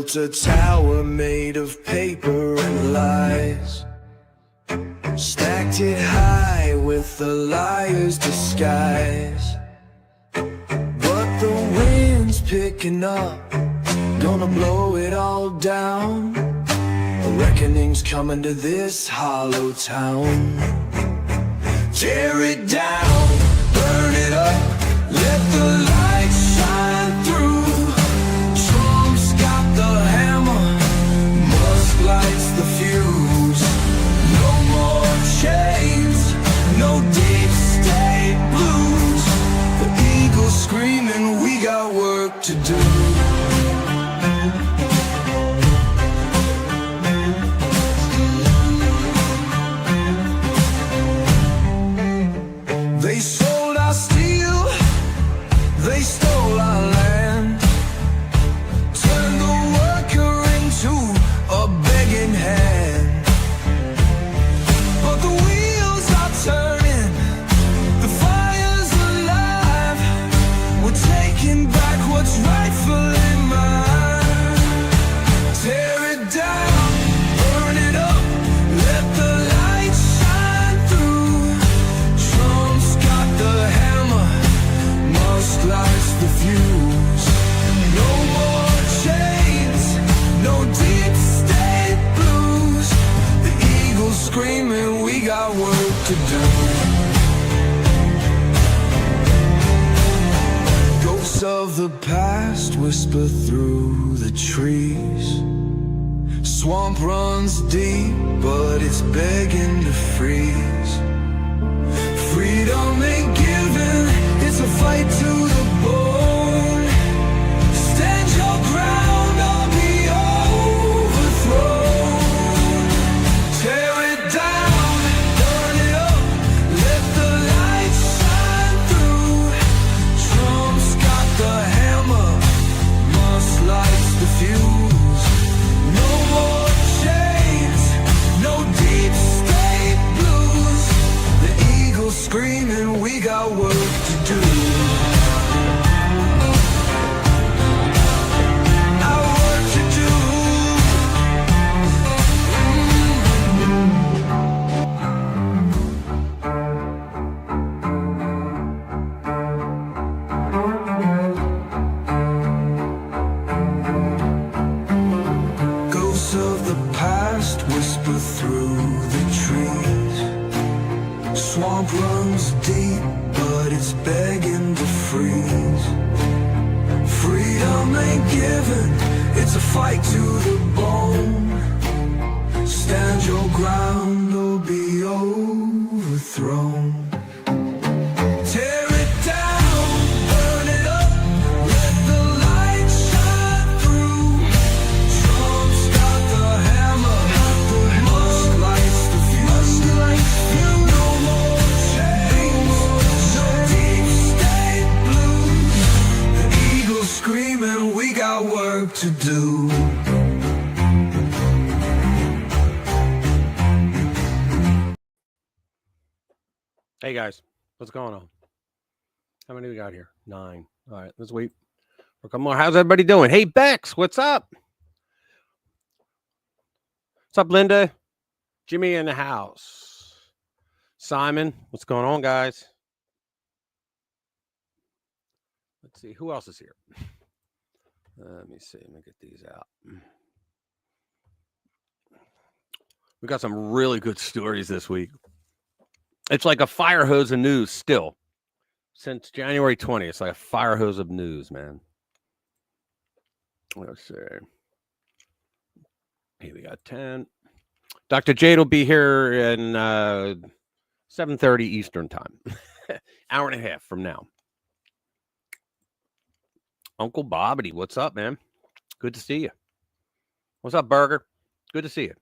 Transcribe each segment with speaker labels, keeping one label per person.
Speaker 1: built a tower made of paper and lies, stacked it high with the liar's disguise. But the wind's picking up, gonna blow it all down. A reckoning's coming to this hollow town. Tear it down, burn it up, let the light shine through. Trump's got the hammer, Musk lights the fuse. No more chains, no deep state blues. The eagle's screaming, we got work to do. They sold our steel, they stole our land, turned the worker into a begging hand. But the wheels are turning, the fire's alive. We're taking back what's rightfully mine. Tear it down, burn it up, let the light shine through. Trump's got the hammer, Musk lights the fuse. No more chains, no deep state blues. The eagle's screaming, we got work to do. Ghosts of the past whisper through the trees. Swamp runs deep, but it's begging to freeze. Freedom ain't given, it's a fight to the bone. Stand your ground or be overthrown. Tear it down, burn it up, let the light shine through. Trump's got the hammer, Musk lights the fuse. No more chains, no deep state blues. The eagle's screaming, we got work to do. Our work to do. Ghosts of the past whisper through the trees. Swamp runs deep, but it's begging to freeze. Freedom ain't given, it's a fight to the bone. Stand your ground or be overthrown. Tear it down, burn it up, let the light shine through. Trump's got the hammer, Musk lights the fuse. No more chains, no deep state blues. The eagle's screaming, we got work to do.
Speaker 2: Hey guys, what's going on? How many we got here? 9. All right, let's wait for a couple more. How's everybody doing? Hey Bex, what's up? What's up, Linda? Jimmy in the house. Simon, what's going on, guys? Let's see, who else is here? Let me see, let me get these out. We got some really good stories this week. It's like a fire hose of news still. Since January 20th, it's like a fire hose of news, man. Let's see. Here we got 10. Dr. Jade will be here in 7:30 Eastern time. Hour and a half from now. Uncle Bobbity, what's up, man? Good to see you. What's up, Burger? Good to see you.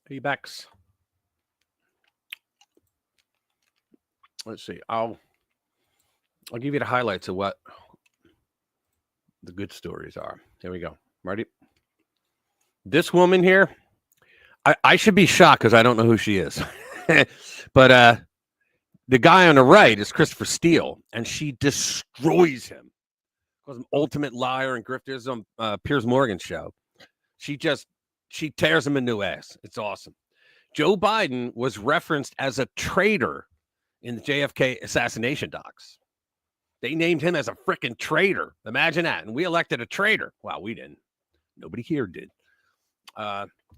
Speaker 2: Hey, Bex. Let's see. I'll give you the highlights of what the good stories are. Here we go. Ready? This woman here, I should be shocked because I don't know who she is. But the guy on the right is Christopher Steele, and she destroys him. calls him ultimate liar and grifters on Piers Morgan's show. She tears him a new ass. It's awesome. Joe Biden was referenced as a traitor in the JFK assassination docs. They named him as a freaking traitor. Imagine that. And we elected a traitor. Wow, we didn't. Nobody here did.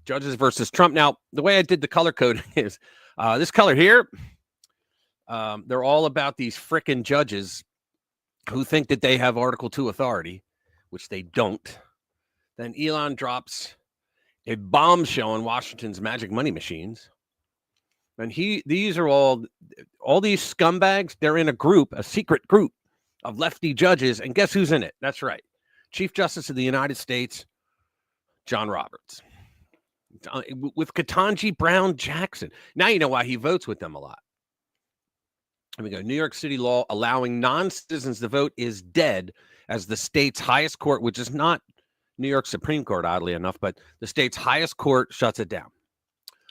Speaker 2: Judges versus Trump. Now, the way I did the color code is this color here. They're all about these freaking judges who think that they have Article 2 authority, which they don't. Then Elon drops a bombshell on Washington's magic money machines. And these are all these scumbags. They're in a secret group of lefty judges. And guess who's in it? That's right. Chief Justice of the United States, John Roberts, with Ketanji Brown Jackson. Now you know why he votes with them a lot. Here we go. New York City law allowing non-citizens to vote is dead as the state's highest court, which is not New York Supreme Court, oddly enough, but the state's highest court shuts it down.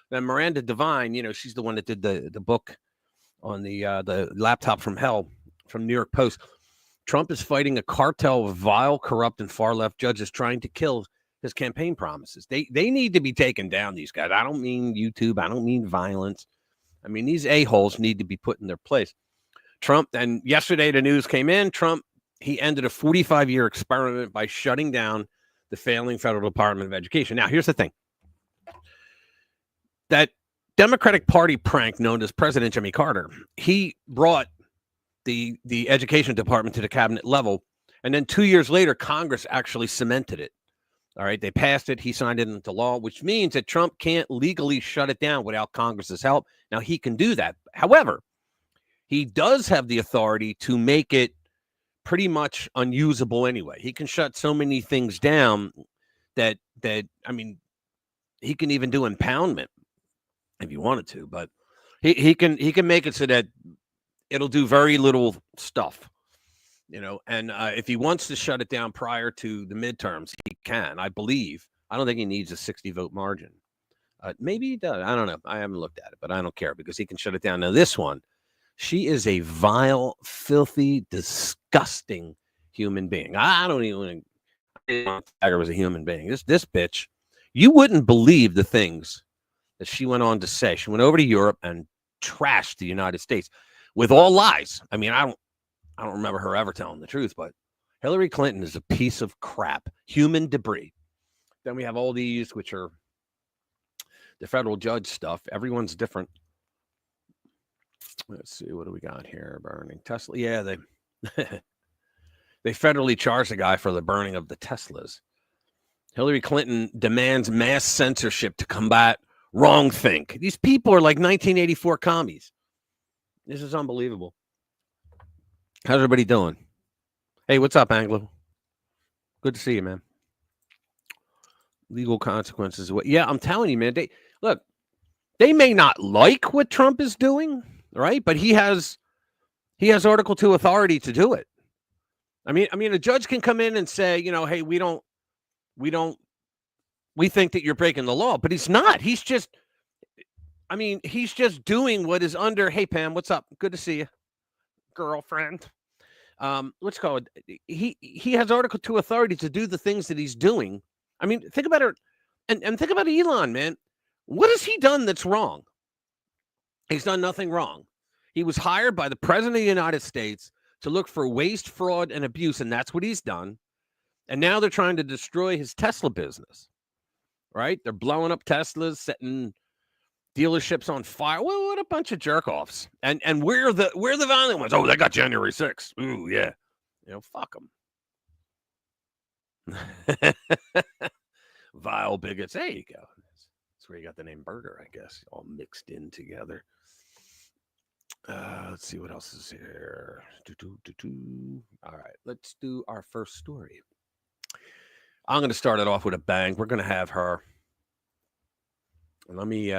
Speaker 2: Then Miranda Devine, she's the one that did the book on the laptop from hell from New York Post. Trump is fighting a cartel of vile, corrupt, and far-left judges trying to kill his campaign promises. They need to be taken down, these guys. I don't mean YouTube. I don't mean violence. I mean, these a-holes need to be put in their place. Trump, and yesterday the news came in, he ended a 45-year experiment by shutting down the failing federal Department of Education. Now, here's the thing. That Democratic Party prank known as President Jimmy Carter, he brought the education department to the cabinet level, and then 2 years later, Congress actually cemented it. All right, they passed it. He signed it into law, which means that Trump can't legally shut it down without Congress's help. Now, he can do that. However, he does have the authority to make it pretty much unusable anyway. He can shut so many things down that I mean, he can even do impoundment if he wanted to, but he can make it so that it'll do very little stuff. And if he wants to shut it down prior to the midterms, he can, I believe. I don't think he needs a 60-vote margin. Maybe he does. I don't know. I haven't looked at it, but I don't care because he can shut it down. Now, this one, she is a vile, filthy, disgusting human being. I don't even tag her as a human being. This bitch, you wouldn't believe the things that she went on to say. She went over to Europe and trashed the United States with all lies. I mean, I don't remember her ever telling the truth, but Hillary Clinton is a piece of crap, human debris. Then we have all these, which are the federal judge stuff. Everyone's different. Let's see, what do we got here? Burning Tesla. Yeah, they federally charged the guy for the burning of the Teslas. Hillary Clinton demands mass censorship to combat wrongthink. These people are like 1984 commies. This is unbelievable. How's everybody doing? Hey, what's up, Anglo? Good to see you, man. Legal consequences. Yeah, I'm telling you, man. They may not like what Trump is doing, right? But he has Article 2 authority to do it. I mean, a judge can come in and say, hey, we think that you're breaking the law, but he's not. He's just doing what is under. Hey, Pam, what's up? Good to see you, girlfriend. Let's call it. He has Article 2 authority to do the things that he's doing. I mean, think about it, and think about Elon, man. What has he done that's wrong? He's done nothing wrong. He was hired by the president of the United States to look for waste, fraud, and abuse, and that's what he's done. And now they're trying to destroy his Tesla business, right? They're blowing up Teslas, setting dealerships on fire. Well, what a bunch of jerk-offs. And we're the violent ones. Oh, they got January 6th. Ooh, yeah. Fuck them. Vile bigots. There you go. That's where you got the name Burger, I guess. All mixed in together. Let's see what else is here. All right, let's do our first story. I'm going to start it off with a bang. We're going to have her. Let me...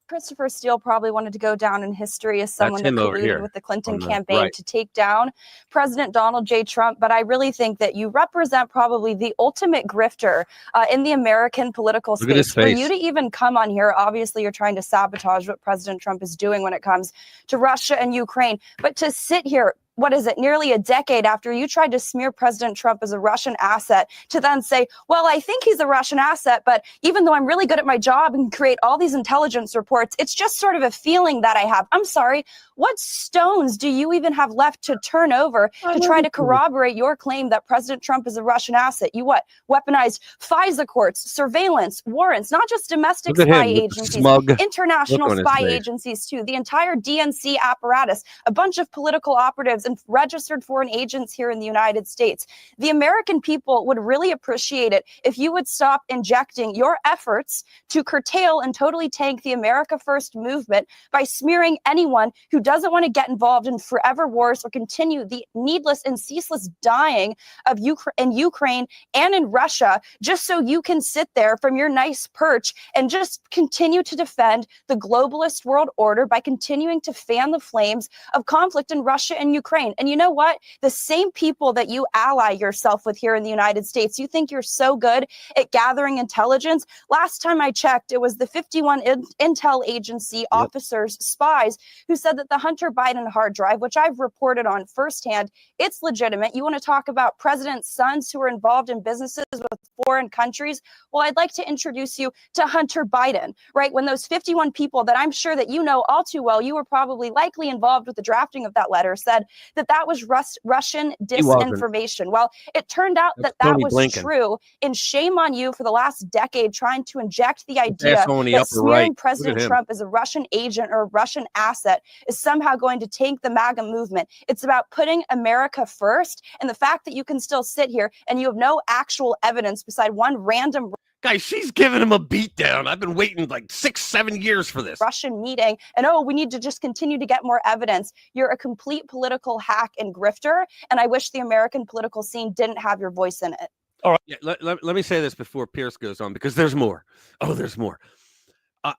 Speaker 3: Christopher Steele probably wanted to go down in history as someone that colluded with the Clinton campaign to take down President Donald J. Trump. But I really think that you represent probably the ultimate grifter in the American political space. For you to even come on here, obviously you're trying to sabotage what President Trump is doing when it comes to Russia and Ukraine. But to sit here what is it, nearly a decade after you tried to smear President Trump as a Russian asset, to then say, well, I think he's a Russian asset, but even though I'm really good at my job and create all these intelligence reports, it's just sort of a feeling that I have. I'm sorry, what stones do you even have left to turn over to try to corroborate your claim that President Trump is a Russian asset? You what? Weaponized FISA courts, surveillance, warrants, not just domestic spy agencies, international spy agencies too, the entire DNC apparatus, a bunch of political operatives and registered foreign agents here in the United States. The American people would really appreciate it if you would stop injecting your efforts to curtail and totally tank the America First movement by smearing anyone who doesn't want to get involved in forever wars or continue the needless and ceaseless dying of Ukraine and in Russia, just so you can sit there from your nice perch and just continue to defend the globalist world order by continuing to fan the flames of conflict in Russia and Ukraine. And you know what? The same people that you ally yourself with here in the United States, you think you're so good at gathering intelligence. Last time I checked, it was the 51 intel agency officers, spies, who said that the Hunter Biden hard drive, which I've reported on firsthand, it's legitimate. You want to talk about president's sons who are involved in businesses with foreign countries? Well, I'd like to introduce you to Hunter Biden, right? When those 51 people that I'm sure that you know all too well, you were probably likely involved with the drafting of that letter, said that that was Russian disinformation. Well, it turned out that was true, and shame on you for the last decade trying to inject the idea that smearing President Trump as a Russian agent or a Russian asset is somehow going to tank the MAGA movement. It's about putting America first, and the fact that you can still sit here and you have no actual evidence beside one random
Speaker 2: guys, she's giving him a beatdown. I've been waiting like 6-7 years for this
Speaker 3: Russian meeting, and we need to just continue to get more evidence. You're a complete political hack and grifter, and I wish the American political scene didn't have your voice in it.
Speaker 2: All right, yeah, let me say this before Pierce goes on, because there's more. There's more.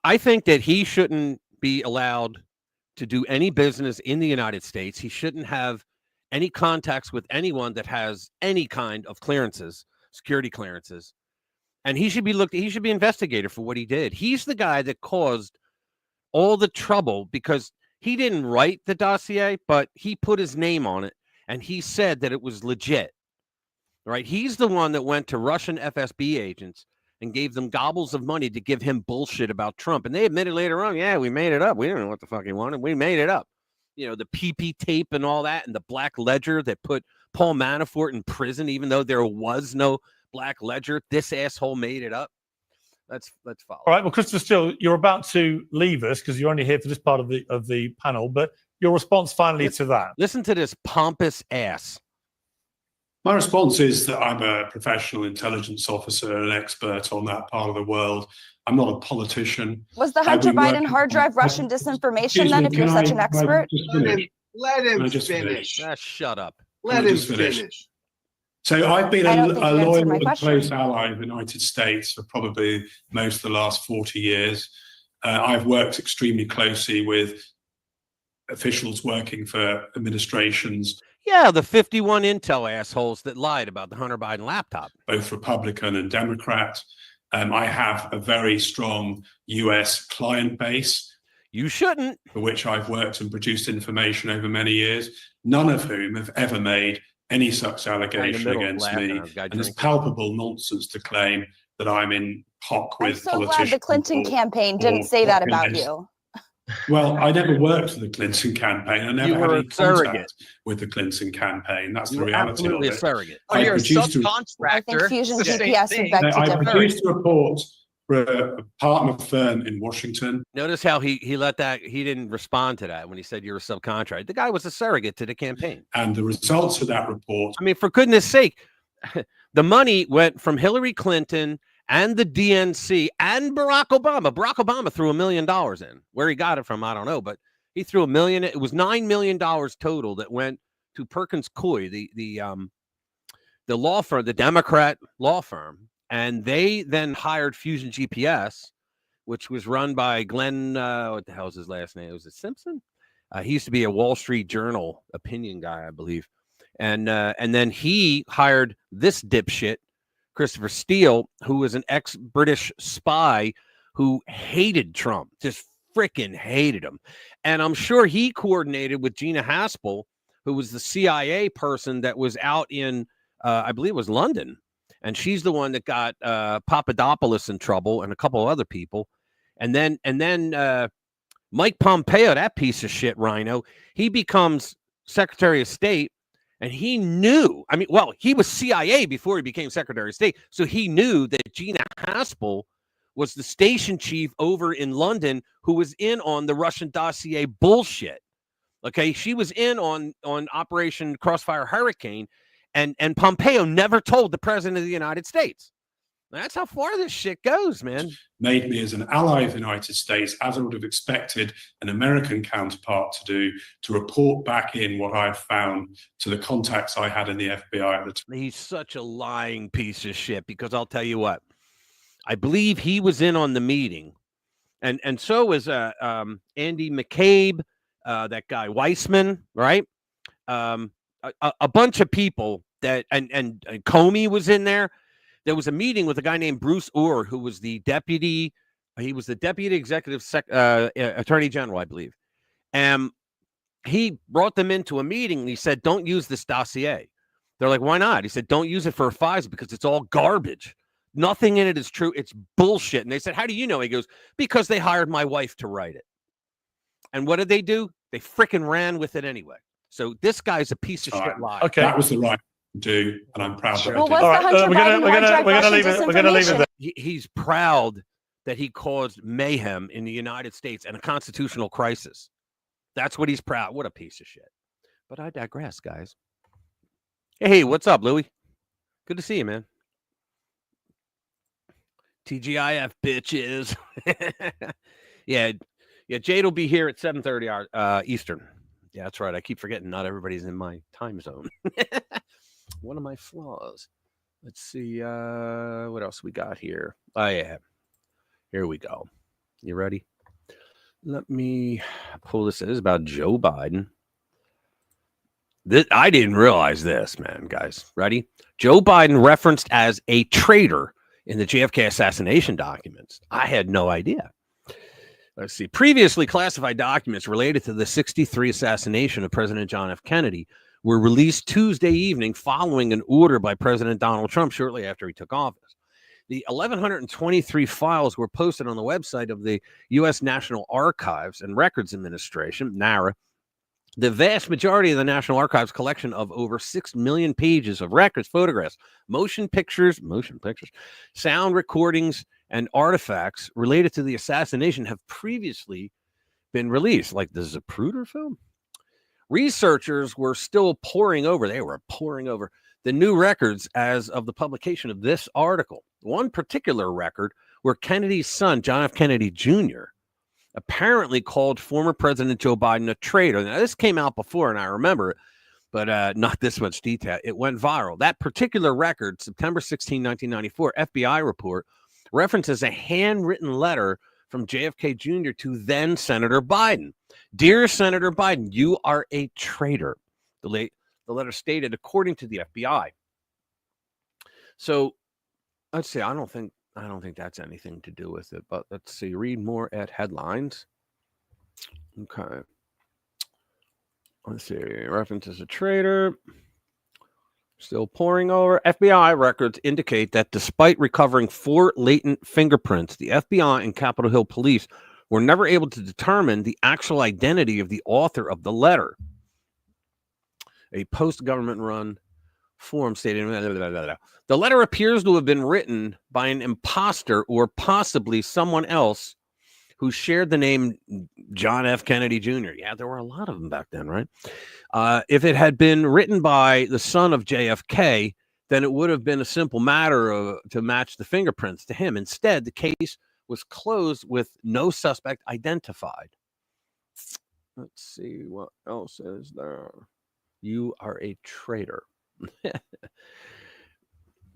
Speaker 2: I think that he shouldn't be allowed to do any business in the United States. He shouldn't have any contacts with anyone that has any kind of clearances, security clearances. And he should be investigated for what he did. He's the guy that caused all the trouble because he didn't write the dossier, but he put his name on it and he said that it was legit. Right? He's the one that went to Russian FSB agents and gave them gobbles of money to give him bullshit about Trump. And they admitted later on, yeah, we made it up. We didn't know what the fuck he wanted. We made it up. You know, the PP tape and all that, and the black ledger that put Paul Manafort in prison, even though there was no black ledger. This asshole made it up. Let's follow.
Speaker 4: All right. Well, Christopher Steele, you're about to leave us because you're only here for this part of the panel. But your response finally to that.
Speaker 2: Listen to this pompous ass.
Speaker 5: My response is that I'm a professional intelligence officer and an expert on that part of the world. I'm not a politician.
Speaker 3: Was the Hunter Biden hard drive Russian disinformation then, if you're such an expert?
Speaker 5: Let him finish.
Speaker 2: Shut up.
Speaker 5: Let him finish. So I've been a loyal and close ally of the United States for probably most of the last 40 years. I've worked extremely closely with officials working for administrations.
Speaker 2: Yeah, the 51 intel assholes that lied about the Hunter Biden laptop.
Speaker 5: Both Republican and Democrat. I have a very strong US client base.
Speaker 2: You shouldn't.
Speaker 5: For which I've worked and produced information over many years, none of whom have ever made any such allegation against me. And it's palpable nonsense to claim that I'm in hoc with politicians.
Speaker 3: I'm so glad the Clinton campaign didn't say that about you.
Speaker 5: Well, I never worked for the Clinton campaign. I never had any contact with the Clinton campaign. That's the reality of it.
Speaker 2: A surrogate.
Speaker 6: Oh, you're a subcontractor.
Speaker 3: I think Fusion GPS would beg to
Speaker 5: I
Speaker 3: differ.
Speaker 5: produced a report for a partner firm in Washington.
Speaker 2: Notice how he let that, he didn't respond to that when he said you're a subcontractor. The guy was a surrogate to the campaign.
Speaker 5: And the results of that report.
Speaker 2: I mean, for goodness sake, the money went from Hillary Clinton and the DNC and Barack Obama. Barack Obama threw $1 million in. Where he got it from, I don't know, but he threw $1 million. It was $9 million total that went to Perkins Coie, the law firm, the Democrat law firm. And they then hired Fusion GPS, which was run by Glenn, what the hell's his last name? Was it Simpson? He used to be a Wall Street Journal opinion guy, I believe. And then he hired this dipshit, Christopher Steele, who was an ex-British spy who hated Trump, just freaking hated him. And I'm sure he coordinated with Gina Haspel, who was the CIA person that was out in, I believe it was London. And she's the one that got Papadopoulos in trouble and a couple of other people. And then Mike Pompeo, that piece of shit rhino, he becomes Secretary of State. And he knew, I mean, well, he was CIA before he became Secretary of State. So he knew that Gina Haspel was the station chief over in London who was in on the Russian dossier bullshit. Okay, she was in on Operation Crossfire Hurricane, and Pompeo never told the President of the United States. That's how far this shit goes, man.
Speaker 5: Made me as an ally of the United States, as I would have expected an American counterpart to do, to report back in what I found to the contacts I had in the FBI at the time.
Speaker 2: He's such a lying piece of shit, because I'll tell you what, I believe he was in on the meeting, and so was Andy McCabe, that guy Weissman, right? A bunch of people that and Comey was in there. There was a meeting with a guy named Bruce Orr, who was the deputy. He was the deputy executive attorney general, I believe. And he brought them into a meeting and he said, "Don't use this dossier." They're like, "Why not?" He said, "Don't use it for FISA because it's all garbage. Nothing in it is true. It's bullshit." And they said, "How do you know?" He goes, "Because they hired my wife to write it." And what did they do? They freaking ran with it anyway. So this guy's a piece of shit liar.
Speaker 5: Okay, that was the right do, and I'm proud that
Speaker 3: well,
Speaker 5: I did.
Speaker 3: We're gonna leave it there.
Speaker 2: He's proud that he caused mayhem in the United States and a constitutional crisis. That's what he's proud. What a piece of shit. But I digress, guys. Hey, what's up, Louie? Good to see you, man. TGIF, bitches. yeah, Jade will be here at 7:30 Eastern. Yeah, that's right. I keep forgetting not everybody's in my time zone. One of my flaws. Let's see what else we got here. Oh, yeah. Here we go. You ready? Let me pull this. This is about Joe Biden. I didn't realize this, man, guys. Ready? Joe Biden referenced as a traitor in the JFK assassination documents. I had no idea. Let's see. Previously classified documents related to the 1963 assassination of President John F. Kennedy were released Tuesday evening following an order by President Donald Trump shortly after he took office. The 1,123 files were posted on the website of the U.S. National Archives and Records Administration, NARA. The vast majority of the National Archives collection of over 6 million pages of records, photographs, motion pictures, sound recordings, and artifacts related to the assassination have previously been released, like the Zapruder film. Researchers were still poring over the new records as of the publication of this article. One particular record where Kennedy's son, John F. Kennedy Jr., apparently called former President Joe Biden a traitor. Now, this came out before, and I remember it, but not this much detail. It went viral. That particular record, September 16, 1994, FBI report, references a handwritten letter from JFK Jr. to then Senator Biden. "Dear Senator Biden, you are a traitor," the letter stated, according to the FBI. So let's see. I don't think that's anything to do with it, but let's see. Read more at headlines. Okay. Let's see. References a traitor. Still pouring over. FBI records indicate that despite recovering 4 latent fingerprints, the FBI and Capitol Hill police were never able to determine the actual identity of the author of the letter. A post-government run forum stated, the letter appears to have been written by an imposter or possibly someone else who shared the name John F. Kennedy Jr. Yeah, there were a lot of them back then, right? If it had been written by the son of JFK, then it would have been a simple matter to match the fingerprints to him. Instead, the case was closed with no suspect identified. Let's see what else is there. You are a traitor.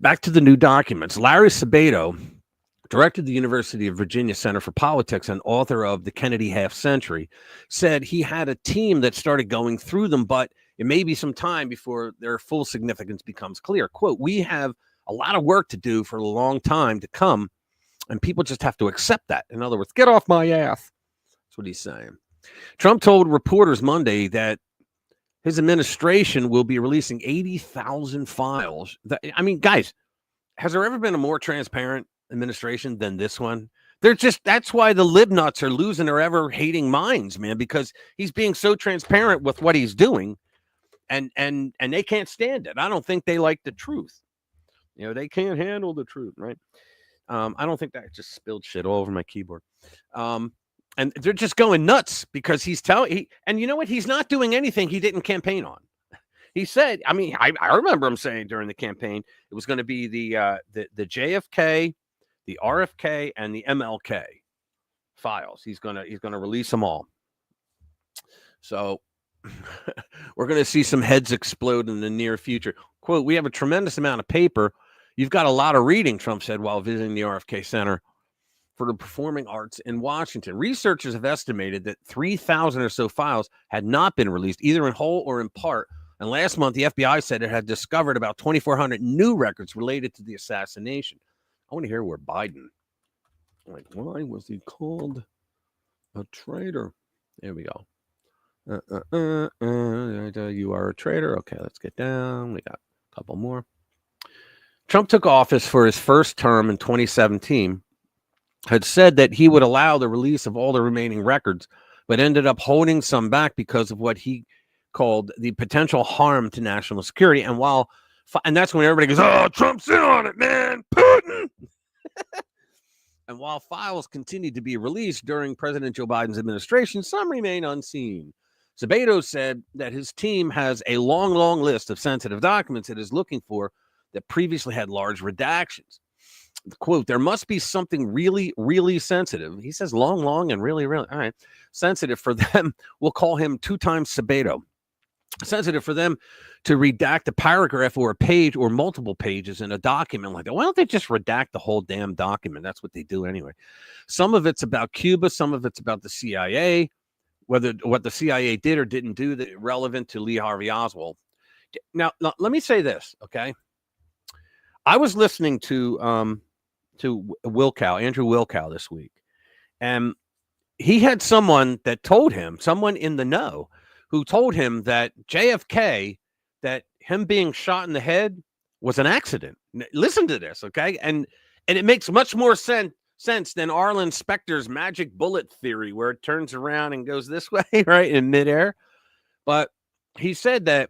Speaker 2: Back to the new documents. Larry Sabato, director of the University of Virginia Center for Politics and author of The Kennedy Half Century, said he had a team that started going through them, but it may be some time before their full significance becomes clear. Quote, "We have a lot of work to do for a long time to come, and people just have to accept that." In other words, get off my ass. That's what he's saying. Trump told reporters Monday that his administration will be releasing 80,000 files. I mean, guys, has there ever been a more transparent administration than this one? That's why the lib nuts are losing their ever hating minds, man, because he's being so transparent with what he's doing, and they can't stand it. I don't think they like the truth. You know, they can't handle the truth, right? I don't think that just spilled shit all over my keyboard. And they're just going nuts because and you know what? He's not doing anything he didn't campaign on. He said, I mean, I remember him saying during the campaign, it was going to be the JFK, the RFK, and the MLK files. He's gonna release them all. So we're going to see some heads explode in the near future. Quote, we have a tremendous amount of paper. You've got a lot of reading, Trump said while visiting the RFK Center for the Performing Arts in Washington. Researchers have estimated that 3,000 or so files had not been released, either in whole or in part. And last month, the FBI said it had discovered about 2,400 new records related to the assassination. I want to hear where Biden, like, why was he called a traitor? There we go. You are a traitor. Okay, let's get down. We got a couple more. Trump took office for his first term in 2017, had said that he would allow the release of all the remaining records, but ended up holding some back because of what he called the potential harm to national security. And that's when everybody goes, oh, Trump's in on it, man, Putin. And while files continued to be released during President Joe Biden's administration, some remain unseen. Sabato said that his team has a long, long list of sensitive documents it is looking for that previously had large redactions. Quote, there must be something really, really sensitive. He says long, and really, really, all right, sensitive for them. We'll call him 2 times Sabato. Sensitive for them to redact a paragraph or a page or multiple pages in a document like that. Why don't they just redact the whole damn document? That's what they do anyway. Some of it's about Cuba. Some of it's about the CIA, whether what the CIA did or didn't do that relevant to Lee Harvey Oswald. Now, let me say this, okay? I was listening to Andrew Wilkow this week, and he had someone that told him, someone in the know, who told him that JFK, that him being shot in the head was an accident. Listen to this, okay? And it makes much more sense than Arlen Specter's magic bullet theory, where it turns around and goes this way, right, in midair. But he said that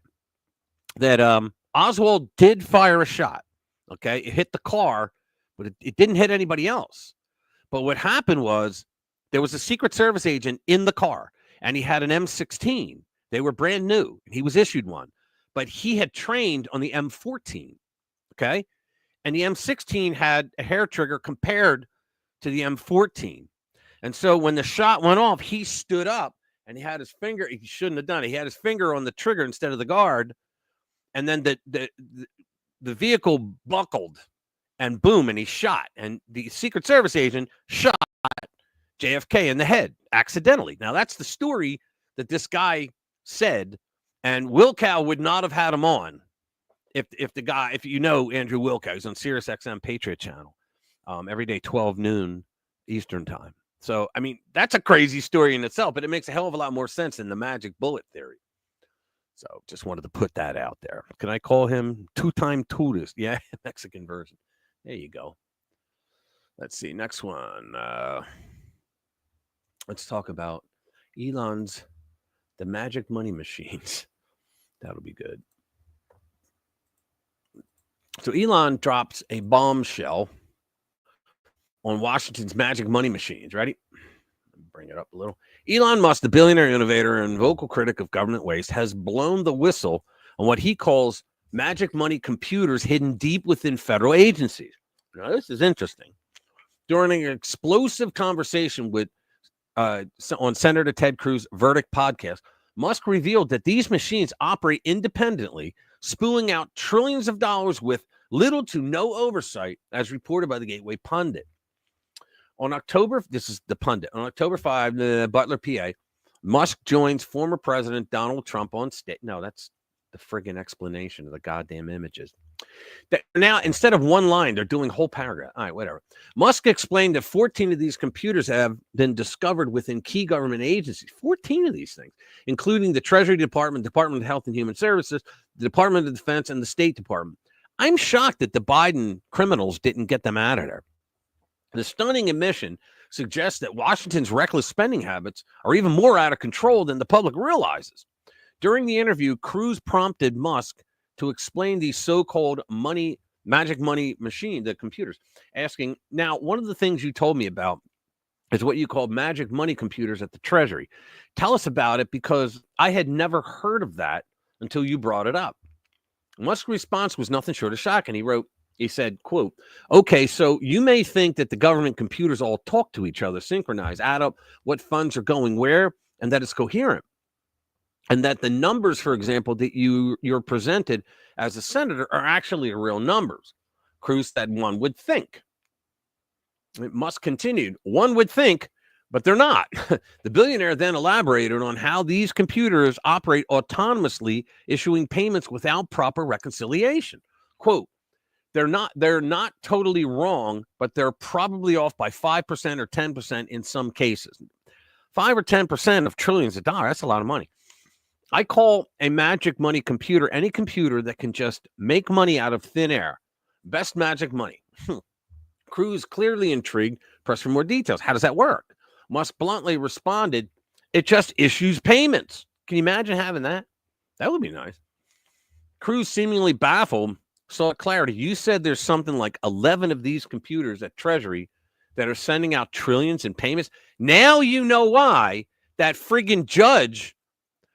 Speaker 2: Oswald did fire a shot. Okay, it hit the car, but it didn't hit anybody else. But what happened was there was a Secret Service agent in the car, and he had an M16. They were brand new. He was issued one, but he had trained on the M14. Okay, and the M16 had a hair trigger compared to the M14. And so when the shot went off, he stood up and he had his finger. He shouldn't have done it. He had his finger on the trigger instead of the guard, and then the vehicle buckled and boom, and he shot. And the Secret Service agent shot JFK in the head accidentally. Now, that's the story that this guy said. And Wilkow would not have had him on if you know Andrew Wilkow, he's on Sirius XM Patriot Channel every day, 12 noon Eastern time. So, I mean, that's a crazy story in itself, but it makes a hell of a lot more sense than the magic bullet theory. So just wanted to put that out there. Can I call him 2-time Tootist? Yeah, Mexican version. There you go. Let's see. Next one. Let's talk about Elon's the magic money machines. That'll be good. So Elon drops a bombshell on Washington's magic money machines. Ready? Bring it up a little. Elon Musk, the billionaire innovator and vocal critic of government waste, has blown the whistle on what he calls magic money computers hidden deep within federal agencies. Now, this is interesting. During an explosive conversation with on Senator Ted Cruz's Verdict podcast, Musk revealed that these machines operate independently, spewing out trillions of dollars with little to no oversight, as reported by the Gateway Pundit. On October 5, Butler, PA, Musk joins former President Donald Trump on stage. No, that's the friggin' explanation of the goddamn images. Now, instead of one line, they're doing whole paragraph. All right, whatever. Musk explained that 14 of these computers have been discovered within key government agencies. 14 of these things, including the Treasury Department, Department of Health and Human Services, the Department of Defense, and the State Department. I'm shocked that the Biden criminals didn't get them out of there. The stunning admission suggests that Washington's reckless spending habits are even more out of control than the public realizes. During the interview, Cruz prompted Musk to explain the so-called magic money machine, the computers, asking, now, one of the things you told me about is what you called magic money computers at the Treasury. Tell us about it, because I had never heard of that until you brought it up. Musk's response was nothing short of shocking. He said, quote, okay, so you may think that the government computers all talk to each other, synchronize, add up what funds are going where, and that it's coherent. And that the numbers, for example, that you're presented as a senator are actually real numbers. Cruz said one would think. Musk continued, one would think, but they're not. The billionaire then elaborated on how these computers operate autonomously, issuing payments without proper reconciliation. Quote, they're not totally wrong, but they're probably off by 5% or 10% in some cases. 5 or 10% of trillions of dollars, that's a lot of money. I call a magic money computer any computer that can just make money out of thin air. Best magic money. Cruz, clearly intrigued, pressed for more details. How does that work? Musk bluntly responded, it just issues payments. Can you imagine having that? That would be nice. Cruz, seemingly baffled, sought clarity. You said there's something like 11 of these computers at Treasury that are sending out trillions in payments. Now you know why that friggin' judge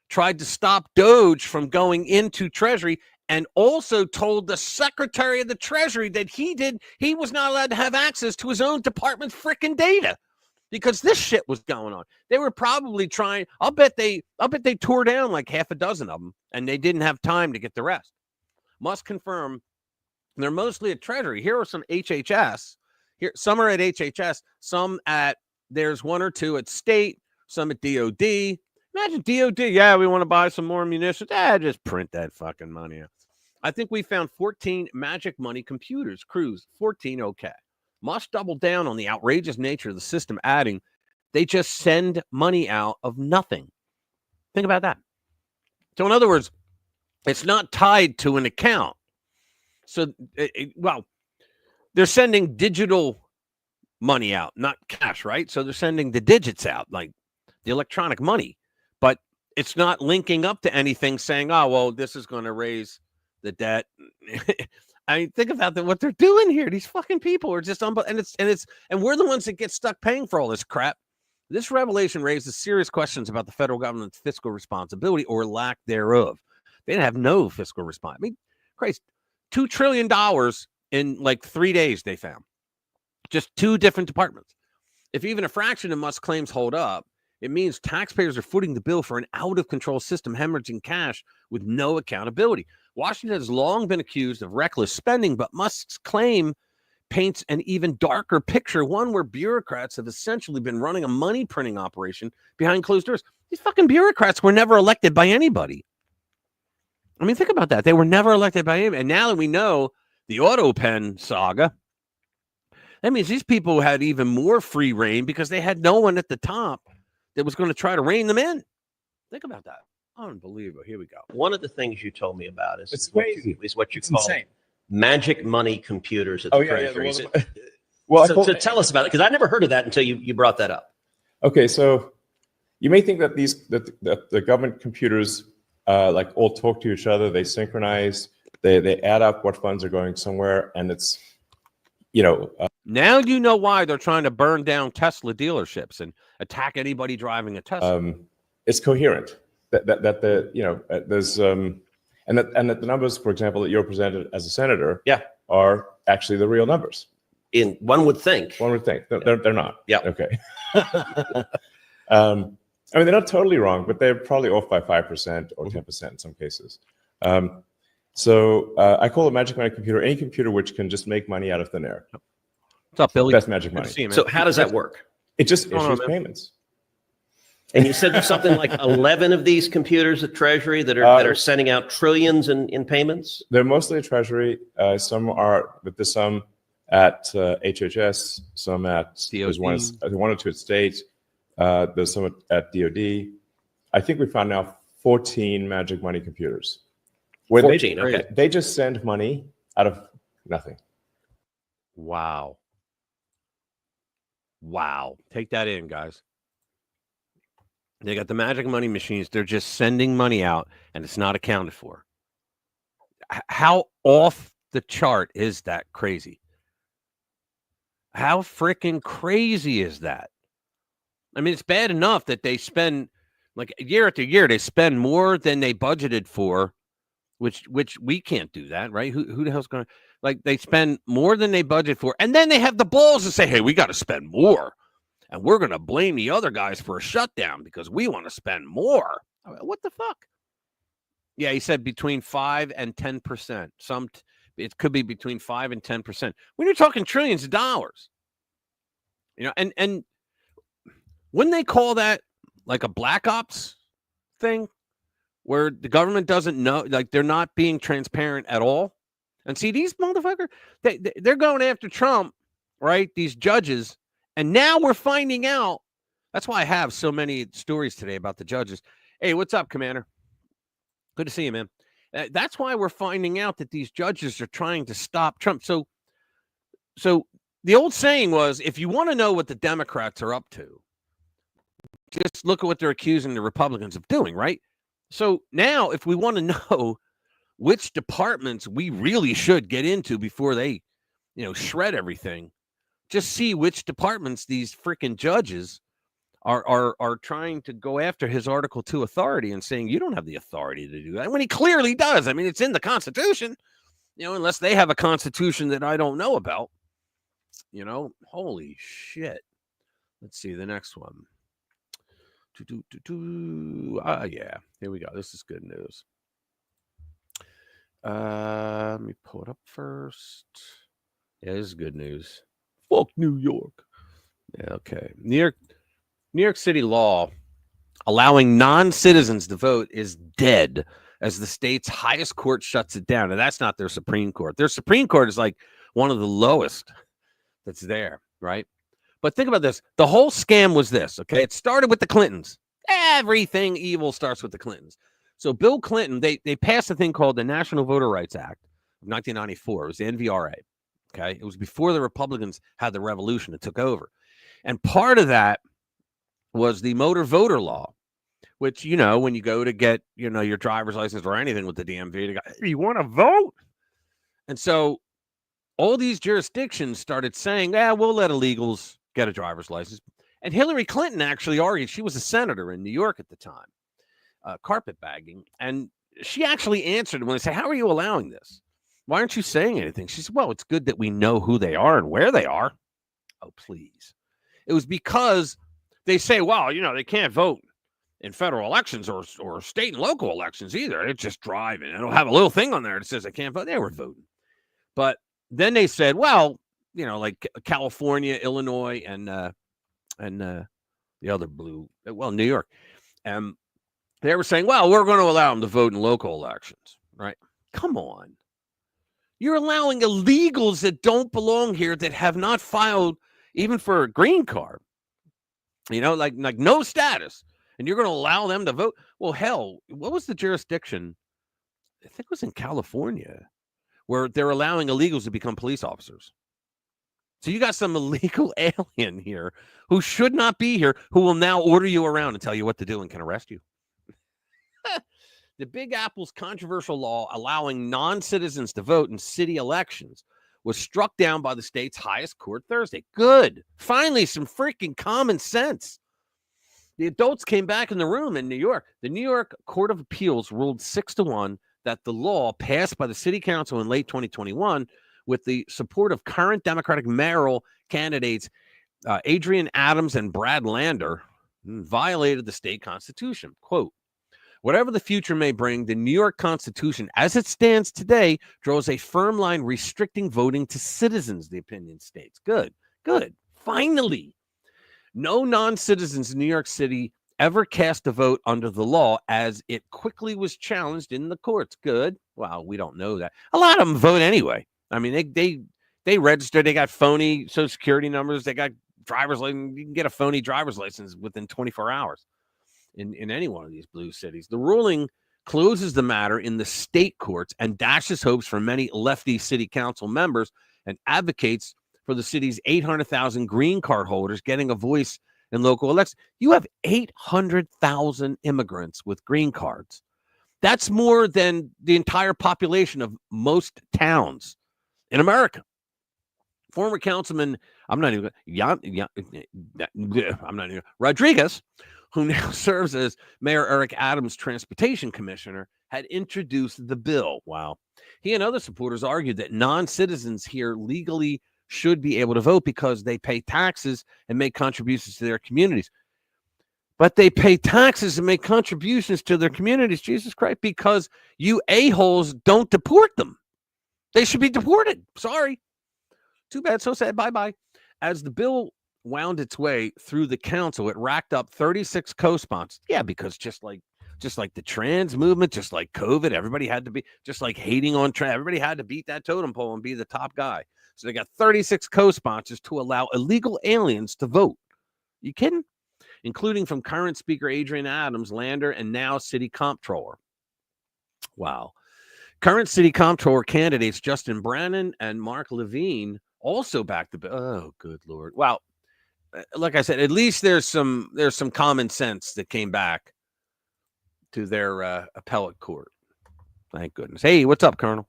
Speaker 2: tried to stop Doge from going into Treasury, and also told the Secretary of the Treasury that he was not allowed to have access to his own department's frickin' data, because this shit was going on. They were probably trying. I'll bet they tore down like half a dozen of them, and they didn't have time to get the rest. Musk confirmed they're mostly at Treasury. Here are some HHS. Here, some are at HHS. Some there's one or two at State. Some at DOD. Imagine DOD. Yeah, we want to buy some more munitions. Just print that fucking money out. I think we found 14 magic money computers. Cruz, 14, okay. Musk doubled down on the outrageous nature of the system, adding, they just send money out of nothing. Think about that. So in other words, it's not tied to an account. So, they're sending digital money out, not cash, right? So they're sending the digits out, like the electronic money. But it's not linking up to anything saying, oh, well, this is going to raise the debt. I mean, think about what they're doing here. These fucking people are just and we're the ones that get stuck paying for all this crap. This revelation raises serious questions about the federal government's fiscal responsibility or lack thereof. They didn't have no fiscal response. I mean, Christ, $2 trillion in like 3 days they found. Just 2 different departments. If even a fraction of Musk's claims hold up, it means taxpayers are footing the bill for an out-of-control system hemorrhaging cash with no accountability. Washington has long been accused of reckless spending, but Musk's claim paints an even darker picture, one where bureaucrats have essentially been running a money printing operation behind closed doors. These fucking bureaucrats were never elected by anybody. I mean, think about that. They were never elected by anybody. And now that we know the auto pen saga, that means these people had even more free reign because they had no one at the top that was going to try to rein them in. Think about that. Unbelievable. Here we go.
Speaker 6: One of the things you told me about is what you call magic money computers at the Treasury. So tell us about it, because I never heard of that until you brought that up.
Speaker 7: Okay, so you may think that the government computers like all talk to each other. They synchronize. They add up what funds are going somewhere, and it's
Speaker 2: now you know why they're trying to burn down Tesla dealerships and attack anybody driving a Tesla.
Speaker 7: It's coherent. There's and that the numbers, for example, that you're presented as a senator, are actually the real numbers.
Speaker 6: One would think.
Speaker 7: They're not.
Speaker 6: Yeah.
Speaker 7: Okay. I mean, they're not totally wrong, but they're probably off by 5% or 10% in some cases. So I call a magic money computer any computer which can just make money out of thin air.
Speaker 2: What's up, Billy?
Speaker 7: Best magic money.
Speaker 6: So how does that work?
Speaker 7: It just issues payments.
Speaker 6: And you said there's something like 11 of these computers at Treasury that are sending out trillions in payments?
Speaker 7: They're mostly at Treasury. Some are, but there's some at HHS, some at there's one or two at state. There's some at DOD. I think we found now 14 Magic Money computers. Where
Speaker 6: 14, okay.
Speaker 7: They just send money out of nothing.
Speaker 2: Wow. Wow. Take that in, guys. They got the Magic Money machines. They're just sending money out, and it's not accounted for. How off the chart is that crazy? How freaking crazy is that? I mean, it's bad enough that they spend, like, year after year, they spend more than they budgeted for, which we can't do that, right? Who the hell's going to, like, they spend more than they budget for, and then they have the balls to say, hey, we got to spend more, and we're going to blame the other guys for a shutdown because we want to spend more. What the fuck? Yeah, he said between 5 and 10%. It could be between 5 and 10%. When you're talking trillions of dollars, you know, and wouldn't they call that like a black ops thing where the government doesn't know, like they're not being transparent at all? And see, these motherfuckers, they're going after Trump, right? These judges. And now we're finding out. That's why I have so many stories today about the judges. Hey, what's up, Commander? Good to see you, man. That's why we're finding out that these judges are trying to stop Trump. So the old saying was, if you want to know what the Democrats are up to, just look at what they're accusing the Republicans of doing, right? So now if we want to know which departments we really should get into before they, you know, shred everything, just see which departments these freaking judges are trying to go after his Article 2 authority and saying, you don't have the authority to do that, when he clearly does. I mean, it's in the Constitution, you know, unless they have a Constitution that I don't know about, you know. Holy shit. Let's see the next one. Yeah, here we go. This is good news. Let me pull it up first. Yeah, this is good news. Fuck New York. Yeah, okay. New York City law allowing non-citizens to vote is dead as the state's highest court shuts it down. And that's not their Supreme Court. Their Supreme Court is like one of the lowest that's there, right? But think about this. The whole scam was this, okay? It started with the Clintons. Everything evil starts with the Clintons. So Bill Clinton, they passed a thing called the National Voter Rights Act of 1994. It was the NVRA, okay? It was before the Republicans had the revolution that took over. And part of that was the motor voter law, which, you know, when you go to get, you know, your driver's license or anything with the DMV, they go, hey, you want to vote? And so all these jurisdictions started saying, we'll let illegals get a driver's license. And Hillary Clinton actually argued, she was a senator in New York at the time, carpetbagging. And she actually answered when they say, how are you allowing this? Why aren't you saying anything? She said, well, it's good that we know who they are and where they are. Oh, please. It was because they say, well, you know, they can't vote in federal elections or state and local elections either. They're just driving. It'll have a little thing on there that says they can't vote. They were voting. But then they said, well, you know, like California, Illinois, and the other blue, well, New York. They were saying, well, we're going to allow them to vote in local elections, right? Come on. You're allowing illegals that don't belong here, that have not filed even for a green card, you know, like no status, and you're going to allow them to vote? Well, hell, what was the jurisdiction? I think it was in California, where they're allowing illegals to become police officers. So you got some illegal alien here who should not be here, who will now order you around and tell you what to do and can arrest you. The Big Apple's controversial law allowing non-citizens to vote in city elections was struck down by the state's highest court Thursday. Good. Finally, some freaking common sense. The adults came back in the room in New York. The New York Court of Appeals ruled 6-1 that the law passed by the city council in late 2021 with the support of current Democratic mayoral candidates Adrian Adams and Brad Lander violated the state constitution. Quote, whatever the future may bring, the New York Constitution, as it stands today, draws a firm line restricting voting to citizens, the opinion states. Good, good. Finally, no non-citizens in New York City ever cast a vote under the law, as it quickly was challenged in the courts. Good. Well, we don't know that. A lot of them vote anyway. I mean, they register. They got phony Social Security numbers. They got driver's license. You can get a phony driver's license within 24 hours in any one of these blue cities. The ruling closes the matter in the state courts and dashes hopes for many lefty city council members and advocates for the city's 800,000 green card holders getting a voice in local elections. You have 800,000 immigrants with green cards. That's more than the entire population of most towns in America. Former councilman, Rodriguez, who now serves as Mayor Eric Adams' transportation commissioner, had introduced the bill. Wow. He and other supporters argued that non-citizens here legally should be able to vote because they pay taxes and make contributions to their communities. But they pay taxes and make contributions to their communities, Jesus Christ, because you a-holes don't deport them. They should be deported. Sorry. Too bad, so sad. Bye-bye. As the bill wound its way through the council, it racked up 36 co-sponsors. Yeah, because just like the trans movement, just like COVID, everybody had to be, just like hating on trans, everybody had to beat that totem pole and be the top guy. So they got 36 co-sponsors to allow illegal aliens to vote. You kidding? Including from current Speaker Adrian Adams, Lander, and now City Comptroller. Wow. Current City Comptroller candidates Justin Brannan and Mark Levine also backed the bill. Oh, good Lord. Wow. Like I said, at least there's some common sense that came back to their appellate court. Thank goodness. Hey, what's up, Colonel?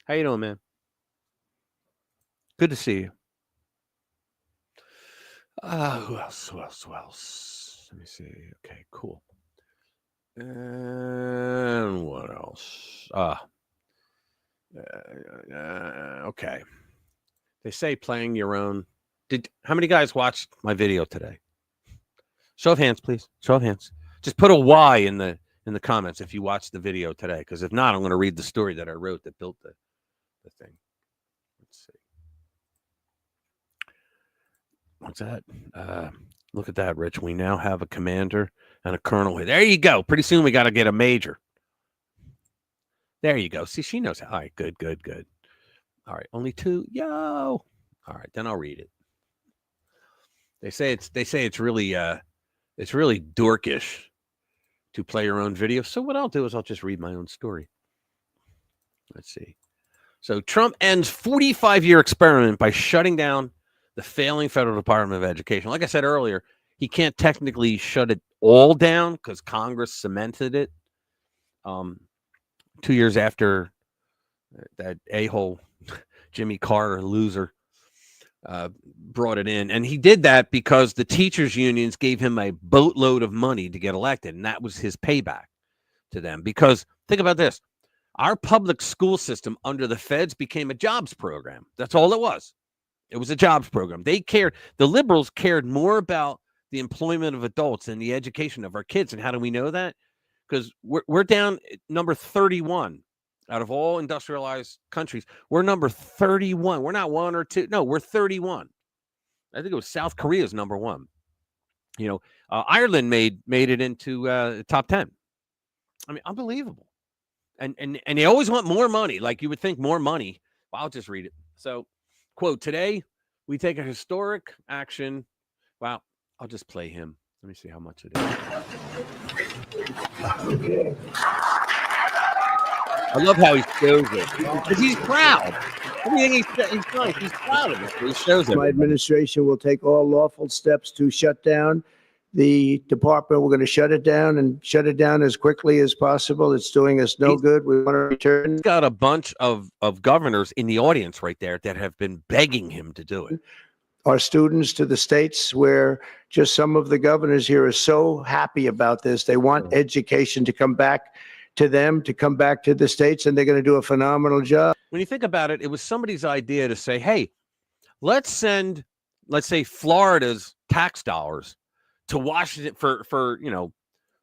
Speaker 2: How you doing, man? Good to see you. Who else? Let me see. Okay, cool. And what else? Okay. They say playing your own. How many guys watched my video today? Show of hands, please. Show of hands. Just put a Y in the comments if you watched the video today, because if not, I'm going to read the story that I wrote that built the thing. Let's see. What's that? Look at that, Rich. We now have a commander and a colonel here. There you go. Pretty soon we got to get a major. There you go. See, she knows how. All right, good. All right, only 2. Yo. All right, then I'll read it. They say it's really dorkish to play your own video. So what I'll do is I'll just read my own story. Let's see. So Trump ends 45-year experiment by shutting down the failing federal Department of Education. Like I said earlier, he can't technically shut it all down because Congress cemented it 2 years after that a-hole Jimmy Carter loser brought it in. And he did that because the teachers unions gave him a boatload of money to get elected. And that was his payback to them. Because think about this. Our public school system under the feds became a jobs program. That's all it was. It was a jobs program. They cared. The liberals cared more about the employment of adults than the education of our kids. And how do we know that? Because we're down number 31 out of all industrialized countries. We're number 31. We're not 1 or 2. No, we're 31. I think it was South Korea's number 1. You know, Ireland made it into the top 10. I mean, unbelievable. And they always want more money. Like you would think more money. Well, I'll just read it. So, quote, today we take a historic action. Wow. I'll just play him. Let me see how much it is. Okay. I love how he shows it because he's proud. Everything he's nice. He's proud of it. He shows it.
Speaker 8: My administration will take all lawful steps to shut down the department. We're going to shut it down and shut it down as quickly as possible. It's doing us no good. We want to return.
Speaker 2: He's got a bunch of governors in the audience right there that have been begging him to do it.
Speaker 8: Our students to the states where just some of the governors here are so happy about this. They want education to come back to them, to come back to the states, and they're going to do a phenomenal job.
Speaker 2: When you think about it, it was somebody's idea to say, hey, let's send, let's say, Florida's tax dollars to Washington for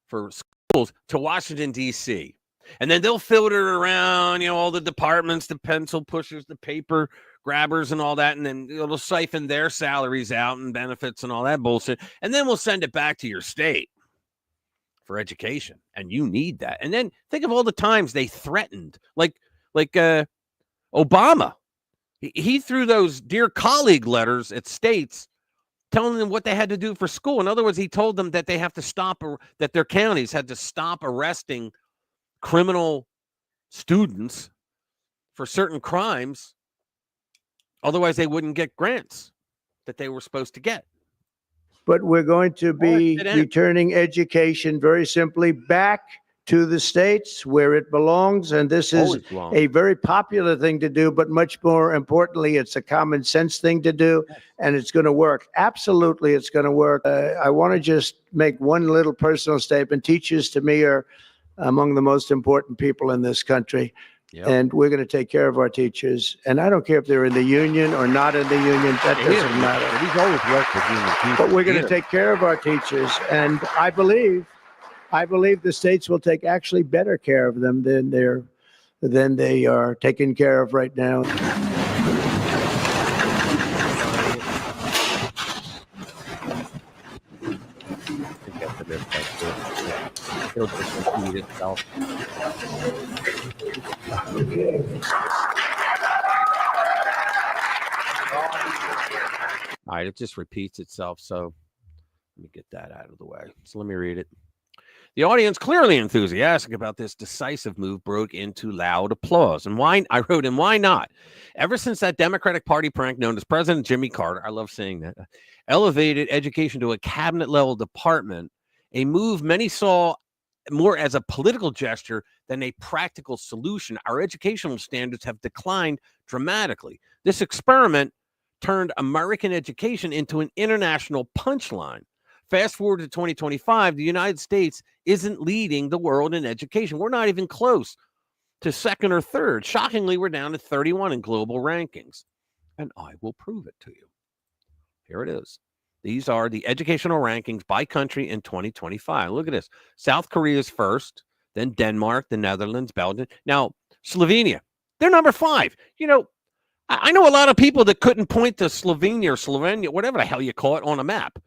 Speaker 2: schools to Washington, D.C. And then they'll filter it around, all the departments, the pencil pushers, the paper grabbers and all that. And then it'll siphon their salaries out and benefits and all that bullshit. And then we'll send it back to your state. for education, and you need that. And then think of all the times they threatened, like Obama. He threw those dear colleague letters at states telling them what they had to do for school. In other words, he told them that they have to stop, that their counties had to stop arresting criminal students for certain crimes. Otherwise, they wouldn't get grants that they were supposed to get.
Speaker 8: But we're going to be returning education very simply back to the states where it belongs. And this is a very popular thing to do, but much more importantly, it's a common sense thing to do, and it's going to work. Absolutely, it's going to work. I want to just make one little personal statement. Teachers, to me, are among the most important people in this country. Yep. And we're going to take care of our teachers. And I don't care if they're in the union or not in the union. That doesn't matter.
Speaker 2: He's always worked with union people.
Speaker 8: But we're going to take care of our teachers. And I believe the states will take actually better care of them than they are taken care of right now.
Speaker 2: It'll just repeat itself. All right, it just repeats itself. So let me get that out of the way. So let me read it. The audience, clearly enthusiastic about this decisive move, broke into loud applause. And why? I wrote, and why not? Ever since that Democratic Party prank known as President Jimmy Carter, I love saying that, elevated education to a cabinet-level department, a move many saw more as a political gesture than a practical solution, our educational standards have declined dramatically. This experiment turned American education into an international punchline. Fast forward to 2025, the United States isn't leading the world in education. We're not even close to second or third. Shockingly, we're down to 31 in global rankings. And I will prove it to you. Here it is. These are the educational rankings by country in 2025. Look at this. South Korea is first, then Denmark, the Netherlands, Belgium. Now, Slovenia, they're number 5. You know, I know a lot of people that couldn't point to Slovenia, whatever the hell you call it, on a map,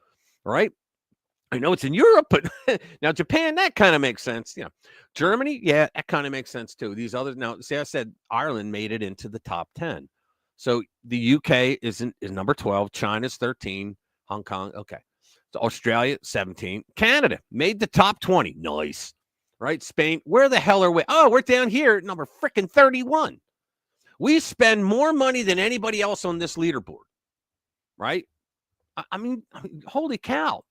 Speaker 2: right? I know it's in Europe, but now Japan, that kind of makes sense. You know, Germany, yeah, that kind of makes sense too. These others, now, see, I said Ireland made it into the top 10. So the UK is number 12, China's 13, Hong Kong, okay. So Australia, 17. Canada made the top 20. Nice. Right? Spain, where the hell are we? Oh, we're down here at number freaking 31. We spend more money than anybody else on this leaderboard. Right? I mean, holy cow.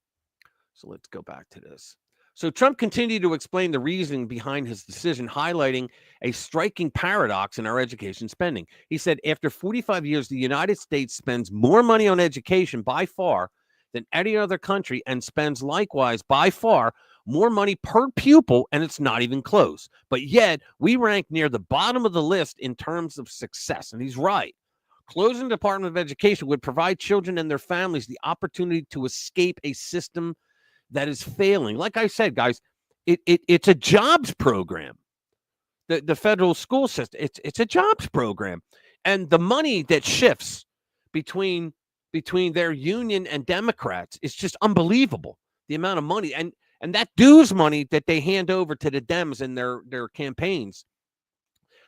Speaker 2: So let's go back to this. So Trump continued to explain the reasoning behind his decision, highlighting a striking paradox in our education spending. He said, after 45 years, the United States spends more money on education by far than any other country and spends likewise by far more money per pupil, and it's not even close. But yet, we rank near the bottom of the list in terms of success. And he's right. Closing the Department of Education would provide children and their families the opportunity to escape a system that is failing. Like I said, guys, it's a jobs program. The federal school system, it's a jobs program. And the money that shifts between their union and Democrats is just unbelievable. The amount of money and that dues money that they hand over to the Dems in their campaigns,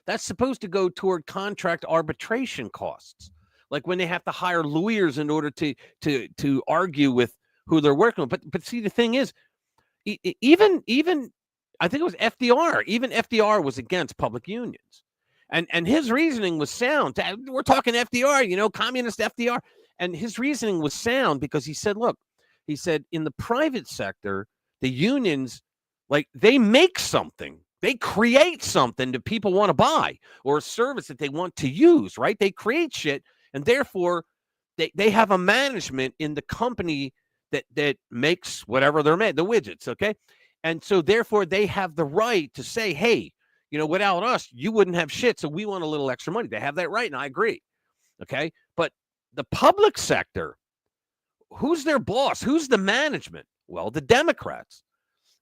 Speaker 2: that's supposed to go toward contract arbitration costs. Like when they have to hire lawyers in order to argue with who they're working with. But see, the thing is, even I think it was FDR. Even FDR was against public unions, and his reasoning was sound. We're talking FDR, you know, communist FDR, and his reasoning was sound because he said, look, he said in the private sector, the unions, like they make something, they create something that people want to buy or a service that they want to use, right? They create shit, and therefore they have a management in the company that makes whatever they're made, the widgets, okay? And so therefore they have the right to say, hey, you know, without us, you wouldn't have shit, so we want a little extra money. They have that right, and I agree, okay? But the public sector, who's their boss? Who's the management? Well, the Democrats.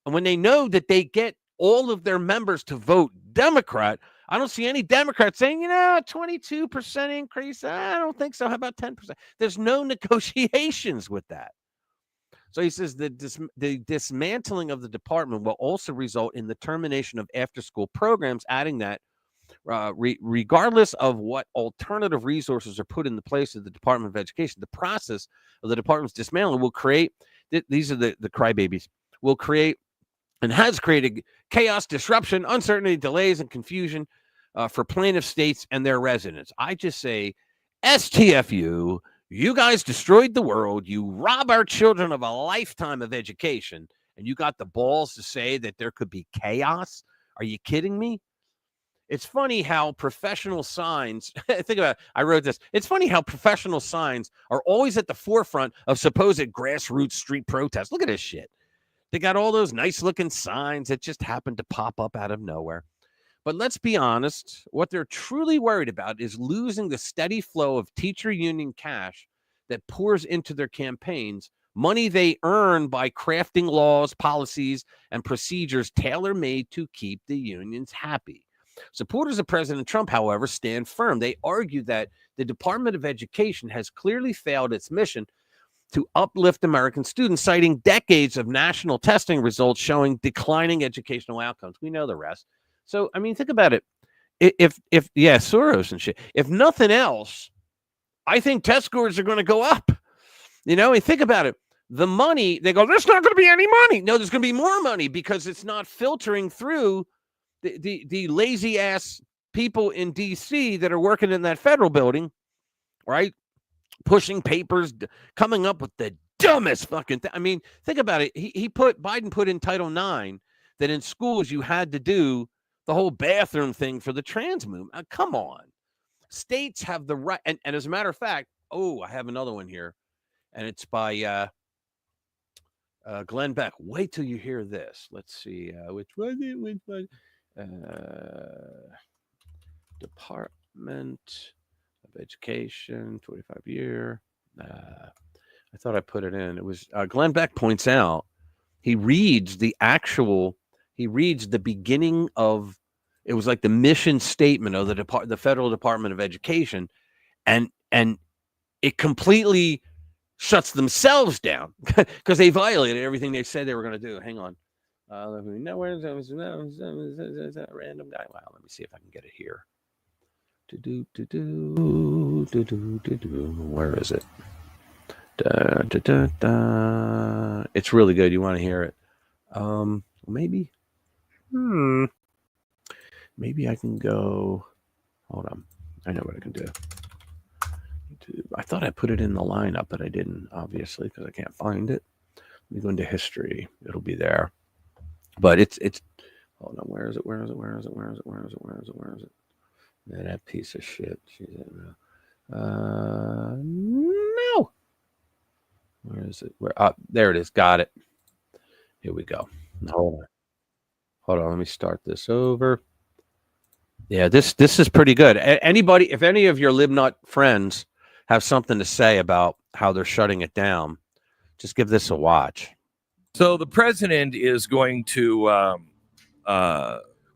Speaker 2: And when they know that they get all of their members to vote Democrat, I don't see any Democrats saying, you know, 22% increase. I don't think so. How about 10%? There's no negotiations with that. So he says the dismantling of the department will also result in the termination of after-school programs, adding that regardless of what alternative resources are put in the place of the Department of Education, the process of the department's dismantling will create, these are the crybabies, will create and has created chaos, disruption, uncertainty, delays, and confusion for plaintiff states and their residents. I just say, STFU, you guys destroyed the world. You rob our children of a lifetime of education, and you got the balls to say that there could be chaos? Are you kidding me? It's funny how professional signs, think about it, I wrote this. It's funny how professional signs are always at the forefront of supposed grassroots street protests. Look at this shit. They got all those nice looking signs that just happened to pop up out of nowhere. But let's be honest, what they're truly worried about is losing the steady flow of teacher union cash that pours into their campaigns, money they earn by crafting laws, policies, and procedures tailor-made to keep the unions happy. Supporters of President Trump, however, stand firm. They argue that the Department of Education has clearly failed its mission to uplift American students, citing decades of national testing results showing declining educational outcomes. We know the rest. So, I mean, think about it. If Soros and shit. If nothing else, I think test scores are going to go up. You know, and think about it. The money, they go, there's not going to be any money. No, there's going to be more money because it's not filtering through the lazy ass people in D.C. that are working in that federal building, right? Pushing papers, coming up with the dumbest fucking thing. I mean, think about it. Biden put in Title IX that in schools you had to do the whole bathroom thing for the trans movement. Come on. States have the right. And as a matter of fact, I have another one here. And it's by Glenn Beck. Wait till you hear this. Let's see. Which one? Department of Education, 25-year. I thought I put it in. It was Glenn Beck points out he reads the beginning of, it was like the mission statement of the Federal Department of Education, and it completely shuts themselves down because they violated everything they said they were going to do. Hang on. Where is that random guy? Wow, let me see if I can get it here. Where is it? It's really good. You want to hear it? Maybe. Maybe I can go. Hold on. I know what I can do. I thought I put it in the lineup, but I didn't, obviously, because I can't find it. Let me go into history. It'll be there. But it's hold on, where is it? That piece of shit. No. Where is it? There it is. Got it. Here we go. Hold on. Let me start this over. Yeah, this is pretty good. Anybody, if any of your Libnut friends have something to say about how they're shutting it down, just give this a watch.
Speaker 9: So the president is going to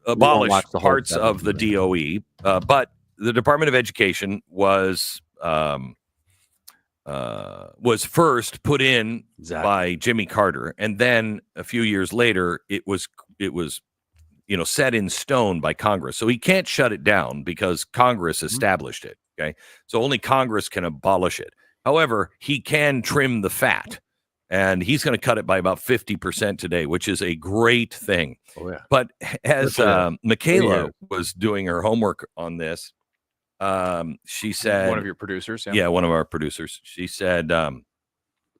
Speaker 9: abolish parts of the DOE, but the Department of Education was first put in by Jimmy Carter, and then a few years later, it was set in stone by Congress. So he can't shut it down because Congress established it. Okay, so only Congress can abolish it. However, he can trim the fat. And he's going to cut it by about 50% today, which is a great thing. Oh, yeah. But as Michaela was doing her homework on this, she said...
Speaker 10: One of your producers?
Speaker 9: Yeah, one of our producers. She said,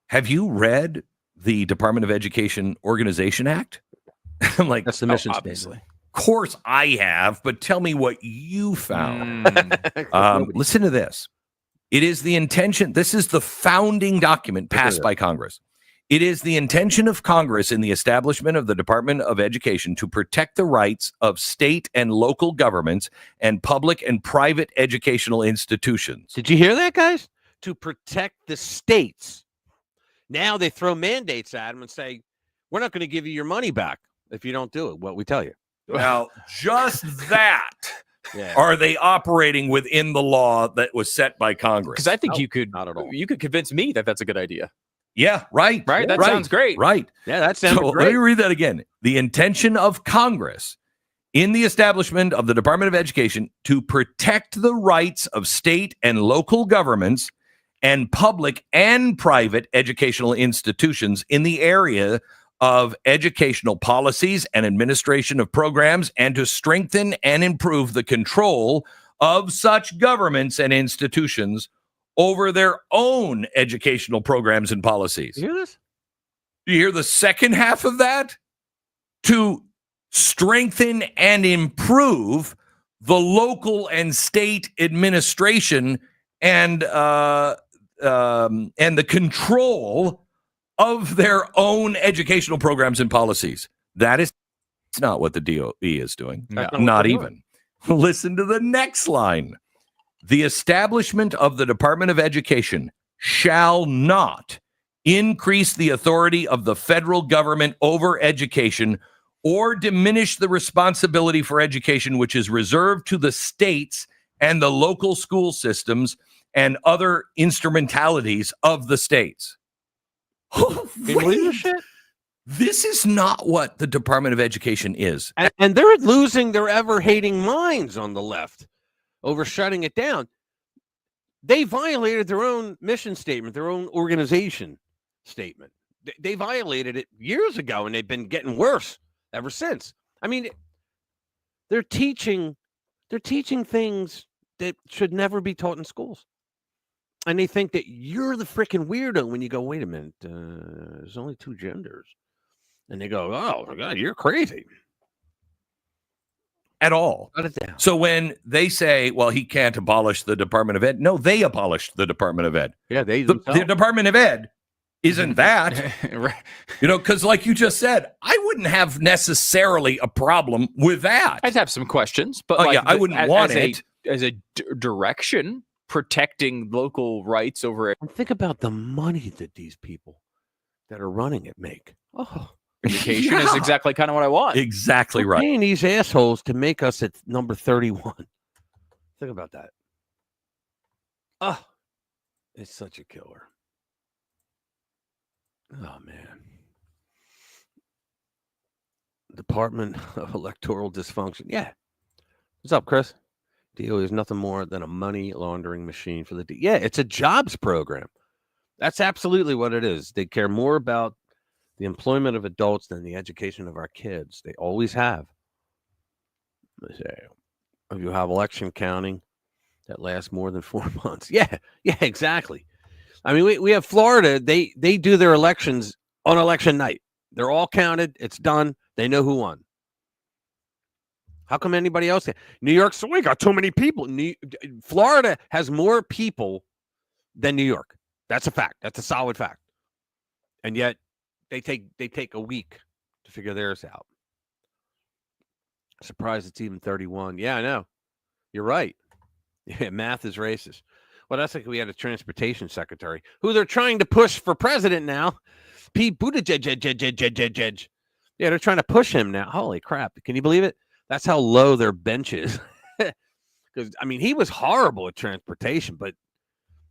Speaker 9: have you read the Department of Education Organization Act? I'm like,
Speaker 2: that's the mission
Speaker 9: obviously. Of course I have, but tell me what you found. Listen to this. It is the intention... This is the founding document passed by Congress. It is the intention of Congress in the establishment of the Department of Education to protect the rights of state and local governments and public and private educational institutions.
Speaker 2: Did you hear that, guys? To protect the states. Now they throw mandates at them and say, we're not going to give you your money back if you don't do it, what we tell you.
Speaker 9: Now, just that. Yeah. Are they operating within the law that was set by Congress?
Speaker 10: Because I think you could convince me that that's a good idea.
Speaker 9: Yeah, right.
Speaker 10: Right. That sounds great.
Speaker 9: Right.
Speaker 2: Yeah, that sounds
Speaker 9: so
Speaker 2: great.
Speaker 9: Let me read that again. The intention of Congress in the establishment of the Department of Education to protect the rights of state and local governments and public and private educational institutions in the area of educational policies and administration of programs, and to strengthen and improve the control of such governments and institutions over their own educational programs and policies.
Speaker 2: You hear this?
Speaker 9: Do you hear the second half of that? To strengthen and improve the local and state administration and the control of their own educational programs and policies. That is not what the DOE is doing.
Speaker 10: No.
Speaker 9: Not even. Listen to the next line. The establishment of the Department of Education shall not increase the authority of the federal government over education or diminish the responsibility for education, which is reserved to the states and the local school systems and other instrumentalities of the states. This is not what the Department of Education is.
Speaker 2: And they're losing their ever-hating minds on the left over shutting it down. They violated their own mission statement, their own organization statement. They violated it years ago, and they've been getting worse ever since. I mean, they're teaching things that should never be taught in schools. And they think that you're the freaking weirdo when you go, wait a minute, there's only two genders. And they go, oh, my God, you're crazy.
Speaker 9: At all.
Speaker 2: Shut it down.
Speaker 9: So when they say, well, he can't abolish the Department of Ed, no, they abolished the Department of Ed.
Speaker 2: Yeah, the
Speaker 9: Department of Ed isn't that.
Speaker 10: Right.
Speaker 9: You know, because like you just said, I wouldn't have necessarily a problem with that.
Speaker 10: I'd have some questions, but
Speaker 9: I wouldn't want it.
Speaker 10: As a direction, protecting local rights over it.
Speaker 2: And think about the money that these people that are running it make. Oh,
Speaker 10: education is exactly kind of what I want.
Speaker 9: Exactly right.
Speaker 2: Paying these assholes to make us at number 31. Think about that. Oh, it's such a killer. Oh, man. Department of Electoral Dysfunction. Yeah. What's up, Chris? DOE is nothing more than a money laundering machine for the yeah, it's a jobs program. That's absolutely what it is. They care more about the employment of adults than the education of our kids. They always have. Let's say, if you have election counting that lasts more than 4 months. Yeah, exactly. I mean, we have Florida. They do their elections on election night. They're all counted. It's done. They know who won. How come anybody else? New York, so we got too many people. Florida has more people than New York. That's a fact. That's a solid fact. And yet they take a week to figure theirs out. Surprised it's even 31. Yeah, I know. You're right. Yeah, math is racist. Well, that's like we had a transportation secretary who they're trying to push for president now. Pete Buttigieg. Yeah, they're trying to push him now. Holy crap. Can you believe it? That's how low their bench is. Because, I mean, he was horrible at transportation, but,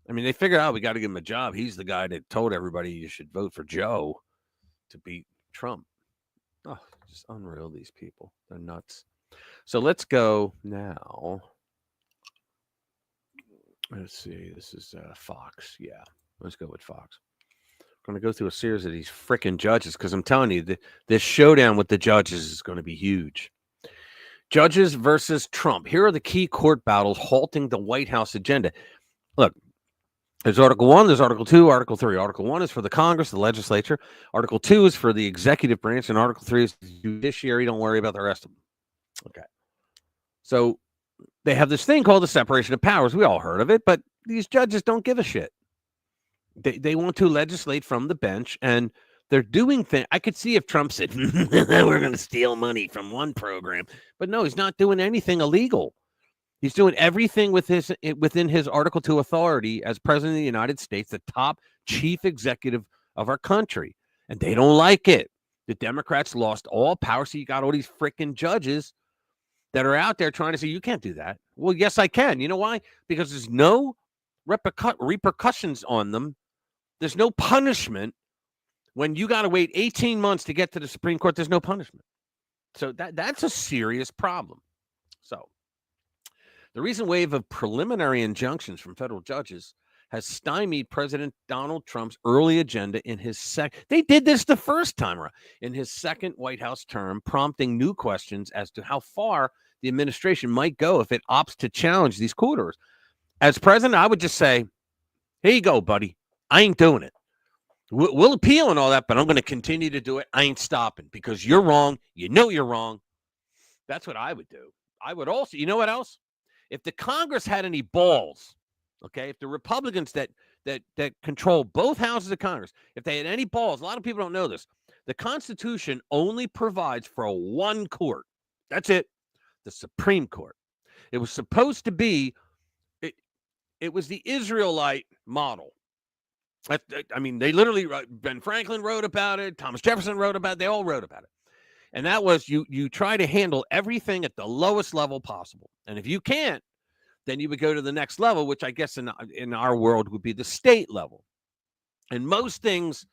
Speaker 2: I mean, they figured out we got to give him a job. He's the guy that told everybody you should vote for Joe to beat Trump. Oh, just unreal, these people. They're nuts. So let's go now. Let's see. This is Fox. Yeah, let's go with Fox. I'm going to go through a series of these freaking judges because I'm telling you, this showdown with the judges is going to be huge. Judges versus Trump. Here are the key court battles halting the White House agenda. Look, there's Article 1, there's Article 2, Article 3. Article 1 is for the Congress, the legislature. Article 2 is for the executive branch, and Article 3 is the judiciary. Don't worry about the rest of them. Okay. So they have this thing called the separation of powers. We all heard of it, but these judges don't give a shit. They want to legislate from the bench, and they're doing things. I could see if Trump said, we're going to steal money from one program. But no, he's not doing anything illegal. He's doing everything within his Article 2 authority as president of the United States, the top chief executive of our country. And they don't like it. The Democrats lost all power. So you got all these freaking judges that are out there trying to say, you can't do that. Well, yes, I can. You know why? Because there's no repercussions on them There's no punishment when you got to wait 18 months to get to the Supreme Court. There's no punishment. So that's a serious problem. So the recent wave of preliminary injunctions from federal judges has stymied President Donald Trump's early agenda in his they did this the first time around in his second White House term, prompting new questions as to how far the administration might go if it opts to challenge these court orders. As president, I would just say, here you go, buddy. I ain't doing it. We'll appeal and all that, but I'm going to continue to do it. I ain't stopping because you're wrong. You know you're wrong. That's what I would do. I would also, you know what else? If the Congress had any balls, okay, if the Republicans that control both houses of Congress, if they had any balls, a lot of people don't know this. The Constitution only provides for one court. That's it. The Supreme Court. It was supposed to be, it was the Israelite model. I mean, they literally, Ben Franklin wrote about it. Thomas Jefferson wrote about it. They all wrote about it. And that was you try to handle everything at the lowest level possible. And if you can't, then you would go to the next level, which I guess in our world would be the state level. And most things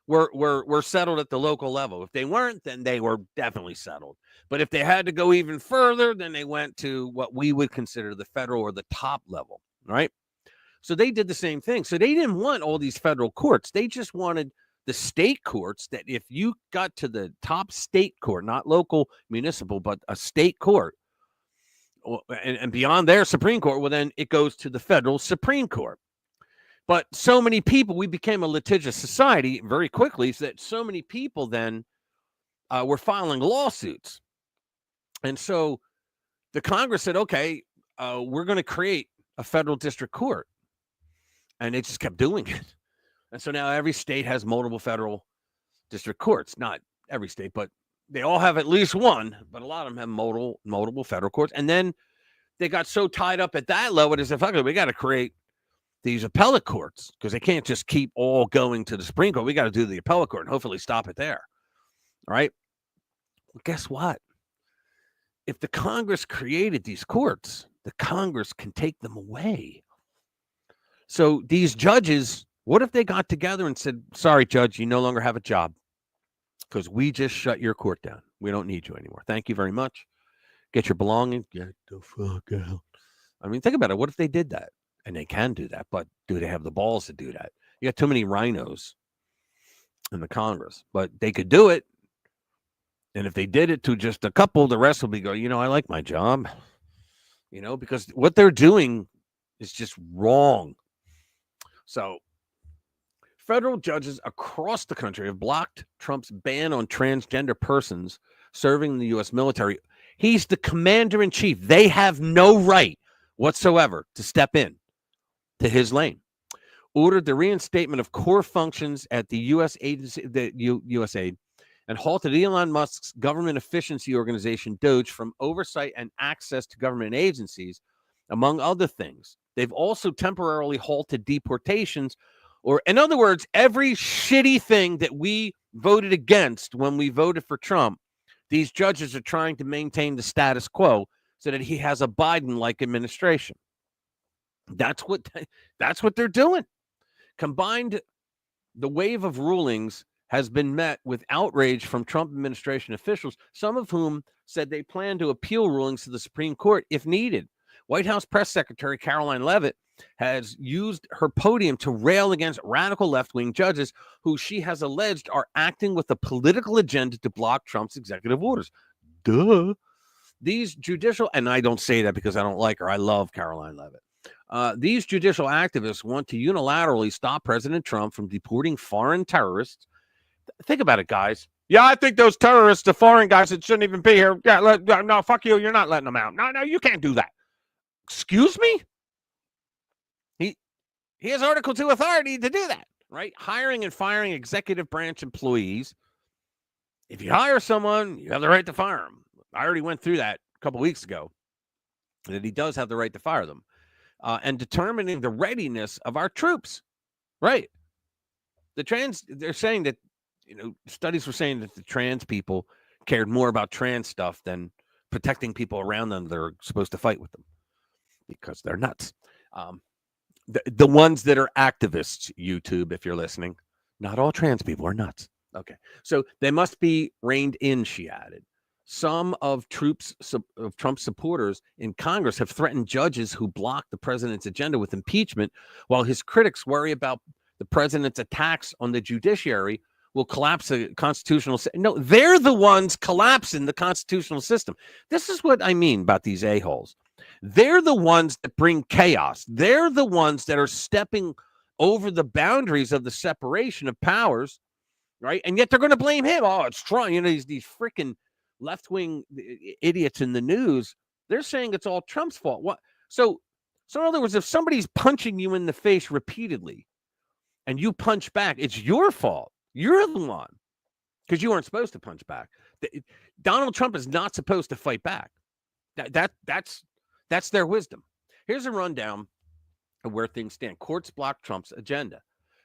Speaker 2: were settled at the local level. If they weren't, then they were definitely settled. But if they had to go even further, then they went to what we would consider the federal or the top level, right? So they did the same thing. So they didn't want all these federal courts. They just wanted the state courts that if you got to the top state court, not local municipal, but a state court, and beyond their Supreme Court, well, then it goes to the federal Supreme Court. But so many people, we became a litigious society very quickly, so that so many people then were filing lawsuits. And so the Congress said, okay, we're going to create a federal district court. And they just kept doing it. And so now every state has multiple federal district courts. Not every state, but they all have at least one. But a lot of them have multiple federal courts. And then they got so tied up at that level, they said, fuck it, we got to create these appellate courts because they can't just keep all going to the Supreme Court. We got to do the appellate court and hopefully stop it there. All right. Well, guess what? If the Congress created these courts, the Congress can take them away. So these judges, what if they got together and said, sorry, judge, you no longer have a job because we just shut your court down. We don't need you anymore. Thank you very much. Get your belongings. Get the fuck out. I mean, think about it. What if they did that? And they can do that, but do they have the balls to do that? You got too many rhinos in the Congress, but they could do it. And if they did it to just a couple, the rest will be go, I like my job, because what they're doing is just wrong. So federal judges across the country have blocked Trump's ban on transgender persons serving in the U.S. military. He's the commander in chief. They have no right whatsoever to step in to his lane. Ordered the reinstatement of core functions at the U.S. agency, the USAID, and halted Elon Musk's government efficiency organization, DOGE, from oversight and access to government agencies, among other things. They've also temporarily halted deportations, or in other words, every shitty thing that we voted against when we voted for Trump, these judges are trying to maintain the status quo so that he has a Biden-like administration. That's what they're doing. Combined, the wave of rulings has been met with outrage from Trump administration officials, some of whom said they plan to appeal rulings to the Supreme Court if needed. White House Press Secretary Caroline Leavitt has used her podium to rail against radical left-wing judges who she has alleged are acting with a political agenda to block Trump's executive orders. Duh. These judicial, and I don't say that because I don't like her. I love Caroline Leavitt. These judicial activists want to unilaterally stop President Trump from deporting foreign terrorists. Think about it, guys. Yeah, I think those terrorists are foreign guys that shouldn't even be here. Yeah, no, fuck you. You're not letting them out. No, you can't do that. Excuse me? He has Article 2 authority to do that, right? Hiring and firing executive branch employees. If you hire someone, you have the right to fire them. I already went through that a couple weeks ago, that he does have the right to fire them. And determining the readiness of our troops, right? They're saying that, studies were saying that the trans people cared more about trans stuff than protecting people around them that are supposed to fight with them because they're nuts. the ones that are activists, YouTube, if you're listening, not all trans people are nuts. Okay. So they must be reined in, she added. Some of Trump's supporters in Congress have threatened judges who block the president's agenda with impeachment, while his critics worry about the president's attacks on the judiciary will collapse the constitutional system. No, they're the ones collapsing the constitutional system. This is what I mean about these a-holes. They're the ones that bring chaos. They're the ones that are stepping over the boundaries of the separation of powers, right? And yet they're going to blame him. Oh, it's Trump. You know, these freaking left-wing idiots in the news, they're saying it's all Trump's fault. What? So in other words, if somebody's punching you in the face repeatedly and you punch back, it's your fault. You're the one, because you aren't supposed to punch back. Donald Trump is not supposed to fight back. That's their wisdom. Here's a rundown of where things stand. Courts block Trump's agenda.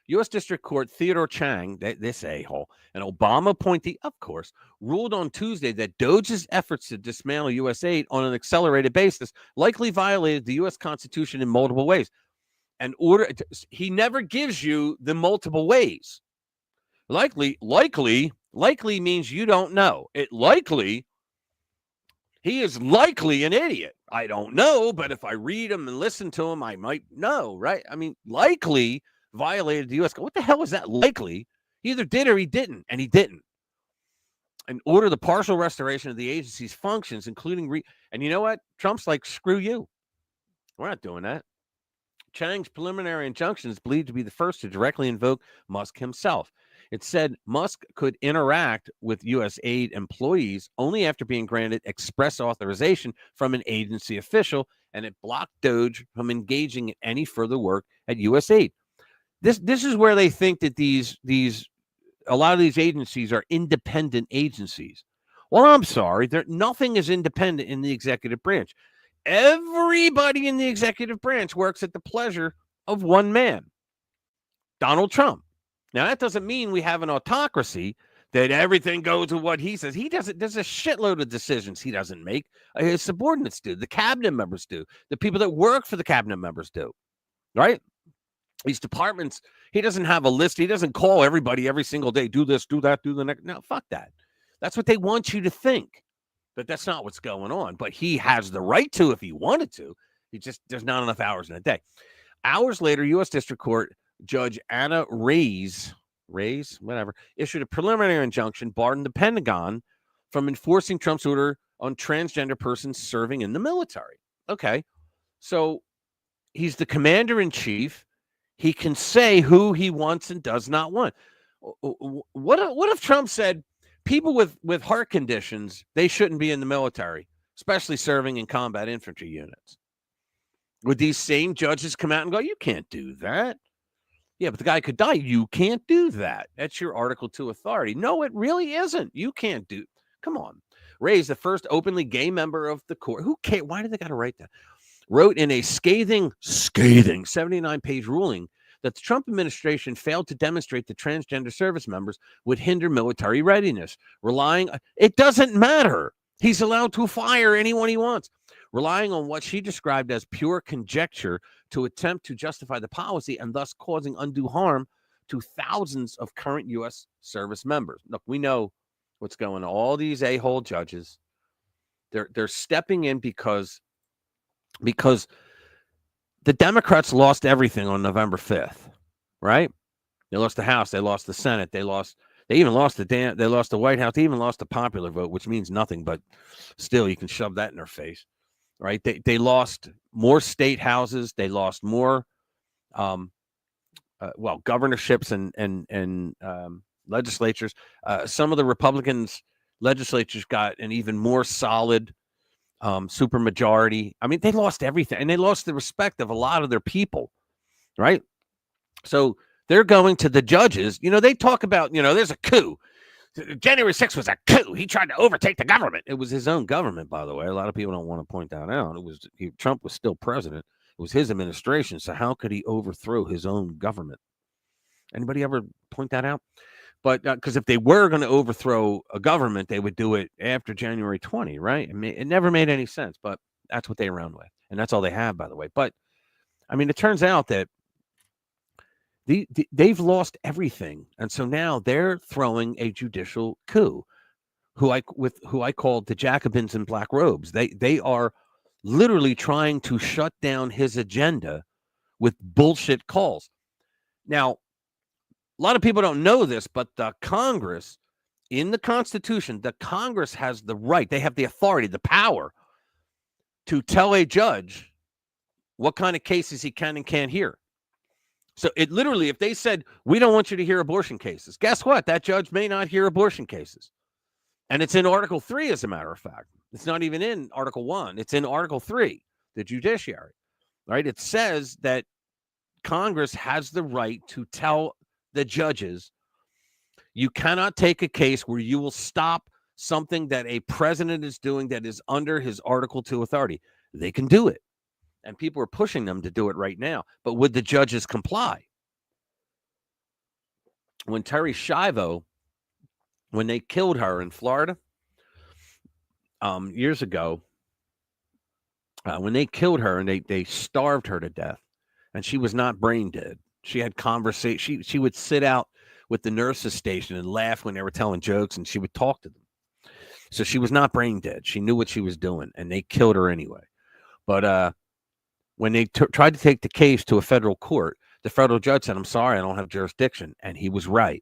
Speaker 2: U.S. District Court Theodore Chang, this a-hole, an Obama appointee, of course, ruled on Tuesday that Doge's efforts to dismantle U.S. aid on an accelerated basis likely violated the U.S. Constitution in multiple ways. He never gives you the multiple ways. Likely means you don't know. He is likely an idiot. I don't know, but if I read him and listen to him, I might know, right? I mean, likely violated the U.S. What the hell is that likely? He either did or he didn't, and he didn't. And order the partial restoration of the agency's functions, including and you know what? Trump's like, screw you. We're not doing that. Chang's preliminary injunction is believed to be the first to directly invoke Musk himself. It said Musk could interact with U.S. aid employees only after being granted express authorization from an agency official, and it blocked Doge from engaging in any further work at U.S. aid. This is where they think that a lot of these agencies are independent agencies. Well, I'm sorry, nothing is independent in the executive branch. Everybody in the executive branch works at the pleasure of one man, Donald Trump. Now, that doesn't mean we have an autocracy that everything goes with what he says. He doesn't. There's a shitload of decisions he doesn't make. His subordinates do. The cabinet members do. The people that work for the cabinet members do. Right? These departments, he doesn't have a list. He doesn't call everybody every single day. Do this, do that, do the next. No, fuck that. That's what they want you to think. But that's not what's going on. But he has the right to if he wanted to. There's not enough hours in a day. Hours later, U.S. District Court Judge Anna Reyes, issued a preliminary injunction barring the Pentagon from enforcing Trump's order on transgender persons serving in the military. Okay, so he's the commander-in-chief. He can say who he wants and does not want. What if Trump said people with heart conditions, they shouldn't be in the military, especially serving in combat infantry units? Would these same judges come out and go, you can't do that? Yeah, but the guy could die. You can't do that. That's your Article 2 authority. No, it really isn't. You can't do. Come on. Ray's the first openly gay member of the court. Who cares? Why did they got to write that? Wrote in a scathing 79-page ruling that the Trump administration failed to demonstrate that transgender service members would hinder military readiness. It doesn't matter. He's allowed to fire anyone he wants. Relying on what she described as pure conjecture to attempt to justify the policy and thus causing undue harm to thousands of current U.S. service members. Look, we know what's going on. All these a-hole judges, they're stepping in because the Democrats lost everything on November 5th, right? They lost the House, they lost the Senate, they even lost they lost the White House, they even lost the popular vote, which means nothing, but still you can shove that in their face. Right, they lost more state houses. They lost more, governorships and legislatures. Some of the Republicans' legislatures got an even more solid supermajority. I mean, they lost everything, and they lost the respect of a lot of their people. Right, so they're going to the judges. You know, they talk about there's a coup. January 6th was a coup. He tried to overtake the government. It was his own government, by the way. A lot of people don't want to point that out. Trump was still president. It was his administration. So how could he overthrow his own government? Anybody ever point that out? But because if they were going to overthrow a government, they would do it after January 20, right? It never made any sense, but that's what they ran with. And that's all they have, by the way. But I mean, it turns out that They've lost everything, and so now they're throwing a judicial coup. Who I called the Jacobins in black robes. They are literally trying to shut down his agenda with bullshit calls. Now, a lot of people don't know this, but the Congress, in the Constitution, the Congress has the right, they have the authority, the power to tell a judge what kind of cases he can and can't hear. So it literally, if they said, we don't want you to hear abortion cases, guess what? That judge may not hear abortion cases. And it's in Article 3, as a matter of fact. It's not even in Article 1. It's in Article 3, the judiciary, right? It says that Congress has the right to tell the judges, you cannot take a case where you will stop something that a president is doing that is under his Article 2 authority. They can do it. And people are pushing them to do it right now. But would the judges comply? When Terry Schiavo, when they killed her in Florida years ago, when they killed her and they starved her to death, and she was not brain dead. She had conversation. She would sit out with the nurses station and laugh when they were telling jokes, and she would talk to them. So she was not brain dead. She knew what she was doing, and they killed her anyway. But when they tried to take the case to a federal court, the federal judge said, I'm sorry, I don't have jurisdiction. And he was right.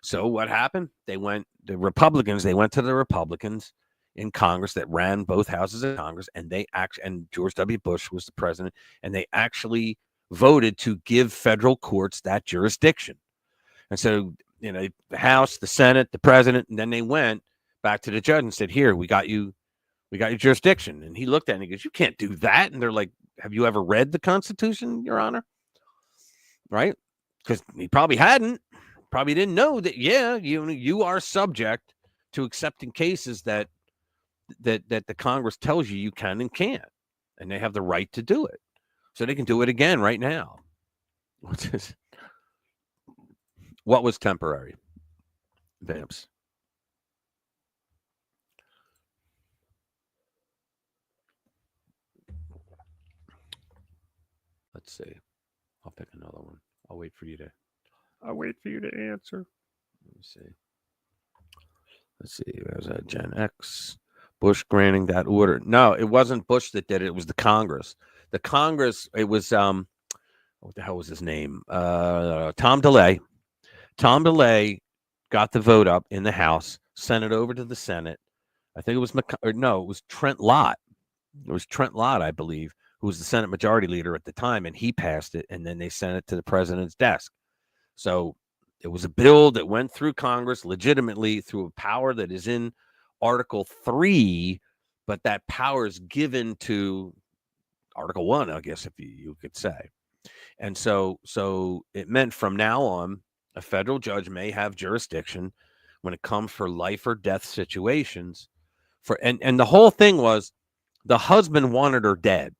Speaker 2: So what happened? They went to the Republicans in Congress that ran both houses of Congress, and and George W. Bush was the president, and they actually voted to give federal courts that jurisdiction. And so, the House, the Senate, the president, and then they went back to the judge and said, here, we got your jurisdiction. And he looked at it and he goes, you can't do that. And they're like, have you ever read the Constitution, Your Honor? Right? Because he probably hadn't. Probably didn't know that, you are subject to accepting cases that the Congress tells you can and can't. And they have the right to do it. So they can do it again right now. What was temporary? Vamps. Let's see. I'll pick another one. I'll wait for you to answer. Let me see. Let's see. There's a Gen X. Bush granting that order. No, it wasn't Bush that did it. It was the Congress. The Congress, it was, what the hell was his name? Tom DeLay. Tom DeLay got the vote up in the House, sent it over to the Senate. I think it was, it was Trent Lott. It was Trent Lott, I believe, who was the Senate Majority Leader at the time, and he passed it, and then they sent it to the president's desk. So it was a bill that went through Congress legitimately through a power that is in Article 3, but that power is given to Article 1, I guess, if you could say. And so it meant from now on, a federal judge may have jurisdiction when it comes for life or death situations. And the whole thing was the husband wanted her dead.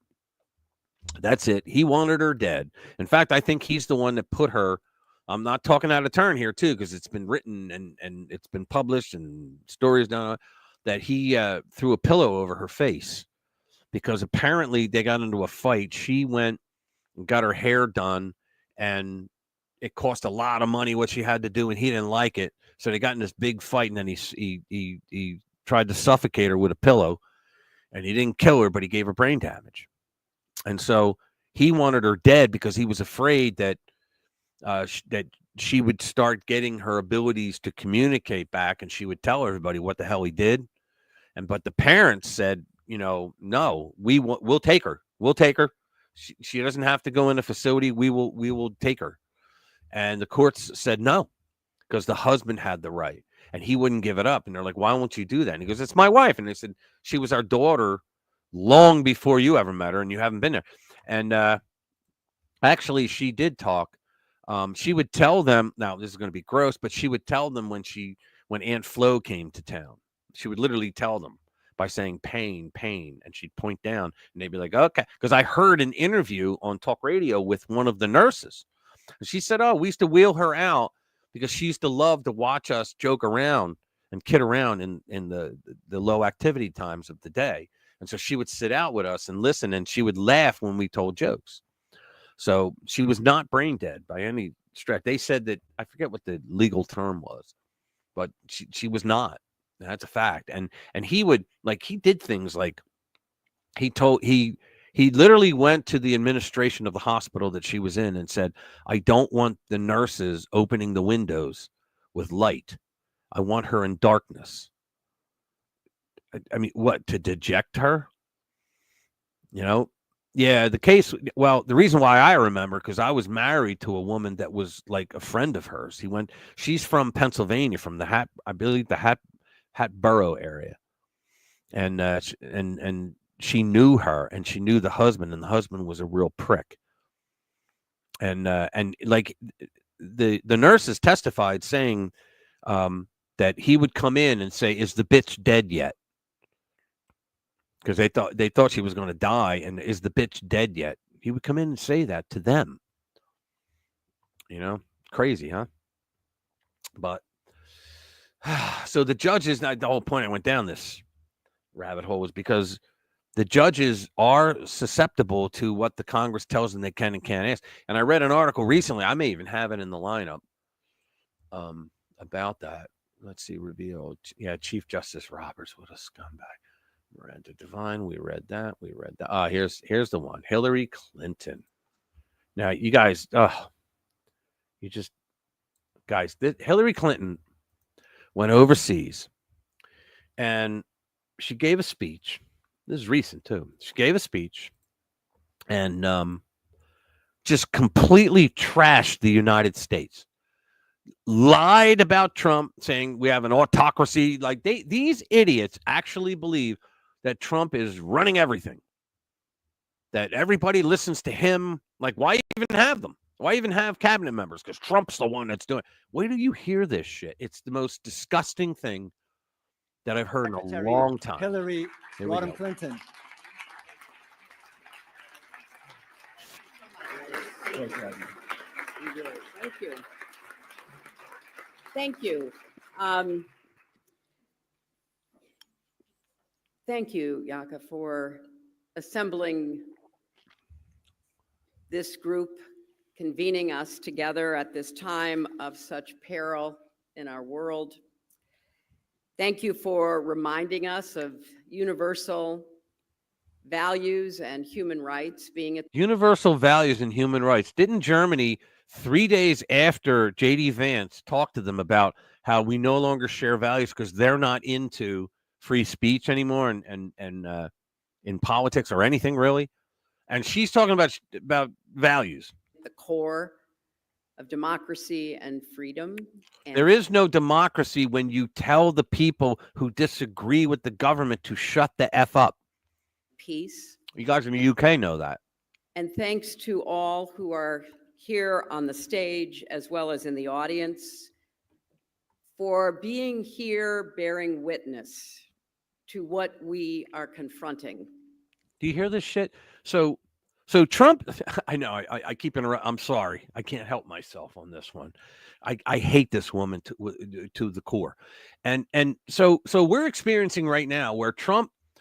Speaker 2: That's it. He wanted her dead. In fact, I think he's the one that put her. I'm not talking out of turn here, too, because it's been written and it's been published and stories done that he threw a pillow over her face because apparently they got into a fight. She went and got her hair done, and it cost a lot of money what she had to do, and he didn't like it. So they got in this big fight, and then he tried to suffocate her with a pillow, and he didn't kill her, but he gave her brain damage. And so he wanted her dead because he was afraid that that she would start getting her abilities to communicate back, and she would tell everybody what the hell he did. But the parents said, no, we'll take her. We'll take her. She doesn't have to go in a facility. We will take her. And the courts said no, because the husband had the right, and he wouldn't give it up. And they're like, why won't you do that? And he goes, it's my wife. And they said, she was our daughter long before you ever met her, and you haven't been there. And actually, she did talk. She would tell them, now this is going to be gross, but she would tell them when Aunt Flo came to town, she would literally tell them by saying pain, and she'd point down, and they'd be like, okay. Because I heard an interview on talk radio with one of the nurses. And she said, we used to wheel her out because she used to love to watch us joke around and kid around in the low activity times of the day. And so she would sit out with us and listen, and she would laugh when we told jokes. So she was not brain dead by any stretch. They said that, I forget what the legal term was, but she was not. That's a fact. And he would, like, he did things like he literally went to the administration of the hospital that she was in and said, I don't want the nurses opening the windows with light. I want her in darkness. I mean, what, to deject her? You know? Yeah, the case, well, the reason why I remember, because I was married to a woman that was like a friend of hers. She's from Pennsylvania, from the I believe the Hatboro area. And she knew her, and she knew the husband, and the husband was a real prick. And like the nurses testified saying that he would come in and say, is the bitch dead yet? Because they thought she was going to die, and is the bitch dead yet? He would come in and say that to them. You know, crazy, huh? But so the judges, the whole point I went down this rabbit hole was because the judges are susceptible to what the Congress tells them they can and can't ask. And I read an article recently, I may even have it in the lineup, about that. Let's see, revealed. Yeah, Chief Justice Roberts, what a scumbag. Miranda Devine, we read that. Here's the one. Hillary Clinton. Now, you guys, Hillary Clinton went overseas and she gave a speech. This is recent too. She gave a speech and just completely trashed the United States. Lied about Trump, saying we have an autocracy. Like these idiots actually believe that Trump is running everything, that everybody listens to him. Like, why even have them? Why even have cabinet members? Because Trump's the one that's doing it. Wait till you hear this shit. It's the most disgusting thing that I've heard in a long time.
Speaker 11: Hillary Rodham Clinton.
Speaker 12: Thank you. Thank you. Thank you, Yaka, for assembling this group, convening us together at this time of such peril in our world. Thank you for reminding us of universal values and human rights being at
Speaker 2: universal values and human rights. Didn't Germany 3 days after J.D. Vance talked to them about how we no longer share values because they're not into free speech anymore and in politics or anything really? And she's talking about values.
Speaker 12: The core of democracy and freedom. And
Speaker 2: there is no democracy when you tell the people who disagree with the government to shut the F up.
Speaker 12: Peace.
Speaker 2: You guys in the UK know that.
Speaker 12: And thanks to all who are here on the stage as well as in the audience for being here bearing witness to what we are confronting.
Speaker 2: Do you hear this shit? So Trump, I know I keep interrupting. I'm sorry. I can't help myself on this one. I hate this woman to the core. And so we're experiencing right now where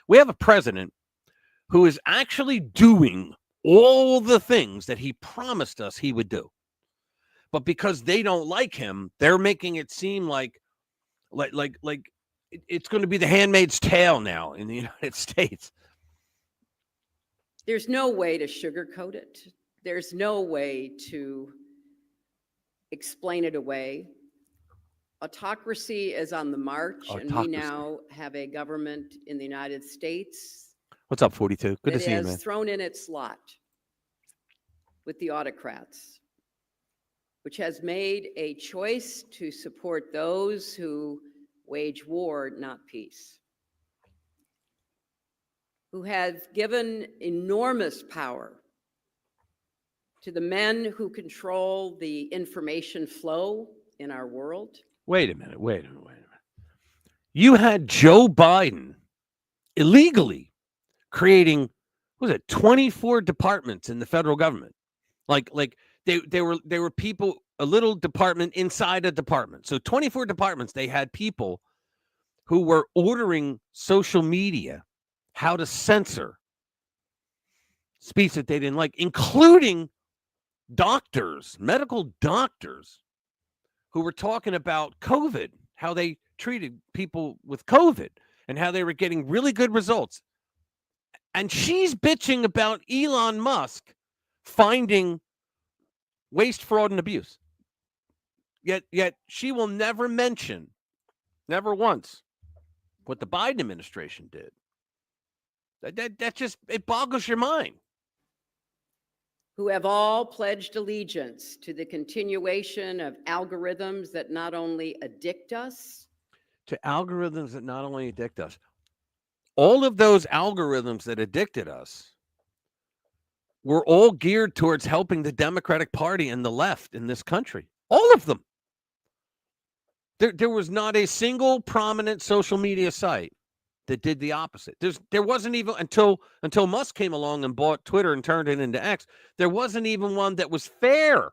Speaker 2: we have a president who is actually doing all the things that he promised us he would do. But because they don't like him, they're making it seem like it's going to be the Handmaid's Tale now in the United States.
Speaker 12: There's no way to sugarcoat it. There's no way to explain it away. Autocracy is on the march, and we now have a government in the United States.
Speaker 2: What's up, 42? Good to see you, man.
Speaker 12: Has thrown in its lot with the autocrats, which has made a choice to support those who wage war, not peace, who have given enormous power to the men who control the information flow in our world.
Speaker 2: Wait a minute. You had Joe Biden illegally creating, 24 departments in the federal government. Like they were people, a little department inside a department. So 24 departments, they had people who were ordering social media how to censor speech that they didn't like, including doctors, medical doctors, who were talking about COVID, how they treated people with COVID and how they were getting really good results. And she's bitching about Elon Musk finding waste, fraud, and abuse. Yet she will never mention, never once, what the Biden administration did. That just, it boggles your mind.
Speaker 12: Who have all pledged allegiance to the continuation of algorithms that not only addict us.
Speaker 2: To algorithms that not only addict us. All of those algorithms that addicted us were all geared towards helping the Democratic Party and the left in this country. All of them. There was not a single prominent social media site that did the opposite. There wasn't even until Musk came along and bought Twitter and turned it into X. There wasn't even one that was fair.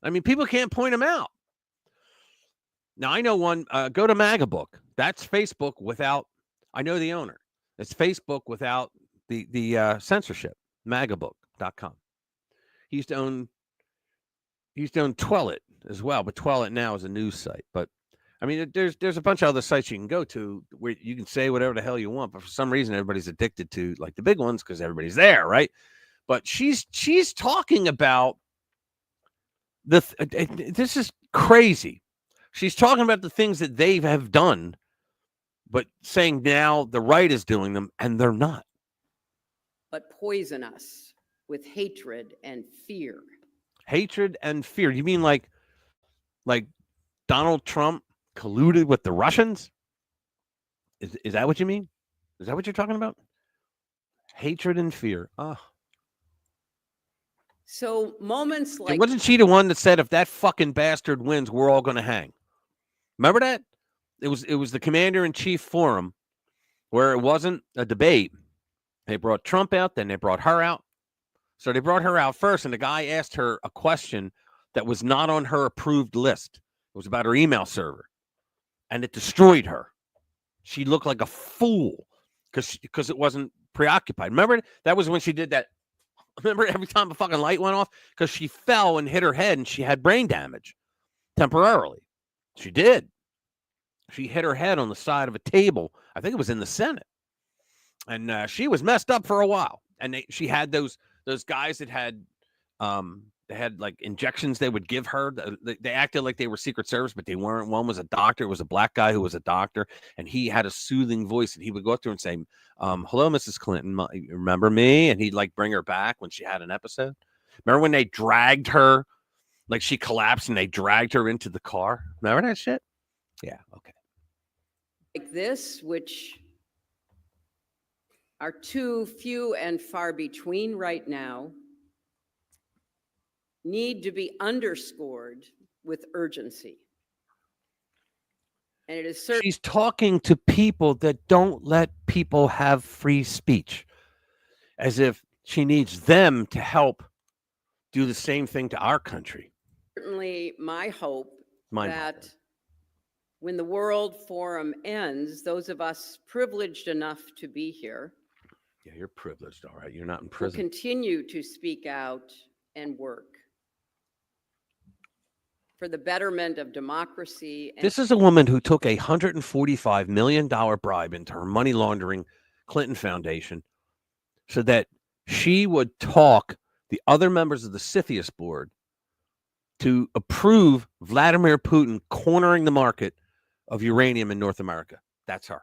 Speaker 2: I mean, people can't point them out. Now I know one. Go to MAGA Book. That's Facebook without. I know the owner. It's Facebook without the censorship. MAGAbook.com. He used to own Twellet as well, but Twellet now is a news site. But I mean, there's a bunch of other sites you can go to where you can say whatever the hell you want, but for some reason everybody's addicted to like the big ones because everybody's there, right? But she's talking about this is crazy. She's talking about the things that they have done, but saying now the right is doing them, and they're not.
Speaker 12: But poison us with hatred and fear.
Speaker 2: Hatred and fear. You mean like Donald Trump colluded with the Russians? Is that what you mean? Is that what you're talking about? Hatred and fear. Oh.
Speaker 12: So moments like...
Speaker 2: Wasn't she the one that said if that fucking bastard wins, we're all going to hang? Remember that? It was the commander-in-chief forum where it wasn't a debate. They brought Trump out, then they brought her out. So they brought her out first, and the guy asked her a question that was not on her approved list. It was about her email server, and it destroyed her. She looked like a fool because it wasn't preoccupied. Remember, that was when she did that. Remember every time a fucking light went off? Because she fell and hit her head, and she had brain damage temporarily. She did. She hit her head on the side of a table. I think it was in the Senate. And she was messed up for a while. And she had those guys that had they had like injections they would give her. They acted like they were Secret Service, but they weren't. One was a doctor. It was a black guy who was a doctor, and he had a soothing voice, and he would go up to her and say, hello, Mrs. Clinton, remember me? And he'd like bring her back when she had an episode. Remember when they dragged her, like she collapsed and they dragged her into the car? Remember that shit? Yeah, okay.
Speaker 12: Like this, which are too few and far between right now, need to be underscored with urgency. And it is certain.
Speaker 2: She's talking to people that don't let people have free speech, as if she needs them to help do the same thing to our country.
Speaker 12: Certainly my hope that when the World Forum ends, those of us privileged enough to be here.
Speaker 2: Yeah, you're privileged, all right. You're not in prison.
Speaker 12: Will continue to speak out and work for the betterment of democracy.
Speaker 2: This is a woman who took a $145 million bribe into her money laundering Clinton Foundation so that she would talk the other members of the CFIUS board to approve Vladimir Putin cornering the market of uranium in North America. That's her.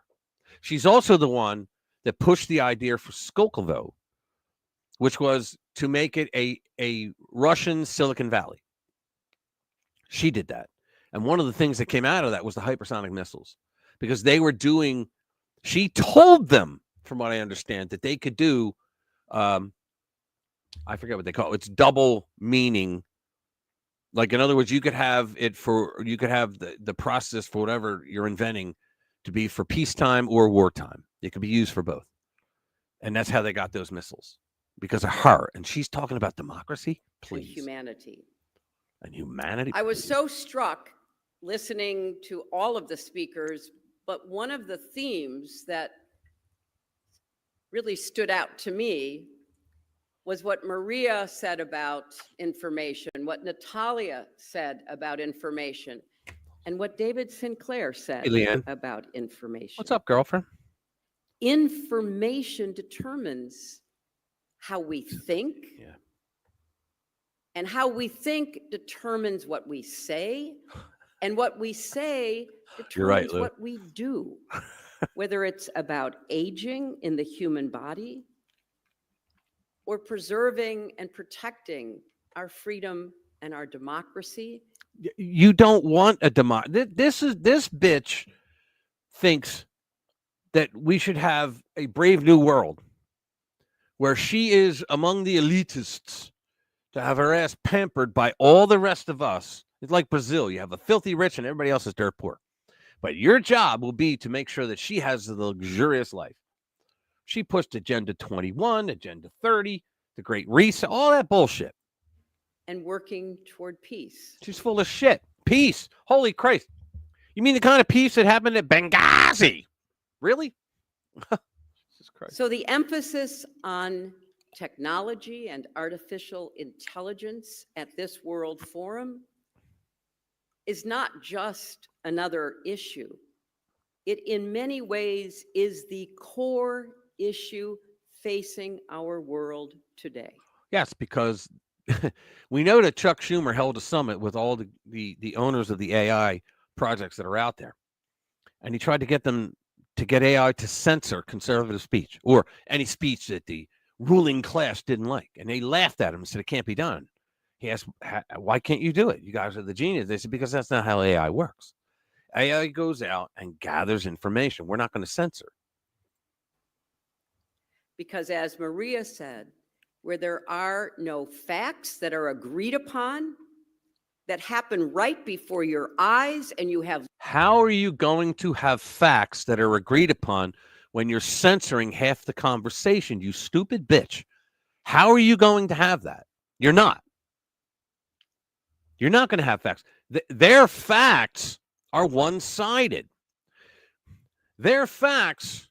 Speaker 2: She's also the one that pushed the idea for Skolkovo, which was to make it a Russian Silicon Valley. She did that. And one of the things that came out of that was the hypersonic missiles, because they were doing, she told them, from what I understand, that they could do, I forget what they call it. It's double meaning. Like, in other words, you could have the process for whatever you're inventing to be for peacetime or wartime. It could be used for both. And that's how they got those missiles, because of her. And she's talking about democracy, please.
Speaker 12: And humanity.
Speaker 2: And humanity.
Speaker 12: I was so struck listening to all of the speakers, but one of the themes that really stood out to me was what Maria said about information, what Natalia said about information, and what David Sinclair said about information.
Speaker 2: What's up, girlfriend?
Speaker 12: Information determines how we think.
Speaker 2: Yeah.
Speaker 12: And how we think determines what we say. And what we say determines what we do. Whether it's about aging in the human body or preserving and protecting our freedom and our democracy.
Speaker 2: You don't want a democracy. This bitch thinks that we should have a brave new world where she is among the elitists to have her ass pampered by all the rest of us. It's like Brazil. You have the filthy rich and everybody else is dirt poor. But your job will be to make sure that she has the luxurious life. She pushed Agenda 21, Agenda 30, the Great Reset, all that bullshit.
Speaker 12: And working toward peace.
Speaker 2: She's full of shit. Peace. Holy Christ. You mean the kind of peace that happened at Benghazi? Really? Jesus Christ.
Speaker 12: So the emphasis on technology and artificial intelligence at this World Forum is not just another issue. It in many ways is the core issue facing our world today.
Speaker 2: Yes, because we know that Chuck Schumer held a summit with all the owners of the AI projects that are out there. And he tried to get them to get AI to censor conservative speech or any speech that the ruling class didn't like. And they laughed at him and said, it can't be done. He asked, why can't you do it? You guys are the genius. They said, because that's not how AI works. AI goes out and gathers information. We're not going to censor.
Speaker 12: Because as Maria said, where there are no facts that are agreed upon, that happen right before your eyes, and you have...
Speaker 2: How are you going to have facts that are agreed upon when you're censoring half the conversation, you stupid bitch? How are you going to have that? You're not. You're not going to have facts. Their facts are one-sided. Their facts...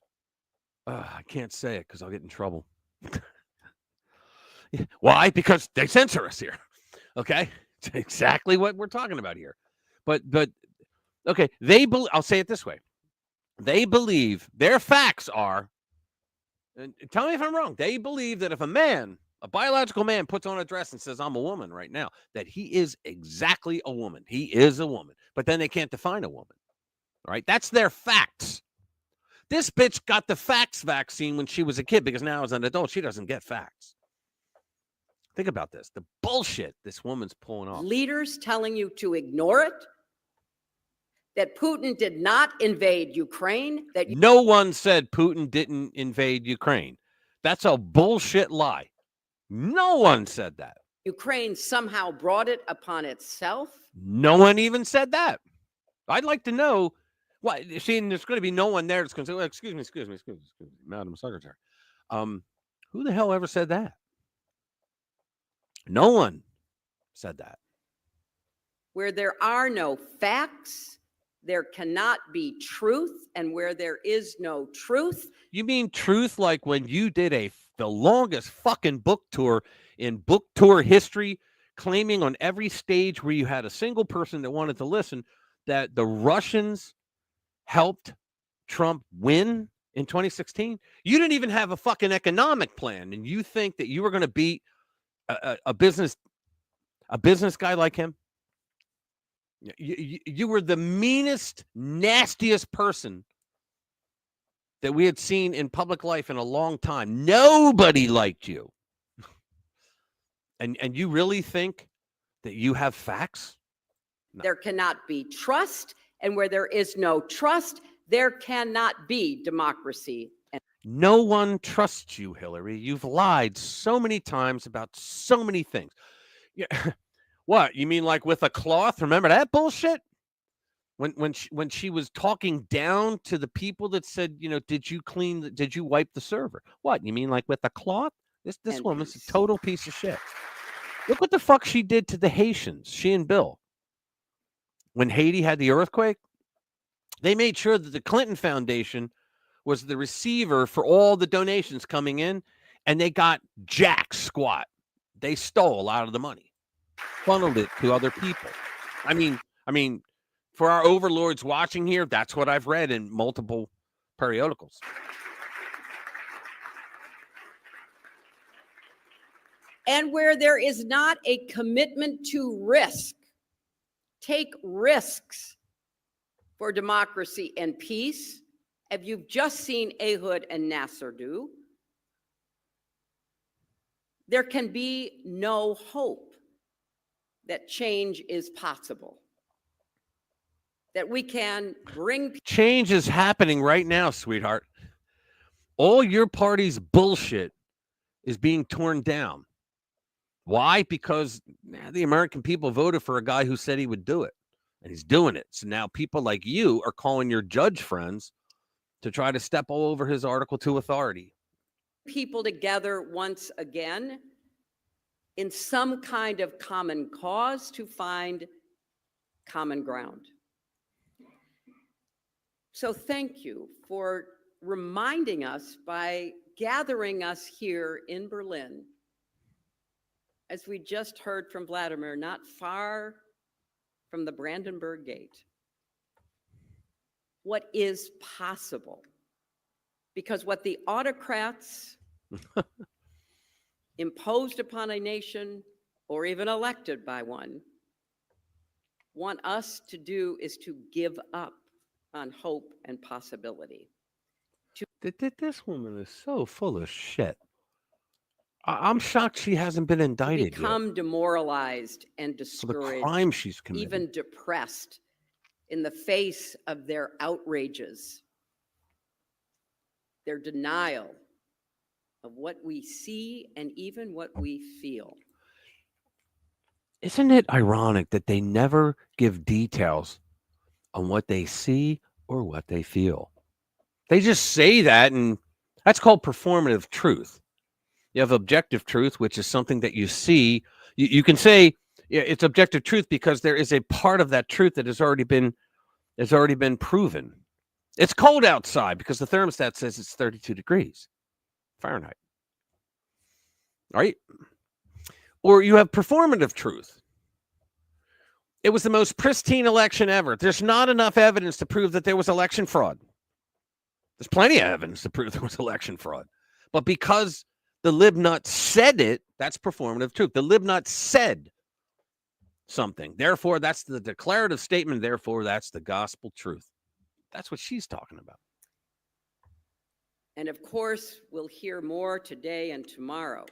Speaker 2: I can't say it because I'll get in trouble. Why? Because they censor us here. Okay? It's exactly what we're talking about here. But okay, I'll say it this way. They believe their facts are, and tell me if I'm wrong, they believe that if a biological man puts on a dress and says, I'm a woman right now, that he is exactly a woman. He is a woman. But then they can't define a woman. All right? That's their facts. This bitch got the facts vaccine when she was a kid because now as an adult, she doesn't get facts. Think about this. The bullshit this woman's pulling off.
Speaker 12: Leaders telling you to ignore it, that Putin did not invade Ukraine. That
Speaker 2: no one said Putin didn't invade Ukraine. That's a bullshit lie. No one said that.
Speaker 12: Ukraine somehow brought it upon itself.
Speaker 2: No one even said that. I'd like to know. What? See, there's going to be no one there that's going to say, well, excuse me, Madam Secretary. Who the hell ever said that? No one said that.
Speaker 12: Where there are no facts, there cannot be truth. And where there is no truth.
Speaker 2: You mean truth like when you did the longest fucking book tour in book tour history, claiming on every stage where you had a single person that wanted to listen that the Russians helped Trump win in 2016? You didn't even have a fucking economic plan. And you think that you were going to beat a business guy like him? You were the meanest, nastiest person that we had seen in public life in a long time. Nobody liked you. And you really think that you have facts? No.
Speaker 12: There cannot be trust. And where there is no trust, there cannot be democracy.
Speaker 2: No one trusts you, Hillary. You've lied so many times about so many things. Yeah. What? You mean like with a cloth? Remember that bullshit? When she was talking down to the people that said, did you wipe the server? What? You mean like with a cloth? This woman's a total piece of shit. Look what the fuck she did to the Haitians, she and Bill. When Haiti had the earthquake, they made sure that the Clinton Foundation was the receiver for all the donations coming in. and they got jack squat. They stole a lot of the money, funneled it to other people. I mean, for our overlords watching here, that's what I've read in multiple periodicals.
Speaker 12: And where there is not a commitment to risk, take risks for democracy and peace, as you've just seen Ehud and Nasser do, there can be no hope that change is possible. That we can bring
Speaker 2: change is happening right now, sweetheart. All your party's bullshit is being torn down. Why? Because the American people voted for a guy who said he would do it, and he's doing it. So now people like you are calling your judge friends to try to step all over his Article 2 authority.
Speaker 12: People together once again in some kind of common cause to find common ground. So thank you for reminding us by gathering us here in Berlin, as we just heard from Vladimir, not far from the Brandenburg Gate, what is possible. Because what the autocrats imposed upon a nation, or even elected by one, want us to do is to give up on hope and possibility.
Speaker 2: This woman is so full of shit. I'm shocked she hasn't been indicted
Speaker 12: become
Speaker 2: yet.
Speaker 12: Demoralized and discouraged,
Speaker 2: For the crime she's committed.
Speaker 12: even depressed in the face of their outrages, their denial of what we see and even what we feel.
Speaker 2: Isn't it ironic that they never give details on what they see or what they feel? They just say that, and that's called performative truth. You have objective truth, which is something that you see. You can say it's objective truth because there is a part of that truth that has already been proven. It's cold outside because the thermostat says it's 32 degrees Fahrenheit. Right? Or you have performative truth. It was the most pristine election ever. There's not enough evidence to prove that there was election fraud. There's plenty of evidence to prove there was election fraud. But because the libnut said it, that's performative truth. The libnut said something. Therefore, that's the declarative statement. Therefore, that's the gospel truth. That's what she's talking about.
Speaker 12: And of course, we'll hear more today and tomorrow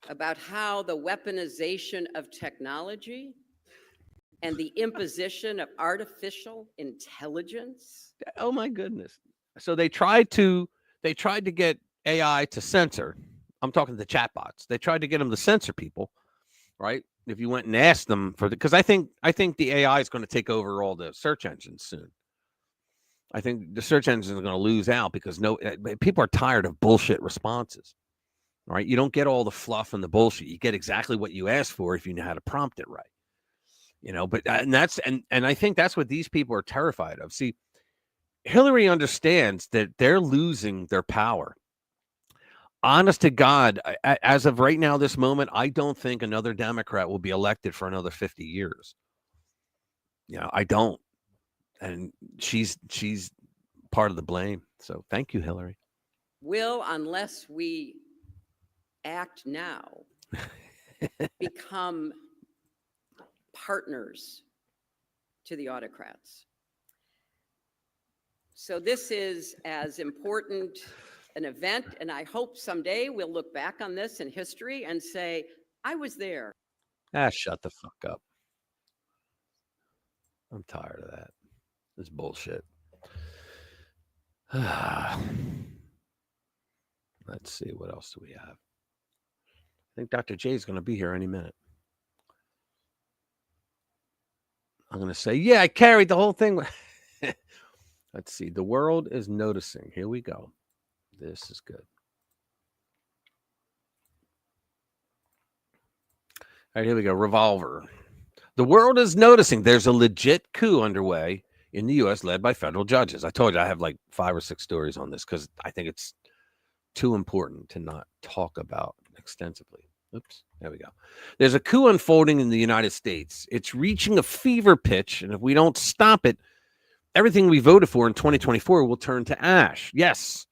Speaker 12: about how the weaponization of technology and the imposition of artificial intelligence.
Speaker 2: Oh my goodness. So they tried to get AI to censor. I'm talking the chatbots. They tried to get them to censor people, right? If you went and asked them for because I think the AI is going to take over all the search engines soon. I think the search engines are going to lose out because people are tired of bullshit responses. Right? You don't get all the fluff and the bullshit. You get exactly what you asked for if you know how to prompt it right. But and I think that's what these people are terrified of. See, Hillary understands that they're losing their power. Honest to God, as of right now, this moment, I don't think another Democrat will be elected for another 50 years. I don't. And she's part of the blame. So thank you, Hillary.
Speaker 12: Unless we act now, become partners to the autocrats. So this is as important an event, and I hope someday we'll look back on this in history and say, I was there.
Speaker 2: Shut the fuck up. I'm tired of that. This bullshit. Let's see, what else do we have? I think Dr. J is going to be here any minute. I'm going to say, yeah, I carried the whole thing. Let's see. The world is noticing. Here we go. This is good. All right, here we go. Revolver. The world is noticing there's a legit coup underway in the U.S. led by federal judges. I told you I have like 5 or 6 stories on this because I think it's too important to not talk about extensively. Oops, there we go. There's a coup unfolding in the United States. It's reaching a fever pitch, and if we don't stop it, everything we voted for in 2024 will turn to ash. Yes,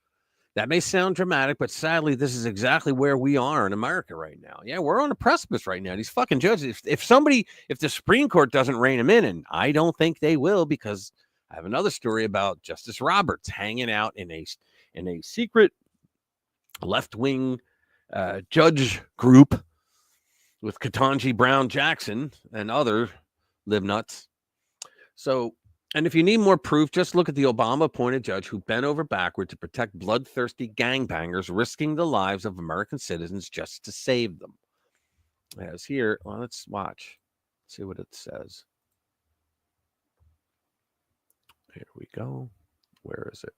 Speaker 2: that may sound dramatic, but sadly, this is exactly where we are in America right now. Yeah, we're on a precipice right now. These fucking judges, if the Supreme Court doesn't rein them in, and I don't think they will, because I have another story about Justice Roberts hanging out in a secret left-wing judge group with Ketanji Brown Jackson and other libnuts. So, and if you need more proof, just look at the Obama-appointed judge who bent over backward to protect bloodthirsty gangbangers, risking the lives of American citizens just to save them. As here, well, let's watch. See what it says. Here we go. Where is it?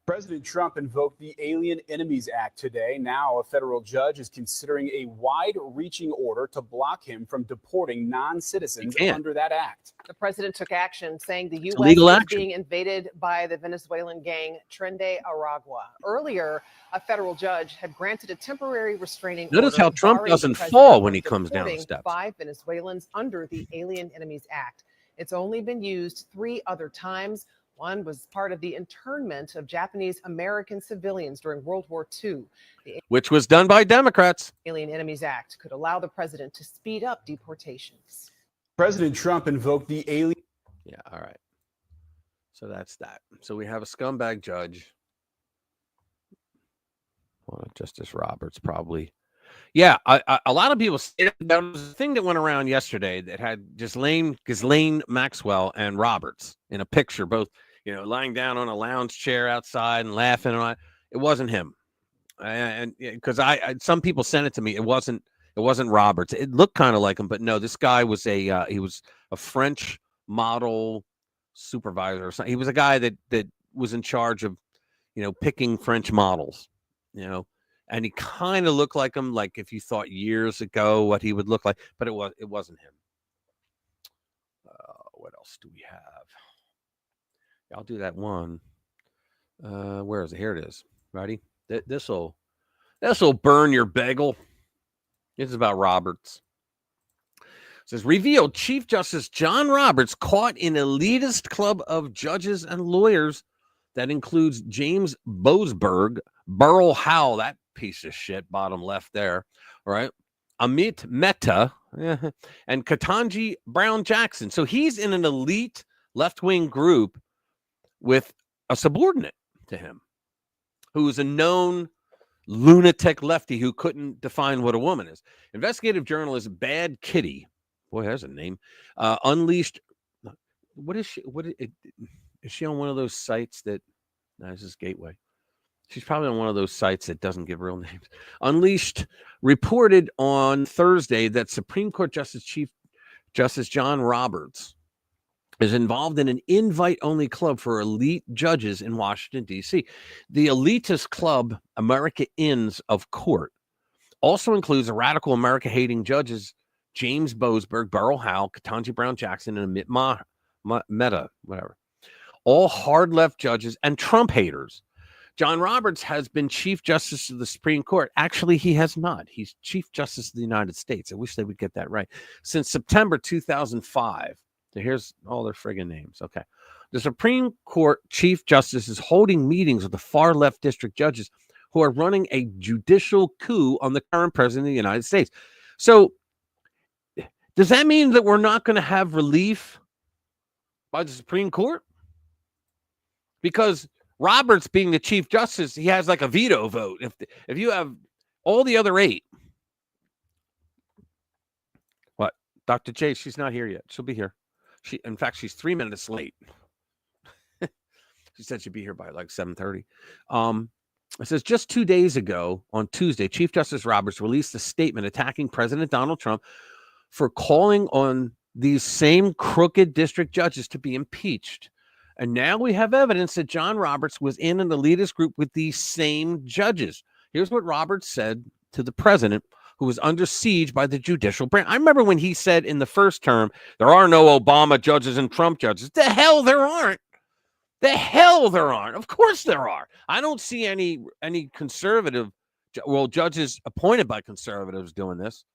Speaker 13: President Trump invoked the Alien Enemies Act today. Now, a federal judge is considering a wide-reaching order to block him from deporting non-citizens under that act.
Speaker 14: The president took action, saying the U.S. is being invaded by the Venezuelan gang Tren Aragua. Earlier, a federal judge had granted a temporary restraining order.
Speaker 2: Notice how Trump doesn't fall when he comes down the steps.
Speaker 14: 5 Venezuelans under the Alien Enemies Act. It's only been used 3 other times. One was part of the internment of Japanese American civilians during World War II.
Speaker 2: Which was done by Democrats.
Speaker 14: The Alien Enemies Act could allow the president to speed up deportations.
Speaker 13: President Trump invoked the Alien.
Speaker 2: Yeah, all right. So that's that. So we have a scumbag judge. Well, Justice Roberts, probably. Yeah, a lot of people say there was a thing that went around yesterday that had Ghislaine Maxwell and Roberts in a picture, both, lying down on a lounge chair outside and laughing. It wasn't him, and because some people sent it to me, it wasn't Roberts. It looked kind of like him, but no, this guy was he was a French model supervisor or something. He was a guy that was in charge of, picking French models, And he kind of looked like him, like if you thought years ago what he would look like, but it wasn't him. What else do we have? I'll do that one. Where is it? Here it is. Ready? This'll burn your bagel. This is about Roberts. It says, revealed Chief Justice John Roberts caught in elitist club of judges and lawyers that includes James Boasberg, Burl Howell, that piece of shit, bottom left there, right? Amit Mehta and Ketanji Brown Jackson. So he's in an elite left-wing group with a subordinate to him who is a known lunatic lefty who couldn't define what a woman is. Investigative journalist Bad Kitty, boy, there's a name, unleashed. What is she? Is she on one of those sites that? No, this is Gateway. She's probably on one of those sites that doesn't give real names. Unleashed reported on Thursday that Supreme Court Chief Justice John Roberts is involved in an invite-only club for elite judges in Washington, D.C. The elitist club, America Inns of Court, also includes a radical America-hating judges James Boasberg, Burl Howell, Ketanji Brown Jackson, and Amit Mehta, whatever. All hard-left judges and Trump haters. John Roberts has been Chief Justice of the Supreme Court. Actually, he has not. He's Chief Justice of the United States. I wish they would get that right. Since September 2005. So here's all their friggin' names. Okay. The Supreme Court Chief Justice is holding meetings with the far-left district judges who are running a judicial coup on the current president of the United States. So does that mean that we're not going to have relief by the Supreme Court? Because Roberts being the Chief Justice, he has like a veto vote. If you have all the other 8. What? Dr. J, she's not here yet. She'll be here. In fact, she's 3 minutes late. She said she'd be here by like 7:30. It says just 2 days ago on Tuesday, Chief Justice Roberts released a statement attacking President Donald Trump for calling on these same crooked district judges to be impeached. And now we have evidence that John Roberts was in an elitist group with these same judges. Here's what Roberts said to the president, who was under siege by the judicial branch. I remember when he said in the first term, there are no Obama judges and Trump judges. The hell there aren't. The hell there aren't. Of course there are. I don't see any conservative, well, judges appointed by conservatives doing this.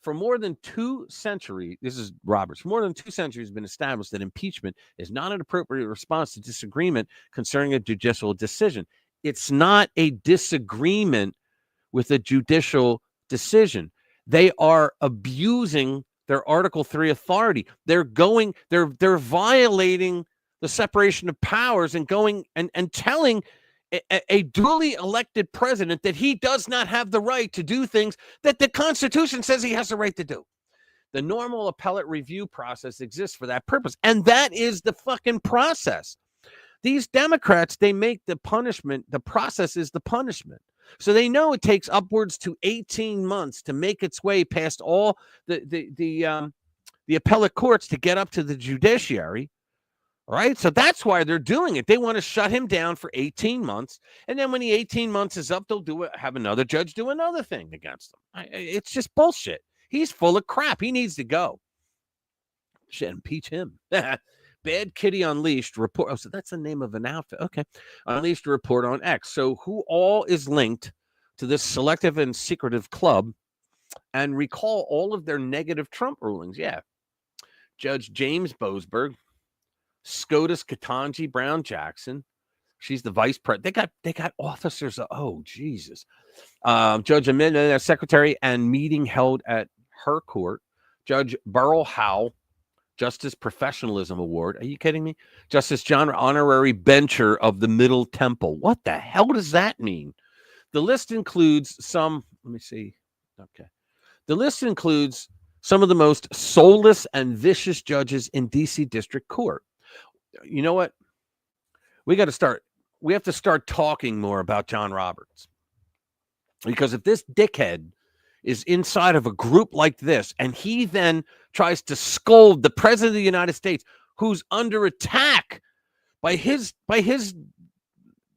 Speaker 2: For more than 2 centuries, this is Roberts, for more than 2 centuries, it's been established that impeachment is not an appropriate response to disagreement concerning a judicial decision. It's not a disagreement with a judicial decision. They are abusing their Article 3 authority. They're violating the separation of powers and going and telling a duly elected president that he does not have the right to do things that the Constitution says he has the right to do. The normal appellate review process exists for that purpose. And that is the fucking process. These Democrats, they make the punishment, the process is the punishment. So they know it takes upwards to 18 months to make its way past all the appellate courts to get up to the judiciary. Right? So that's why they're doing it. They want to shut him down for 18 months. And then when the 18 months is up, they'll have another judge do another thing against him. It's just bullshit. He's full of crap. He needs to go. Shit, impeach him. Bad Kitty Unleashed report. Oh, so that's the name of an outfit. Okay. Unleashed report on X. So who all is linked to this selective and secretive club and recall all of their negative Trump rulings? Yeah. Judge James Boasberg, SCOTUS Ketanji Brown Jackson. She's the vice president. They got officers. Oh, Jesus. Judge Amanda, secretary, and meeting held at her court. Judge Burrell Howell, Justice Professionalism Award. Are you kidding me? Justice John, honorary bencher of the Middle Temple. What the hell does that mean? The list includes some, let me see. Okay. The list includes some of the most soulless and vicious judges in D.C. District Court. You know what? We have to start talking more about John Roberts. Because if this dickhead is inside of a group like this, and he then tries to scold the president of the United States, who's under attack by his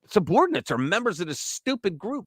Speaker 2: subordinates or members of this stupid group.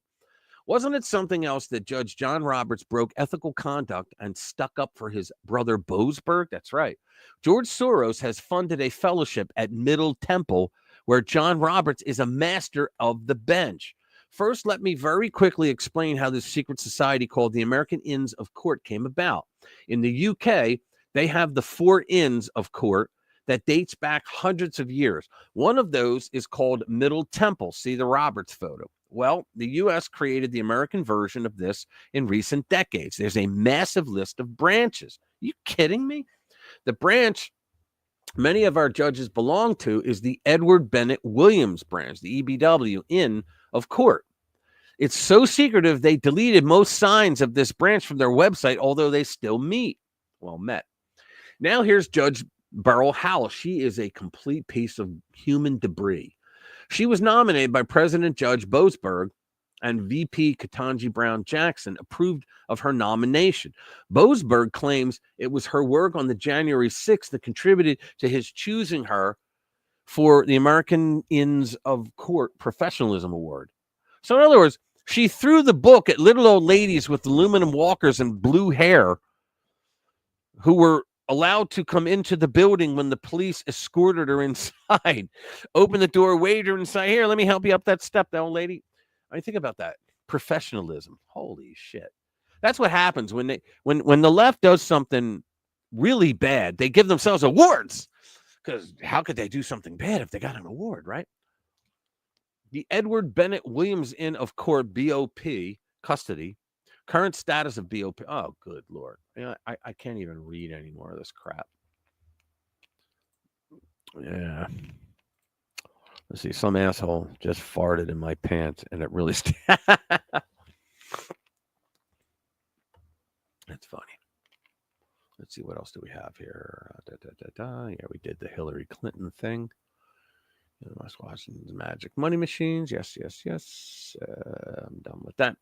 Speaker 2: Wasn't it something else that Judge John Roberts broke ethical conduct and stuck up for his brother Boasberg? That's right. George Soros has funded a fellowship at Middle Temple where John Roberts is a master of the bench. First, let me very quickly explain how this secret society called the American Inns of Court came about. In the UK, they have the 4 Inns of Court that dates back hundreds of years. One of those is called Middle Temple. See the Roberts photo. Well, the U.S. created the American version of this in recent decades. There's a massive list of branches. Are you kidding me? The branch many of our judges belong to is the Edward Bennett Williams branch, the EBW Inn of Court. It's so secretive, they deleted most signs of this branch from their website, although they still met. Now here's Judge Burrell Howell. She is a complete piece of human debris. She was nominated by President Judge Boasberg, and VP Ketanji Brown Jackson approved of her nomination. Boasberg claims it was her work on the January 6th that contributed to his choosing her for the American Inns of Court Professionalism Award. So in other words, she threw the book at little old ladies with aluminum walkers and blue hair who were allowed to come into the building when the police escorted her inside. Open the door, waved her inside. Here, let me help you up that step, that old lady. I mean, think about that. Professionalism. Holy shit. That's what happens when the left does something really bad. They give themselves awards. Because how could they do something bad if they got an award, right? The Edward Bennett Williams Inn of Court, BOP, custody. Current status of BOP. Oh, good Lord. I can't even read any more of this crap. Yeah. Let's see. Some asshole just farted in my pants, and it really... That's funny. Let's see. What else do we have here? Yeah, we did the Hillary Clinton thing. West Washington's Magic Money Machines. Yes. I'm done with that.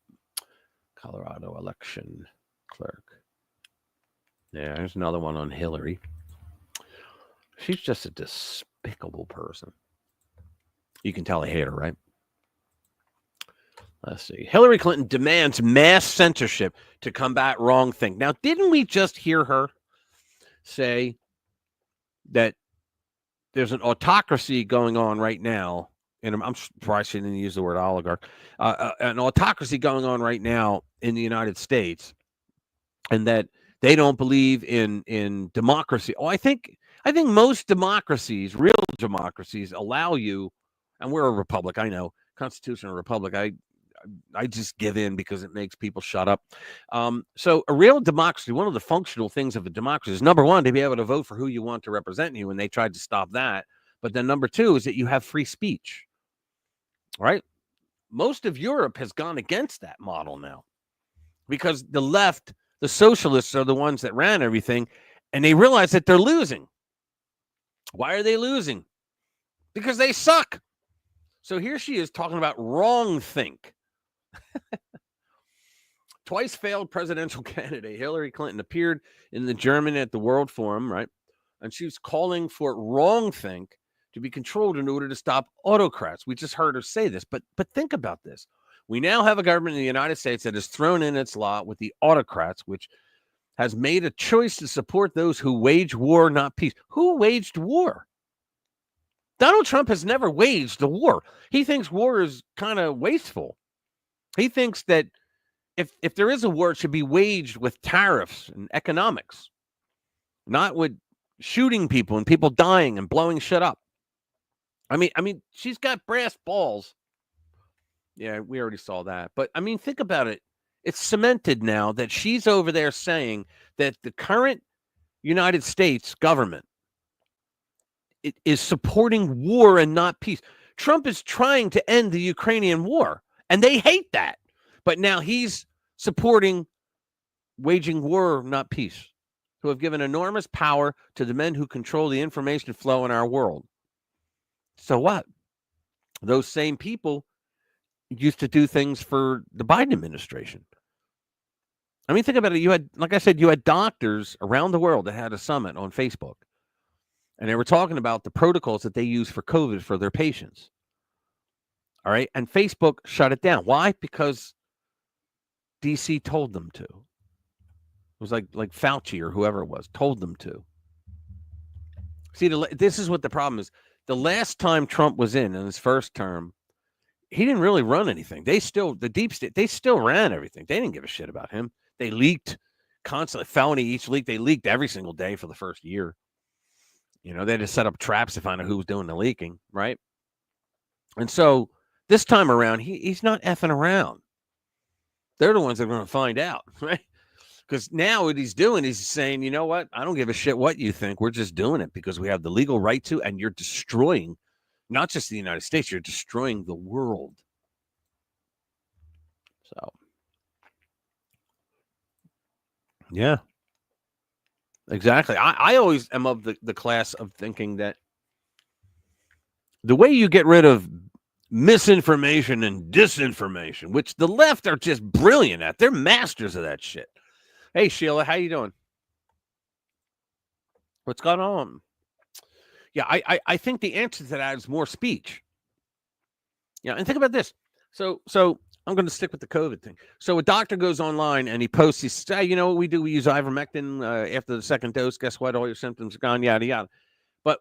Speaker 2: Colorado election clerk. Yeah, there's another one on Hillary. She's just a despicable person. You can tell I hate her, right? Let's see. Hillary Clinton demands mass censorship to combat wrongthink. Now, didn't we just hear her say that there's an autocracy going on right now, and I'm surprised she didn't use the word oligarch. An autocracy going on right now in the United States, and that they don't believe in democracy. Oh, I think most democracies, real democracies, allow you. And we're a republic. I know, constitutional republic. I just give in because it makes people shut up. So a real democracy, one of the functional things of a democracy is, number one, to be able to vote for who you want to represent you, and they tried to stop that. But then number two is that you have free speech, right? Most of Europe has gone against that model now because the left, the socialists, are the ones that ran everything, and they realize that they're losing. Why are they losing? Because they suck. So here she is talking about wrong think. Twice failed presidential candidate Hillary Clinton appeared in the German at the World Forum, right? And she was calling for wrongthink to be controlled in order to stop autocrats. We just heard her say this, but think about this. We now have a government in the United States that has thrown in its lot with the autocrats, which has made a choice to support those who wage war, not peace. Who waged war? Donald Trump has never waged a war. He thinks war is kind of wasteful. He thinks that if there is a war, it should be waged with tariffs and economics, not with shooting people and people dying and blowing shit up. I mean, she's got brass balls. Yeah, we already saw that. But I mean, think about it. It's cemented now that she's over there saying that the current United States government is supporting war and not peace. Trump is trying to end the Ukrainian war, and they hate that. But now he's supporting waging war, not peace, who have given enormous power to the men who control the information flow in our world. So what? Those same people used to do things for the Biden administration. I mean, think about it. You had, like I said, you had doctors around the world that had a summit on Facebook, and they were talking about the protocols that they use for COVID for their patients. All right. And Facebook shut it down. Why? Because DC told them to. It was like Fauci or whoever it was told them to. See, this is what the problem is. The last time Trump was in his first term, he didn't really run anything. The deep state, they still ran everything. They didn't give a shit about him. They leaked constantly. Felony each leak. They leaked every single day for the first year. You know, they had to set up traps to find out who was doing the leaking, right? And so this time around, he's not effing around. They're the ones that are going to find out, right? Because now what he's doing is saying, you know what? I don't give a shit what you think. We're just doing it because we have the legal right to, and you're destroying not just the United States, you're destroying the world. So, yeah, exactly. I always am of the class of thinking that the way you get rid of misinformation and disinformation, which the left are just brilliant at. They're masters of that shit. Hey, Sheila, how you doing? What's going on? Yeah, I think the answer to that is more speech. Yeah, and think about this. So I'm going to stick with the COVID thing. So a doctor goes online and he posts, he says, hey, you know what we do? We use ivermectin after the second dose. Guess what? All your symptoms are gone, yada, yada. But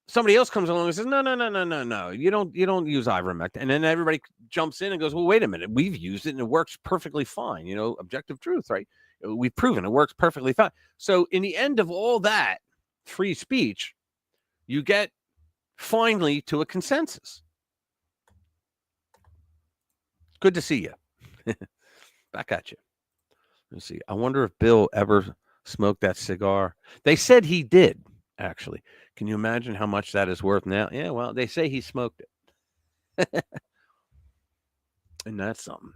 Speaker 2: somebody else comes along and says, no. You don't use ivermectin. And then everybody jumps in and goes, well, wait a minute. We've used it and it works perfectly fine. You know, objective truth, right? We've proven it works perfectly fine. So in the end of all that free speech, you get finally to a consensus. Good to see you. Back at you. Let's see. I wonder if Bill ever smoked that cigar. They said he did, actually. Can you imagine how much that is worth now? Yeah, well, they say he smoked it. And that's something.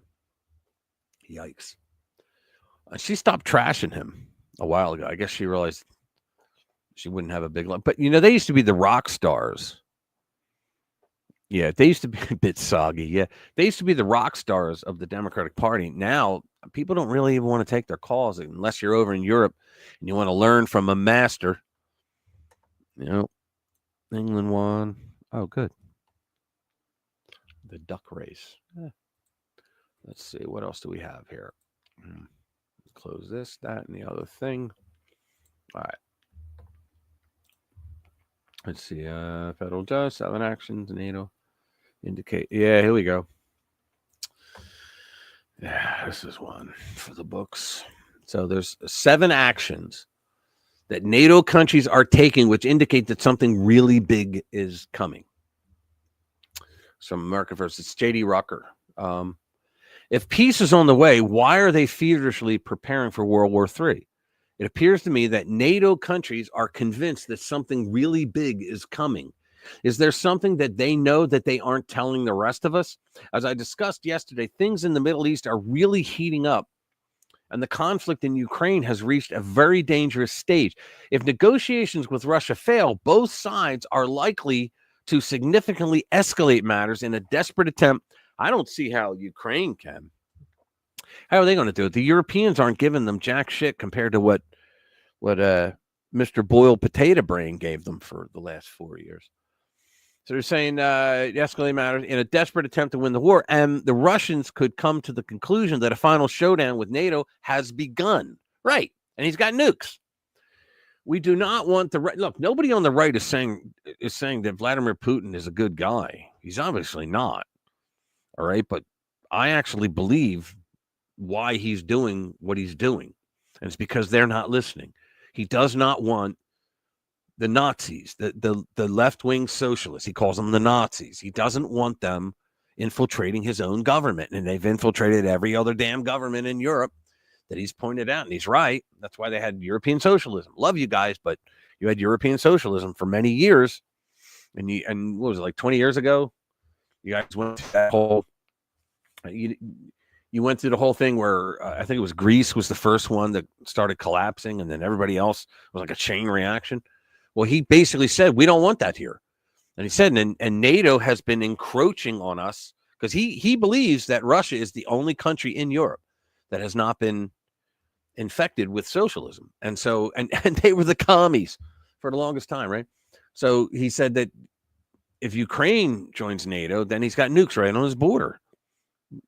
Speaker 2: Yikes. She stopped trashing him a while ago. I guess she realized she wouldn't have a big lump. But, you know, they used to be the rock stars. Yeah, they used to be a bit soggy. Yeah, they used to be the rock stars of the Democratic Party. Now, people don't really even want to take their calls unless you're over in Europe and you want to learn from a master. You know, England won. Oh, good. The duck race. Let's see. What else do we have here? Close this, that, and the other thing. All right. Let's see. Federal judge, 7 actions, NATO indicate. Yeah, here we go. Yeah, this is one for the books. So there's 7 actions that NATO countries are taking, which indicate that something really big is coming. Some America versus J.D. Rucker. If peace is on the way, why are they feverishly preparing for World War III? It appears to me that NATO countries are convinced that something really big is coming. Is there something that they know that they aren't telling the rest of us? As I discussed yesterday, things in the Middle East are really heating up, and the conflict in Ukraine has reached a very dangerous stage. If negotiations with Russia fail, both sides are likely to significantly escalate matters in a desperate attempt. I don't see how Ukraine can. How are they going to do it? The Europeans aren't giving them jack shit compared to what Mr. Boiled Potato Brain gave them for the last 4 years. So they're saying escalate matters in a desperate attempt to win the war. And the Russians could come to the conclusion that a final showdown with NATO has begun. Right. And he's got nukes. We do not want the right. Look, nobody on the right is saying that Vladimir Putin is a good guy. He's obviously not. All right. But I actually believe why he's doing what he's doing. And it's because they're not listening. He does not want the Nazis, the left-wing socialists. He calls them the Nazis. He doesn't want them infiltrating his own government. And they've infiltrated every other damn government in Europe that he's pointed out. And he's right. That's why they had European socialism. Love you guys, but you had European socialism for many years. And what was it, like 20 years ago? You guys went through that whole... You went through the whole thing where I think it was Greece was the first one that started collapsing, and then everybody else was like a chain reaction. Well, he basically said, we don't want that here. And he said, and NATO has been encroaching on us because he believes that Russia is the only country in Europe that has not been infected with socialism. And so, and they were the commies for the longest time, right? So he said that if Ukraine joins NATO, then he's got nukes right on his border.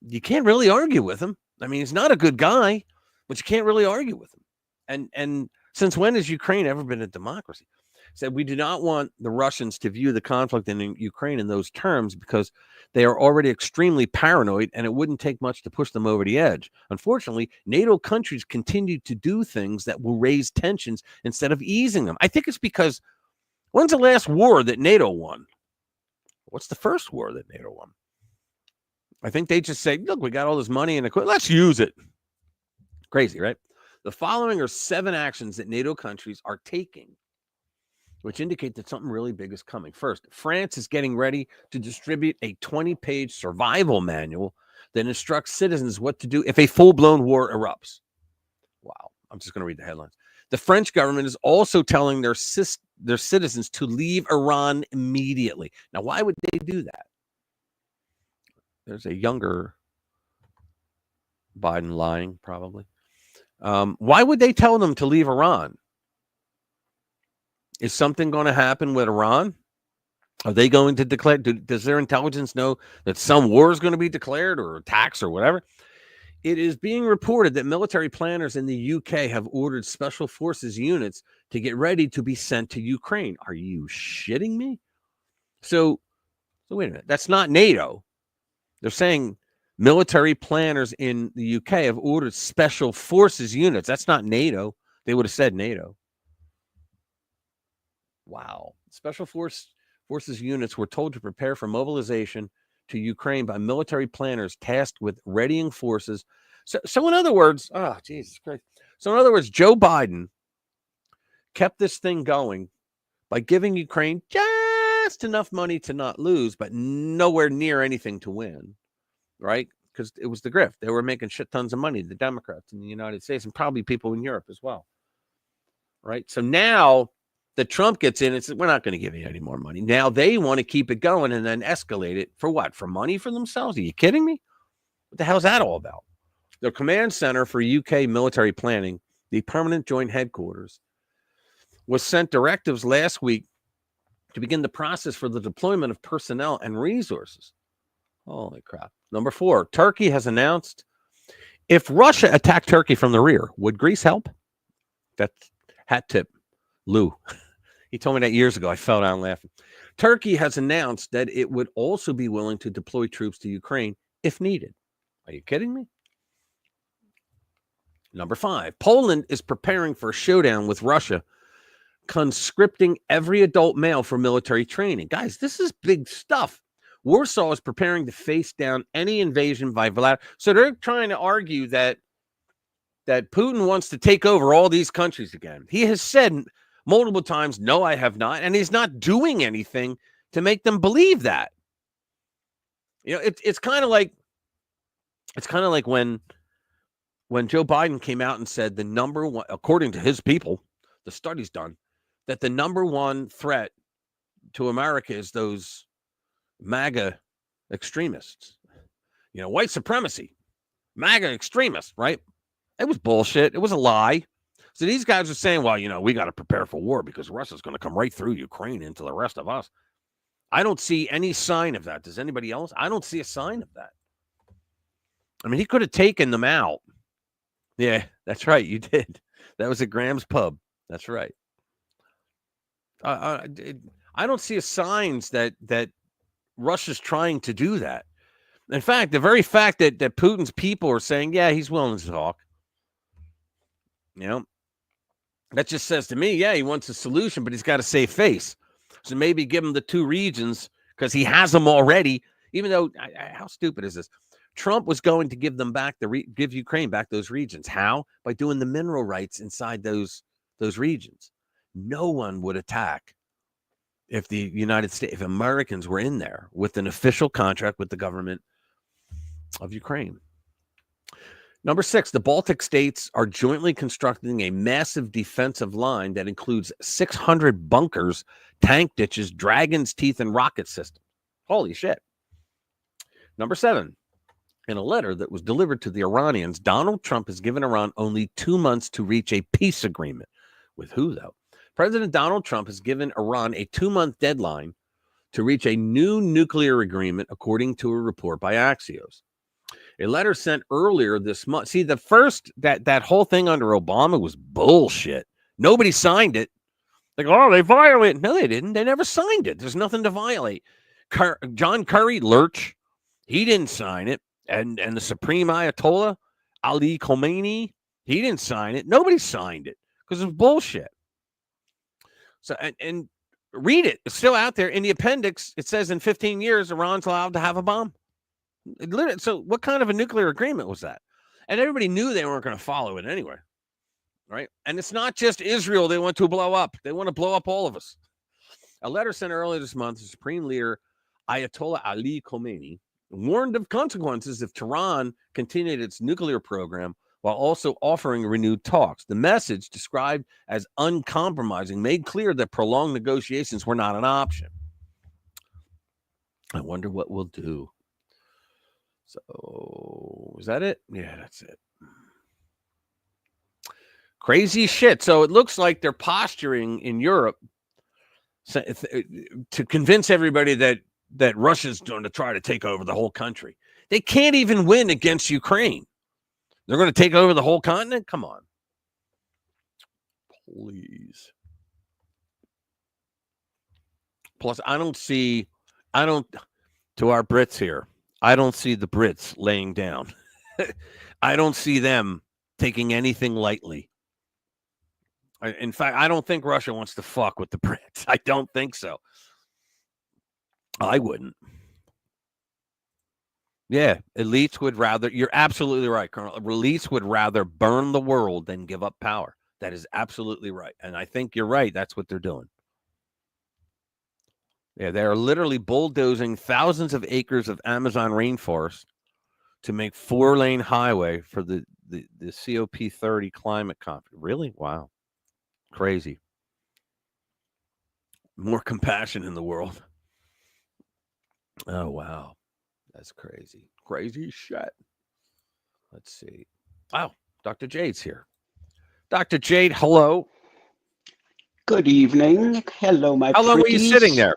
Speaker 2: You can't really argue with him. I mean, he's not a good guy, but you can't really argue with him. And since when has Ukraine ever been a democracy? Said we do not want the Russians to view the conflict in Ukraine in those terms because they are already extremely paranoid and it wouldn't take much to push them over the edge. Unfortunately, NATO countries continue to do things that will raise tensions instead of easing them. I think it's because when's the last war that NATO won? What's the first war that NATO won? I think they just say, look, we got all this money and equipment. Let's use it. Crazy, right? The following are 7 actions that NATO countries are taking, which indicate that something really big is coming. First, France is getting ready to distribute a 20-page survival manual that instructs citizens what to do if a full-blown war erupts. Wow. I'm just going to read the headlines. The French government is also telling their citizens to leave Iran immediately. Now, why would they do that? There's a younger Biden lying, probably. Why would they tell them to leave Iran? Is something going to happen with Iran? Are they going to declare? Does their intelligence know that some war is going to be declared or attacks or whatever? It is being reported that military planners in the UK have ordered special forces units to get ready to be sent to Ukraine. Are you shitting me? So wait a minute. That's not NATO. They're saying military planners in the UK have ordered special forces units. That's not NATO. They would have said NATO. Wow. Special forces units were told to prepare for mobilization to Ukraine by military planners tasked with readying forces. So in other words, oh, Jesus Christ. So in other words, Joe Biden kept this thing going by giving Ukraine just enough money to not lose, but nowhere near anything to win, right? Because it was the grift. They were making shit tons of money, the Democrats in the United States and probably people in Europe as well, right? So now that Trump gets in and says, we're not going to give you any more money. Now they want to keep it going and then escalate it for what? For money for themselves? Are you kidding me? What the hell is that all about? The Command Center for UK Military Planning, the Permanent Joint Headquarters, was sent directives last week to begin the process for the deployment of personnel and resources. Holy crap. Number 4, Turkey has announced if Russia attacked Turkey from the rear, would Greece help? That's hat tip. Lou. He told me that years ago. I fell down laughing. Turkey has announced that it would also be willing to deploy troops to Ukraine if needed. Are you kidding me? Number 5, Poland is preparing for a showdown with Russia, conscripting every adult male for military training. Guys, this is big stuff. Warsaw is preparing to face down any invasion by Vladimir. So they're trying to argue that Putin wants to take over all these countries again. He has said multiple times, no, I have not. And he's not doing anything to make them believe that. You know, it's kind of like when Joe Biden came out and said the number one, according to his people, the study's done, that the number one threat to America is those MAGA extremists. You know, white supremacy, MAGA extremists, right? It was bullshit. It was a lie. So these guys are saying, well, you know, we got to prepare for war because Russia's going to come right through Ukraine into the rest of us. I don't see any sign of that. Does anybody else? I don't see a sign of that. I mean, he could have taken them out. Yeah, that's right. You did. That was at Graham's Pub. That's right. I don't see a signs that Russia's trying to do that. In fact, the very fact that Putin's people are saying, yeah, he's willing to talk, you know, that just says to me, yeah, he wants a solution, but he's got to save face. So maybe give him the 2 regions because he has them already, even though, how stupid is this? Trump was going to give them back, give Ukraine back those regions. How? By doing the mineral rights inside those regions. No one would attack if the United States, if Americans were in there with an official contract with the government of Ukraine. Number 6, the Baltic states are jointly constructing a massive defensive line that includes 600 bunkers, tank ditches, dragon's teeth, and rocket systems. Holy shit. Number 7, in a letter that was delivered to the Iranians, Donald Trump has given Iran only 2 months to reach a peace agreement. With who, though? President Donald Trump has given Iran a 2-month deadline to reach a new nuclear agreement, according to a report by Axios. A letter sent earlier this month. See, the first, that whole thing under Obama was bullshit. Nobody signed it. Like, oh, they violated. No, they didn't. They never signed it. There's nothing to violate. John Curry, Lurch, he didn't sign it. And the Supreme Ayatollah, Ali Khomeini, he didn't sign it. Nobody signed it because it was bullshit. So, and read it. It's still out there. In the appendix, it says in 15 years, Iran's allowed to have a bomb. So what kind of a nuclear agreement was that? And everybody knew they weren't going to follow it anyway, right? And it's not just Israel they want to blow up. They want to blow up all of us. A letter sent earlier this month, the Supreme Leader Ayatollah Ali Khomeini warned of consequences if Tehran continued its nuclear program while also offering renewed talks. The message, described as uncompromising, made clear that prolonged negotiations were not an option. I wonder what we'll do. So, is that it? Yeah, that's it. Crazy shit. So it looks like they're posturing in Europe to convince everybody that Russia's going to try to take over the whole country. They can't even win against Ukraine. They're going to take over the whole continent? Come on. Please. Plus, to our Brits here, I don't see the Brits laying down. I don't see them taking anything lightly. In fact, I don't think Russia wants to fuck with the Brits. I don't think so. I wouldn't. Yeah, elites would rather, you're absolutely right, Colonel. Elites would rather burn the world than give up power. That is absolutely right. And I think you're right. That's what they're doing. Yeah, they're literally bulldozing thousands of acres of Amazon rainforest to make 4-lane highway for the COP30 climate conference. Really? Wow. Crazy. More compassion in the world. Oh, wow. That's crazy. Crazy shit. Let's see. Oh, Dr. Jade's here. Dr. Jade, hello.
Speaker 15: Good evening. Hello, my
Speaker 2: How long were you sitting there?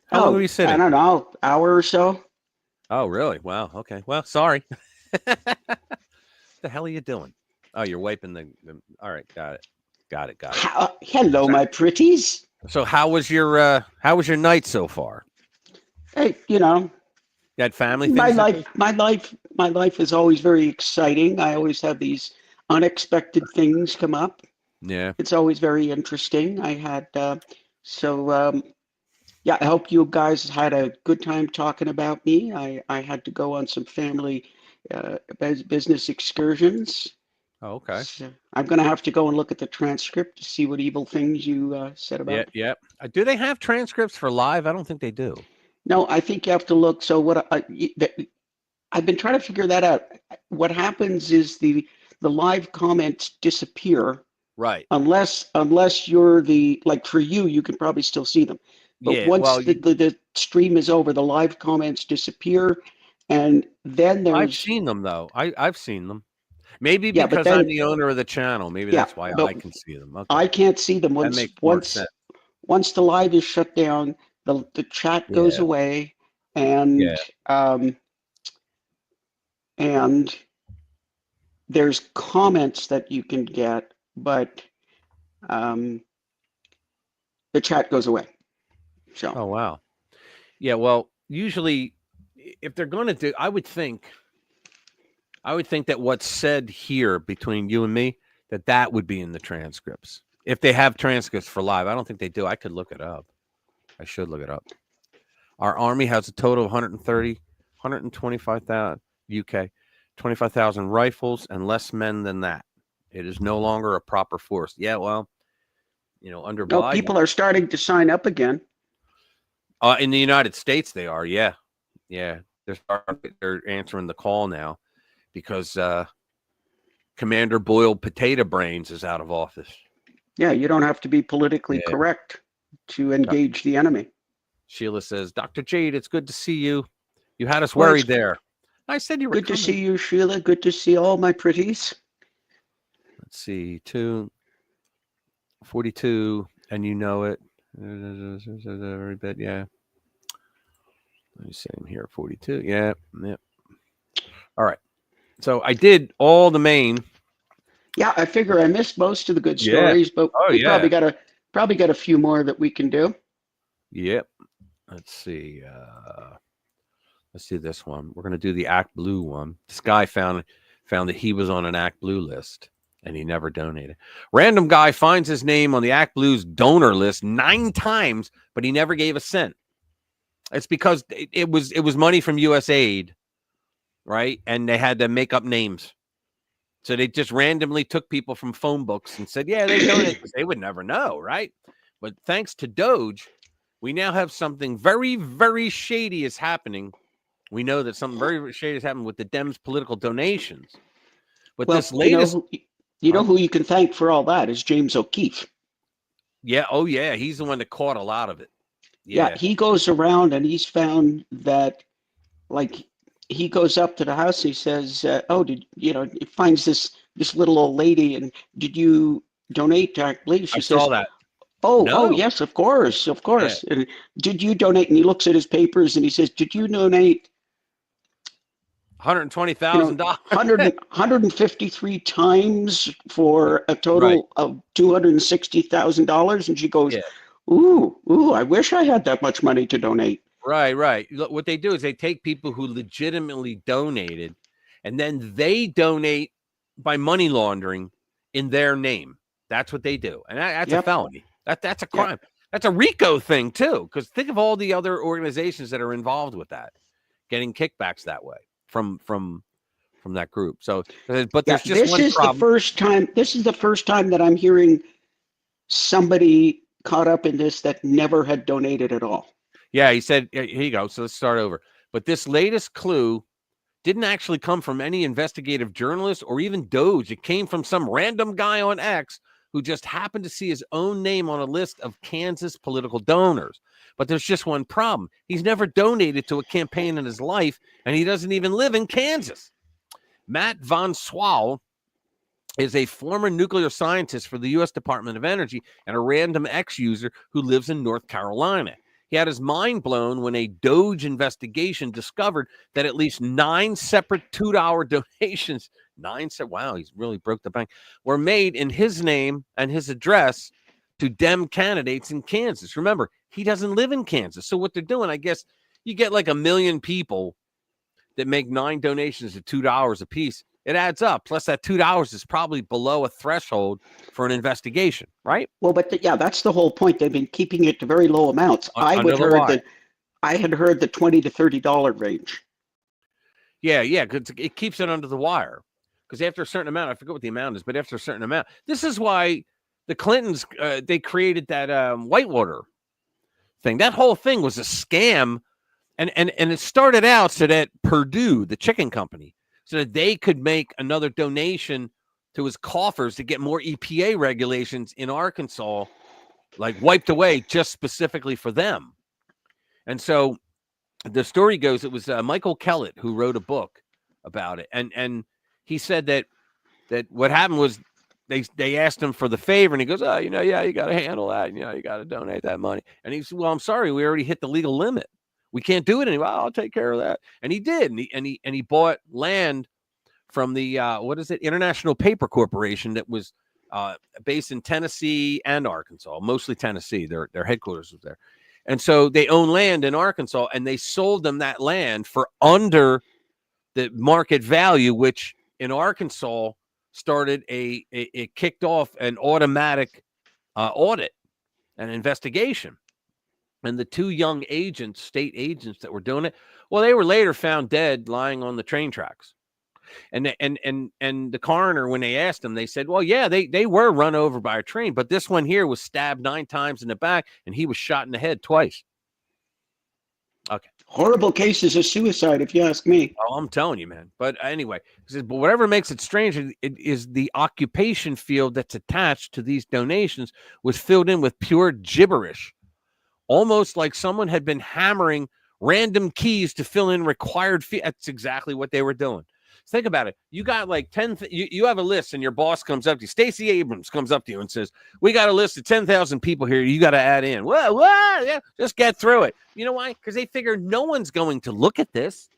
Speaker 2: How long were you sitting?
Speaker 15: I don't know, hour or so.
Speaker 2: Oh, really? Wow. Okay. Well, sorry. What the hell are you doing? Oh, you're wiping the all right. Got it.
Speaker 15: Hello, my pretties.
Speaker 2: So how was your night so far?
Speaker 15: Hey, you know,
Speaker 2: You had family
Speaker 15: my
Speaker 2: things?
Speaker 15: life is always very exciting. I always have these unexpected things come up.
Speaker 2: Yeah.
Speaker 15: It's always very interesting. I had yeah, I hope you guys had a good time talking about me. I had to go on some family business excursions.
Speaker 2: Oh, okay.
Speaker 15: So I'm going to have to go and look at the transcript to see what evil things you said about
Speaker 2: Yeah,
Speaker 15: me.
Speaker 2: yeah. Do they have transcripts for live? I don't think they do.
Speaker 15: No, I think you have to look. So I've been trying to figure that out. What happens is the live comments disappear.
Speaker 2: Right.
Speaker 15: Unless you're like for you, you can probably still see them. But
Speaker 2: Yeah.
Speaker 15: once
Speaker 2: Well,
Speaker 15: the stream is over, the live comments disappear, and then
Speaker 2: I've
Speaker 15: there's
Speaker 2: seen them though. I've seen them. Maybe
Speaker 15: yeah, but
Speaker 2: because I'm
Speaker 15: then
Speaker 2: the owner of the channel. Maybe
Speaker 15: yeah,
Speaker 2: that's why
Speaker 15: but
Speaker 2: I can see them. Okay.
Speaker 15: I can't see them
Speaker 2: That makes more sense.
Speaker 15: once the live is shut down, the chat goes
Speaker 2: Yeah.
Speaker 15: away, and
Speaker 2: Yeah.
Speaker 15: and there's comments that you can get, but the chat goes away. So
Speaker 2: Oh wow. Yeah. Well, usually, if they're going to do, I would think that what's said here between you and me, that would be in the transcripts. If they have transcripts for live, I don't think they do. I could look it up. I should look it up. Our army has a total of 130, 125,000 UK, 25,000 rifles and less men than that. It is no longer a proper force. Yeah, well, under
Speaker 15: no,
Speaker 2: Biden,
Speaker 15: people are starting to sign up again.
Speaker 2: In the United States, they are. Yeah, yeah. They're answering the call now because Commander Boiled Potato Brains is out of office.
Speaker 15: Yeah, you don't have to be politically correct to engage the enemy.
Speaker 2: Sheila says, Dr. Jade, it's good to see you. You had us worried there. I said you were
Speaker 15: good coming. To see you, Sheila. Good to see all my pretties.
Speaker 2: Let's see, 42, and you know it. Every bit, yeah. Let me see him here, 42. Yeah, yep. All right. So I did all the main.
Speaker 15: Yeah, I figure I missed most of the good stories, but we probably got a few more that we can do.
Speaker 2: Yep. Let's see. Let's do this one. We're gonna do the Act Blue one. This guy found that he was on an Act Blue list and he never donated. Random guy finds his name on the Act Blue's donor list 9 times, but he never gave a cent. It's because it was money from USAID, right? And they had to make up names. So they just randomly took people from phone books and said, yeah, they donate, because they would never know, right? But thanks to Doge, we now have something very, very shady is happening. We know that something very shady is happening with the Dems' political donations. But this latest...
Speaker 15: You know who you can thank for all that is James O'Keefe.
Speaker 2: Yeah, oh yeah, he's the one that caught a lot of it.
Speaker 15: Yeah, he goes around and he's found that, like, he goes up to the house. He says, he finds this little old lady, and did you donate to Act Blue? She says,
Speaker 2: saw that.
Speaker 15: Oh, yes, of course. Yeah. And did you donate? And he looks at his papers and he says, did you donate
Speaker 2: $120,000?
Speaker 15: 153 times for a total of $260,000? And she goes, ooh, I wish I had that much money to donate.
Speaker 2: Right. Look, what they do is they take people who legitimately donated, and then they donate by money laundering in their name. That's what they do, and that's a felony. That's a crime. That's a RICO thing too. Because think of all the other organizations that are involved with that, getting kickbacks that way from that group. So, but there's just one problem.
Speaker 15: This is the first time that I'm hearing somebody caught up in this that never had donated at all.
Speaker 2: Yeah, he said, here you go. So let's start over. But this latest clue didn't actually come from any investigative journalist or even Doge. It came from some random guy on X who just happened to see his own name on a list of Kansas political donors. But there's just one problem. He's never donated to a campaign in his life, and he doesn't even live in Kansas. Matt Von Swall is a former nuclear scientist for the U.S. Department of Energy and a random X user who lives in North Carolina. He had his mind blown when a Doge investigation discovered that at least 9 separate $2 donations, wow, he's really broke the bank, were made in his name and his address to Dem candidates in Kansas. Remember, he doesn't live in Kansas. So what they're doing, I guess, you get like 1 million people that make 9 donations of $2 a piece. It adds up. Plus that $2 is probably below a threshold for an investigation, right?
Speaker 15: Well, but that's the whole point. They've been keeping it to very low amounts. I had heard the $20 to $30 range.
Speaker 2: Yeah, because it keeps it under the wire. Because after a certain amount, I forget what the amount is, but after a certain amount, this is why the Clintons, they created that Whitewater thing. That whole thing was a scam. And it started out so that Purdue, the chicken company, so that they could make another donation to his coffers to get more EPA regulations in Arkansas, like wiped away just specifically for them. And so the story goes, it was Michael Kellett who wrote a book about it. And he said that what happened was they asked him for the favor, and he goes, oh, you got to handle that. You got to donate that money. And he said, well, I'm sorry, we already hit the legal limit. We can't do it anymore. I'll take care of that. And he did. And he bought land from the International Paper Corporation that was based in Tennessee and Arkansas, mostly Tennessee. Their headquarters was there. And so they own land in Arkansas, and they sold them that land for under the market value, which in Arkansas started it kicked off an automatic audit, an investigation. And the 2 young agents, state agents that were doing it, well, they were later found dead lying on the train tracks. And the coroner, when they asked them, they said, well, yeah, they were run over by a train, but this one here was stabbed 9 times in the back, and he was shot in the head twice. Okay.
Speaker 15: Horrible cases of suicide, if you ask me.
Speaker 2: Oh, I'm telling you, man. But anyway, he says, but whatever makes it strange, it is the occupation field that's attached to these donations was filled in with pure gibberish. Almost like someone had been hammering random keys to fill in required fee. That's exactly what they were doing. Think about it. You got like 10. You have a list, and your boss comes up to you. Stacey Abrams comes up to you and says, "We got a list of 10,000 people here. You got to add in." Well, yeah, just get through it. You know why? Because they figured no one's going to look at this.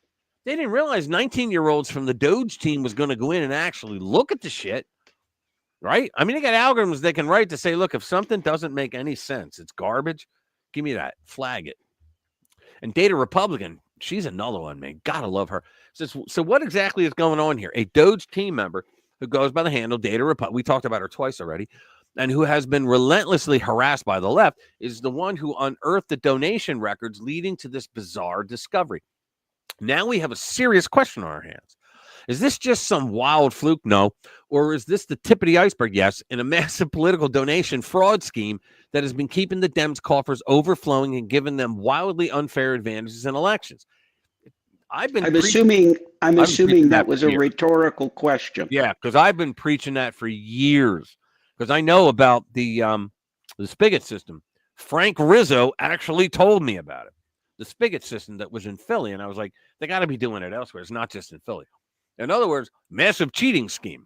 Speaker 2: They didn't realize 19-year-olds from the Doge team was going to go in and actually look at the shit. Right? I mean, they got algorithms they can write to say, look, if something doesn't make any sense, it's garbage. Give me that. Flag it. And Data Republican, she's another one, man. Gotta love her. So what exactly is going on here? A Doge team member who goes by the handle Data Republican, we talked about her twice already, and who has been relentlessly harassed by the left, is the one who unearthed the donation records leading to this bizarre discovery. Now we have a serious question on our hands. Is this just some wild fluke? No. Or is this the tip of the iceberg? Yes. In a massive political donation fraud scheme that has been keeping the Dems' coffers overflowing and giving them wildly unfair advantages in elections. I'm assuming
Speaker 15: that was a rhetorical question.
Speaker 2: Yeah, because I've been preaching that for years. Because I know about the spigot system. Frank Rizzo actually told me about it. The spigot system that was in Philly. And I was like, they got to be doing it elsewhere. It's not just in Philly. In other words, massive cheating scheme.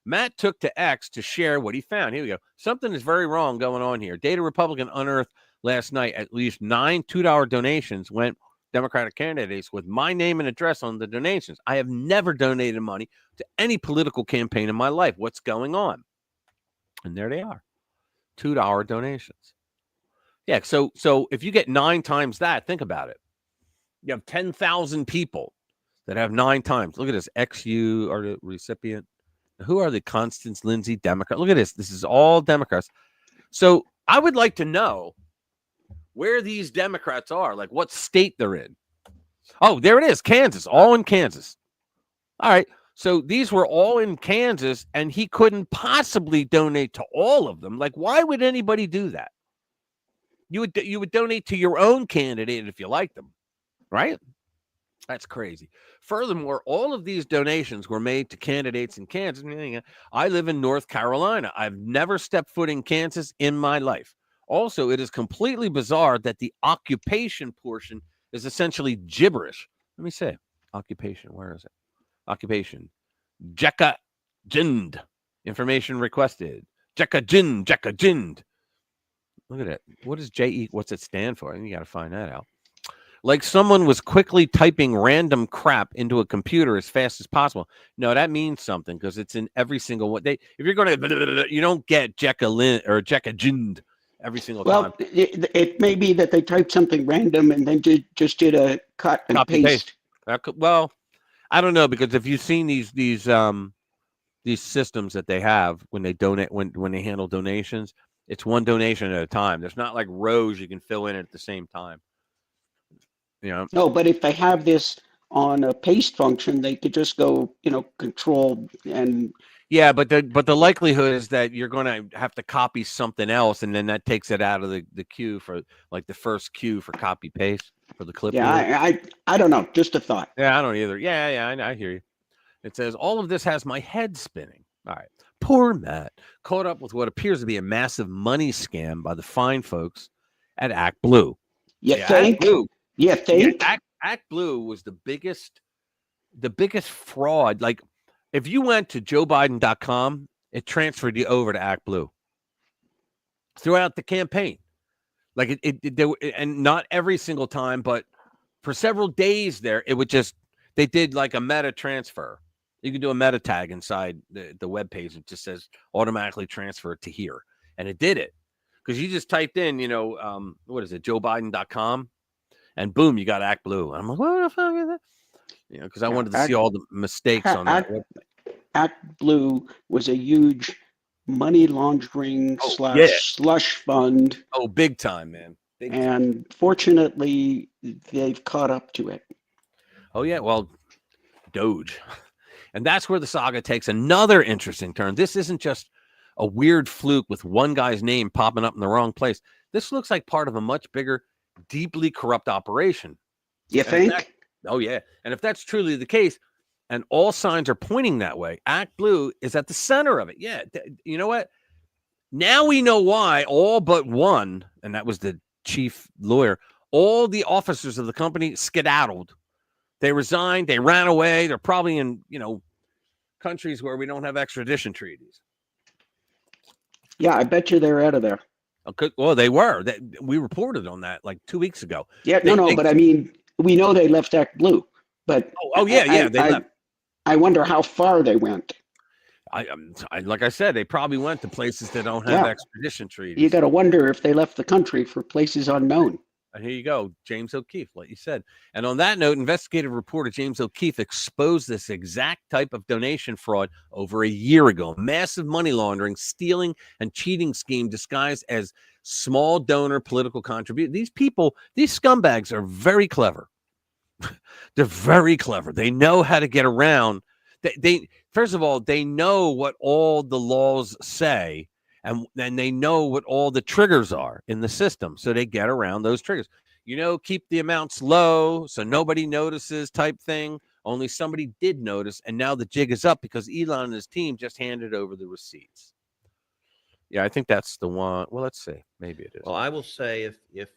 Speaker 2: Matt took to X to share what he found. Here we go. Something is very wrong going on here. Data Republican unearthed last night at least 9 $2 donations went Democratic candidates with my name and address on the donations. I have never donated money to any political campaign in my life. What's going on? And there they are. $2 donations. Yeah, so if you get 9 times that, think about it. You have 10,000 people that have 9 times. Look at this. XU are the recipient. Who are the Constance Lindsay Democrat? Look at this. This is all Democrats. So I would like to know where these Democrats are, like what state they're in. Oh, there it is. Kansas, all in Kansas. All right. So these were all in Kansas, and he couldn't possibly donate to all of them. Like, why would anybody do that? You would donate to your own candidate if you like them, right? That's crazy. Furthermore, all of these donations were made to candidates in Kansas. I live in North Carolina. I've never stepped foot in Kansas in my life. Also, it is completely bizarre that the occupation portion is essentially gibberish. Let me say, occupation, where is it? Occupation. Jekka Jind. Information requested. Jekka Jind. Look at it. What is JE? What's it stand for? I think you got to find that out. like someone was quickly typing random crap into a computer as fast as possible. No, that means something because it's in every single one. If you're going to, you don't get Jekyll or Jekyll every single time.
Speaker 15: Well, it may be that they typed something random and then just did a cut and
Speaker 2: Copy
Speaker 15: paste.
Speaker 2: Well, I don't know, because if you've seen these systems that they have when they donate, when they handle donations, it's one donation at a time. There's not like rows you can fill in at the same time. You know.
Speaker 15: No, but if they have this on a paste function, they could just go, control and.
Speaker 2: Yeah, but the likelihood is that you're going to have to copy something else, and then that takes it out of the queue for like the first queue for copy paste for the clip.
Speaker 15: Yeah, I don't know. Just a thought.
Speaker 2: Yeah, I don't either. Yeah, I hear you. It says all of this has my head spinning. All right, poor Matt caught up with what appears to be a massive money scam by the fine folks at Act Blue.
Speaker 15: You think? You think?
Speaker 2: Yeah, Act Blue was the biggest fraud. Like, if you went to joebiden.com, it transferred you over to Act Blue throughout the campaign. Like and not every single time, but for several days there, it would they did like a meta transfer. You can do a meta tag inside the web page. It just says automatically transfer to here. And it did it because you just typed in, what is it, joebiden.com, and boom, you got Act Blue. I'm like, what the fuck is that? Because I wanted to see all the mistakes on that website.
Speaker 15: Act Blue was a huge money laundering slush fund.
Speaker 2: Oh, big time, man.
Speaker 15: And fortunately, they've caught up to it.
Speaker 2: Oh, yeah. Well, Doge. And that's where the saga takes another interesting turn. This isn't just a weird fluke with one guy's name popping up in the wrong place. This looks like part of a much bigger, deeply corrupt operation.
Speaker 15: You think?
Speaker 2: Oh, yeah. And if that's truly the case, and all signs are pointing that way, Act Blue is at the center of it. Yeah. You know what? Now we know why all but one, and that was the chief lawyer, all the officers of the company skedaddled. They resigned. They ran away. They're probably in, countries where we don't have extradition treaties.
Speaker 15: Yeah, I bet you they're out of there.
Speaker 2: Okay. Well, they were. We reported on that like 2 weeks ago.
Speaker 15: Yeah, but I mean, we know they left Act Blue, but
Speaker 2: they left.
Speaker 15: I wonder how far they went.
Speaker 2: I like I said, they probably went to places that don't have extradition treaties.
Speaker 15: You got to wonder if they left the country for places unknown.
Speaker 2: And here you go, James O'Keefe, like you said. And on that note, investigative reporter James O'Keefe exposed this exact type of donation fraud over a year ago. Massive money laundering, stealing, and cheating scheme disguised as small donor political contribution. These people, these scumbags are very clever. They're very clever. They know how to get around. They first of all, they know what all the laws say. And they know what all the triggers are in the system. So they get around those triggers. Keep the amounts low so nobody notices type thing. Only somebody did notice. And now the jig is up because Elon and his team just handed over the receipts. Yeah, I think that's the one. Well, let's see. Maybe it is.
Speaker 6: Well, I will say if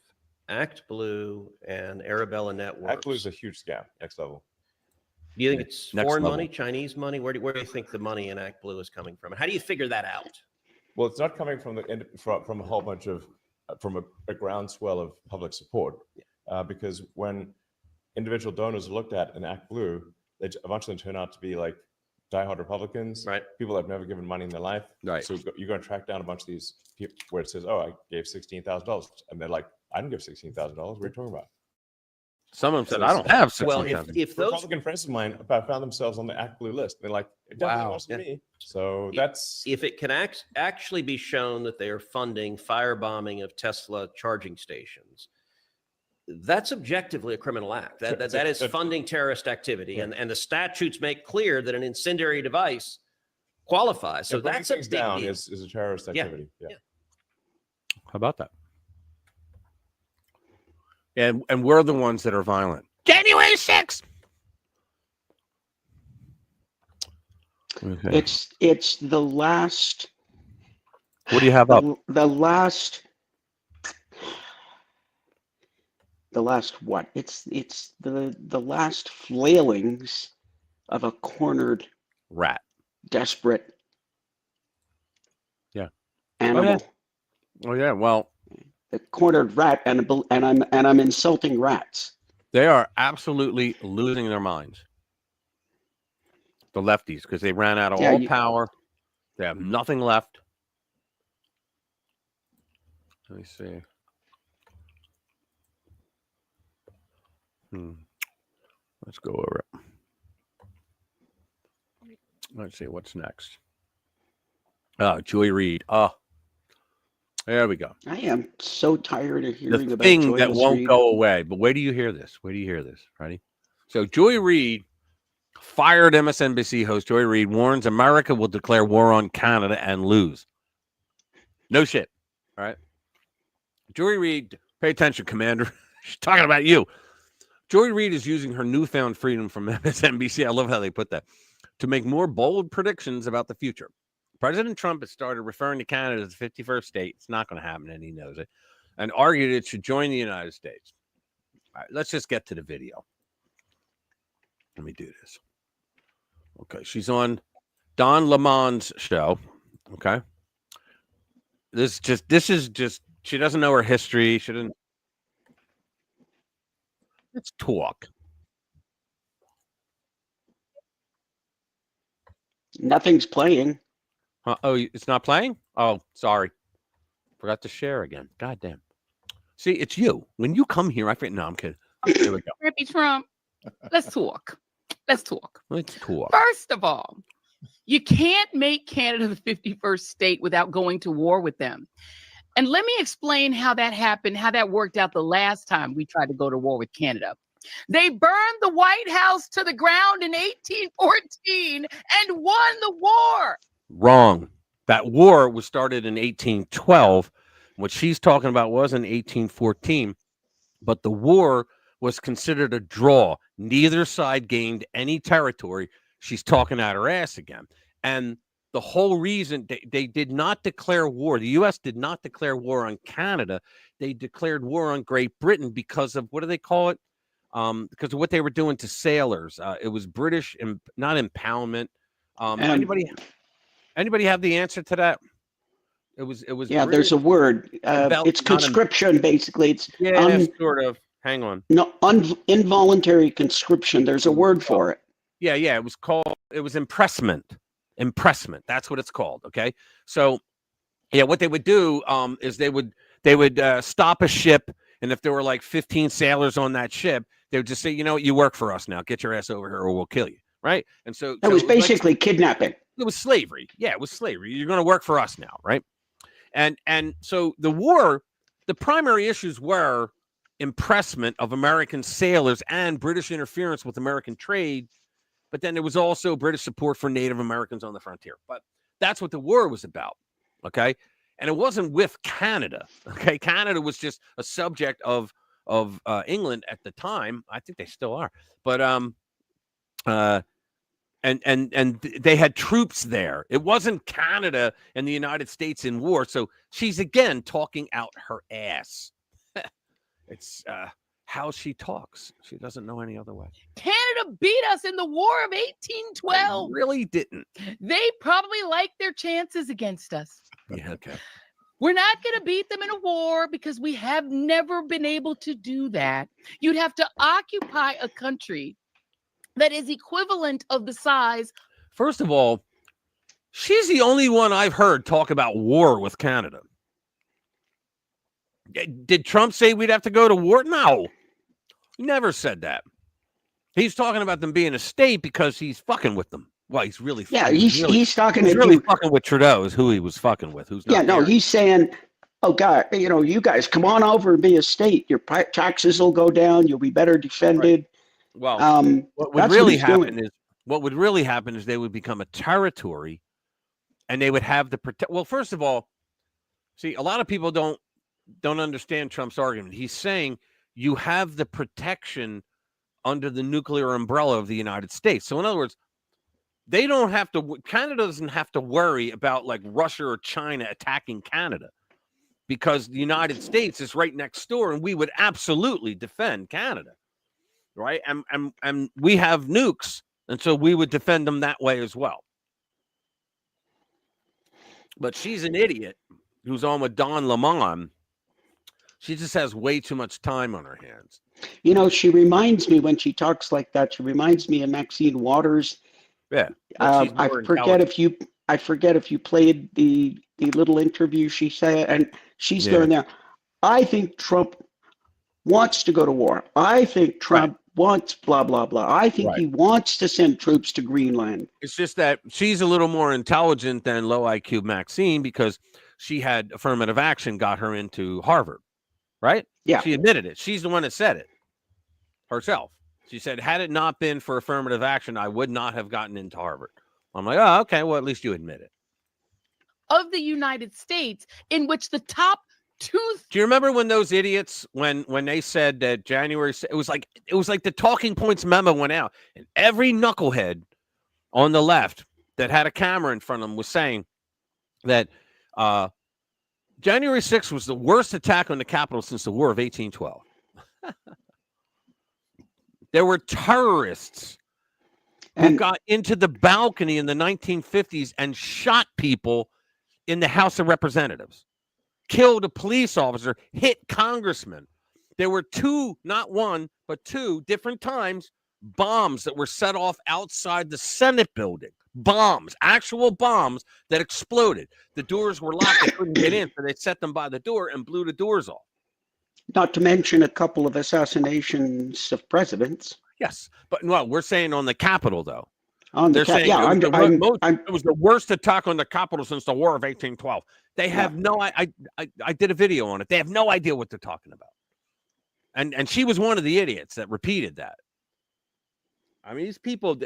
Speaker 6: Act Blue and Arabella Networks.
Speaker 7: Act Blue is a huge scam, next level.
Speaker 6: Do you think it's foreign money, Chinese money? Where do you think the money in Act Blue is coming from? And how do you figure that out?
Speaker 7: Well, it's not coming from from a whole bunch of from a groundswell of public support, because when individual donors are looked at in Act Blue, they eventually turn out to be like diehard Republicans,
Speaker 6: right?
Speaker 7: People that have never given money in their life,
Speaker 2: right?
Speaker 7: So you're going to track down a bunch of these people where it says, "Oh, I gave $16,000," and they're like, "I didn't give $16,000. What are you talking about?"
Speaker 2: Some of them said, "I don't have $16,000."
Speaker 6: Well, if those
Speaker 7: Republican friends of mine found themselves on the Act Blue list, they're like, "It definitely wasn't me." So that's
Speaker 6: if it can actually be shown that they are funding firebombing of Tesla charging stations. That's objectively a criminal act. That is funding terrorist activity, and the statutes make clear that an incendiary device qualifies. So that's a big
Speaker 7: deal.
Speaker 6: Is
Speaker 7: a terrorist activity. Yeah.
Speaker 2: How about that? And we're the ones that are violent. January 6th. Okay.
Speaker 15: It's the last.
Speaker 2: What do you have up?
Speaker 15: The last what? It's the last flailings of a cornered
Speaker 2: rat,
Speaker 15: desperate
Speaker 2: animal. Oh yeah. Well,
Speaker 15: the cornered rat, and I'm insulting rats.
Speaker 2: They are absolutely losing their minds. The lefties, because they ran out of all power. They have nothing left. Let me see. Let's go over it. Let's see what's next. Joy Reid. There we go.
Speaker 15: I am so tired of hearing about
Speaker 2: thing
Speaker 15: Joyless
Speaker 2: that won't
Speaker 15: Reid.
Speaker 2: go away. But wait till you hear this. Wait till you hear this. Ready? So Joy Reid, fired MSNBC host Joy Reid, warns America will declare war on Canada and lose. No shit. All right. Joy Reid, pay attention, Commander. She's talking about you. Joy Reid is using her newfound freedom from MSNBC. I love how they put that. To make more bold predictions about the future. President Trump has started referring to Canada as the 51st state. It's not going to happen, and he knows it. And argued it should join the United States. All right, let's just get to the video. Let me do this. Okay, she's on Don Lemon's show. Okay. This is just she doesn't know her history. She didn't. Let's talk.
Speaker 15: Nothing's playing.
Speaker 2: Oh, it's not playing? Oh, sorry. Forgot to share again. God damn. See, it's you. When you come here, I think, no, I'm kidding. Here we go.
Speaker 16: Rippy Trump, let's talk. Let's talk.
Speaker 2: Let's talk.
Speaker 16: First of all, you can't make Canada the 51st state without going to war with them. And let me explain how that happened, how that worked out the last time we tried to go to war with Canada. They burned the White House to the ground in 1814 and won the war.
Speaker 2: Wrong. That war was started in 1812. What she's talking about was in 1814, but the war was considered a draw. Neither side gained any territory. She's talking out her ass again. And the whole reason they did not declare war, the U.S. did not declare war on Canada. They declared war on Great Britain because of, what do they call it? Because of what they were doing to sailors. It was British, not impoundment. Anybody have the answer to that? It was. Yeah,
Speaker 15: British. There's a word. It's conscription, basically. It's
Speaker 2: sort of. Hang on.
Speaker 15: No, involuntary conscription. There's a word for it.
Speaker 2: Yeah. It was impressment. Impressment. That's what it's called. Okay. So, yeah, what they would do is they would stop a ship, and if there were like 15 sailors on that ship, they would just say, you know what, you work for us now. Get your ass over here, or we'll kill you. Right. And so
Speaker 15: it was basically kidnapping.
Speaker 2: It was slavery. Yeah, it was slavery. You're going to work for us now, right? And so the war, the primary issues were impressment of American sailors and British interference with American trade. But then there was also British support for Native Americans on the frontier. But that's what the war was about, okay? And it wasn't with Canada, okay? Canada was just a subject of England at the time. I think they still are. But and they had troops there. It wasn't Canada and the United States in war. So she's again talking out her ass. It's how she talks. She doesn't know any other way.
Speaker 16: Canada beat us in the War of 1812.
Speaker 2: They really didn't.
Speaker 16: They probably liked their chances against us.
Speaker 2: Yeah, okay.
Speaker 16: We're not going to beat them in a war because we have never been able to do that. You'd have to occupy a country that is equivalent of the size.
Speaker 2: First of all, she's the only one I've heard talk about war with Canada. Did Trump say we'd have to go to war? No, he never said that. He's talking about them being a state because he's fucking with them. Well, he's really
Speaker 15: he's talking.
Speaker 2: He's really fucking with Trudeau is who he was fucking with. Who's not there.
Speaker 15: He's saying, oh God, you guys come on over and be a state. Your taxes will go down. You'll be better defended.
Speaker 2: Right. Well, what would really happen is they would become a territory, and they would have the Well, first of all, see, a lot of people don't understand Trump's argument. He's saying you have the protection under the nuclear umbrella of the United States. So, in other words, they don't have to. Canada doesn't have to worry about like Russia or China attacking Canada because the United States is right next door, and we would absolutely defend Canada. Right. And we have nukes. And so we would defend them that way as well. But she's an idiot who's on with Don Lemon She just has way too much time on her hands.
Speaker 15: You know, she reminds me, when she talks like that, she reminds me of Maxine Waters.
Speaker 2: Yeah.
Speaker 15: I forget if you played the little interview she said, and she's going there. I think Trump wants to go to war. I think Trump wants blah, blah, blah. I think he wants to send troops to Greenland.
Speaker 2: It's just that she's a little more intelligent than low IQ Maxine, because she had affirmative action got her into Harvard, right?
Speaker 15: Yeah.
Speaker 2: She admitted it. She's the one that said it herself. She said, had it not been for affirmative action, I would not have gotten into Harvard. I'm like, oh, okay, well, at least you admit it.
Speaker 16: Of the United States, in which the top two.
Speaker 2: Do you remember when those idiots, when they said that January, it was like the talking points memo went out, and every knucklehead on the left that had a camera in front of them was saying that January 6th was the worst attack on the Capitol since the War of 1812. There were terrorists who got into the balcony in the 1950s and shot people in the House of Representatives, killed a police officer, hit congressmen. There were two, not one, but two different times, bombs that were set off outside the Senate building. Bombs, actual bombs that exploded. The doors were locked. They couldn't get in, so they set them by the door and blew the doors off.
Speaker 15: Not to mention a couple of assassinations of presidents.
Speaker 2: Yes, but no, we're saying on the Capitol, though.
Speaker 15: They're
Speaker 2: saying it was the worst attack on the Capitol since the War of 1812. They have no. I did a video on it. They have no idea what they're talking about. And she was one of the idiots that repeated that. I mean, these people,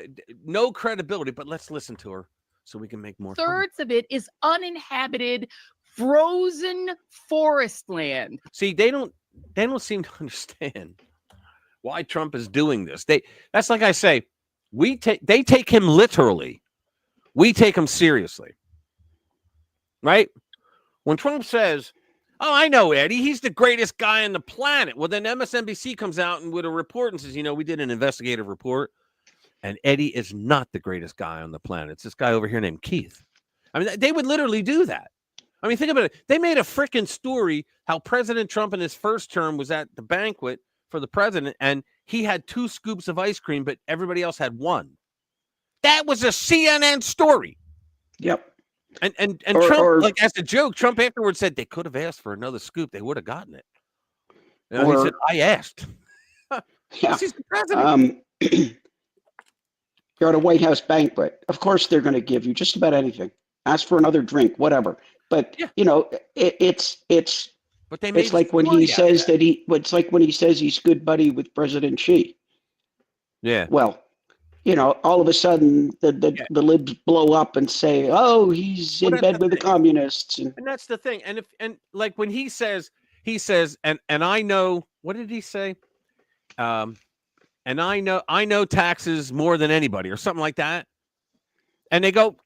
Speaker 2: no credibility. But let's listen to her so we can make more.
Speaker 16: Thirds of it is uninhabited, frozen forest land.
Speaker 2: See, they don't seem to understand why Trump is doing this. That's like I say, they take him literally. We take him seriously. Right? When Trump says, oh, I know Eddie, he's the greatest guy on the planet. Well, then MSNBC comes out with a report and says, we did an investigative report, and Eddie is not the greatest guy on the planet. It's this guy over here named Keith. I mean, they would literally do that. I mean, think about it. They made a freaking story how President Trump in his first term was at the banquet for the president, and he had 2 scoops of ice cream, but everybody else had 1. That was a CNN story.
Speaker 15: Yep.
Speaker 2: And Trump, like as a joke, Trump afterwards said they could have asked for another scoop. They would have gotten it. He said, I asked.
Speaker 15: Yeah.
Speaker 2: He's the president.
Speaker 15: You're at a White House banquet. Of course, they're going to give you just about anything. Ask for another drink, whatever. But it's like when he says it's like when he says he's good buddy with President Xi.
Speaker 2: Yeah.
Speaker 15: Well, all of a sudden the libs blow up and say, "Oh, he's in bed with the communists." And
Speaker 2: that's the thing. And like when he says, and I know, what did he say? And I know taxes more than anybody, or something like that. And they go,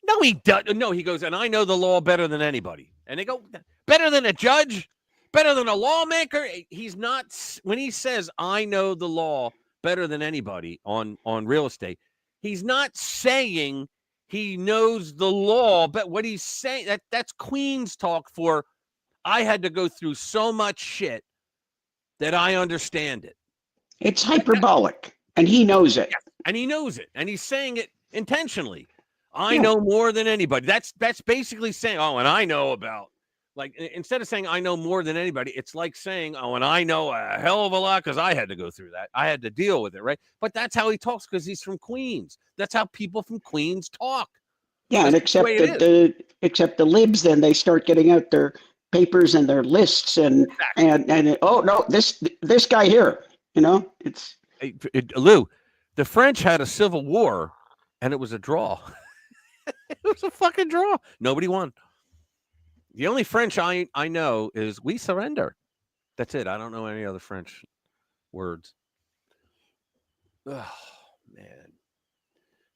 Speaker 2: no, he doesn't. No, he goes, and I know the law better than anybody. And they go, better than a judge, better than a lawmaker. He's not, when he says, I know the law better than anybody on real estate, he's not saying he knows the law, but what he's saying, that's Queen's talk for, I had to go through so much shit that I understand it.
Speaker 15: It's hyperbolic, and he knows it.
Speaker 2: And he knows it, and he's saying it intentionally. I know more than anybody. That's basically saying, oh, and I know about, like, instead of saying I know more than anybody, it's like saying, oh, and I know a hell of a lot because I had to go through that. I had to deal with it, right? But that's how he talks because he's from Queens. That's how people from Queens talk.
Speaker 15: Yeah, and except the libs, then they start getting out their papers and their lists and oh no, this guy here, it's
Speaker 2: Lou, the French had a civil war and it was a draw. It was a fucking draw. Nobody won. The only French I know is we surrender. That's it. I don't know any other French words. Oh man.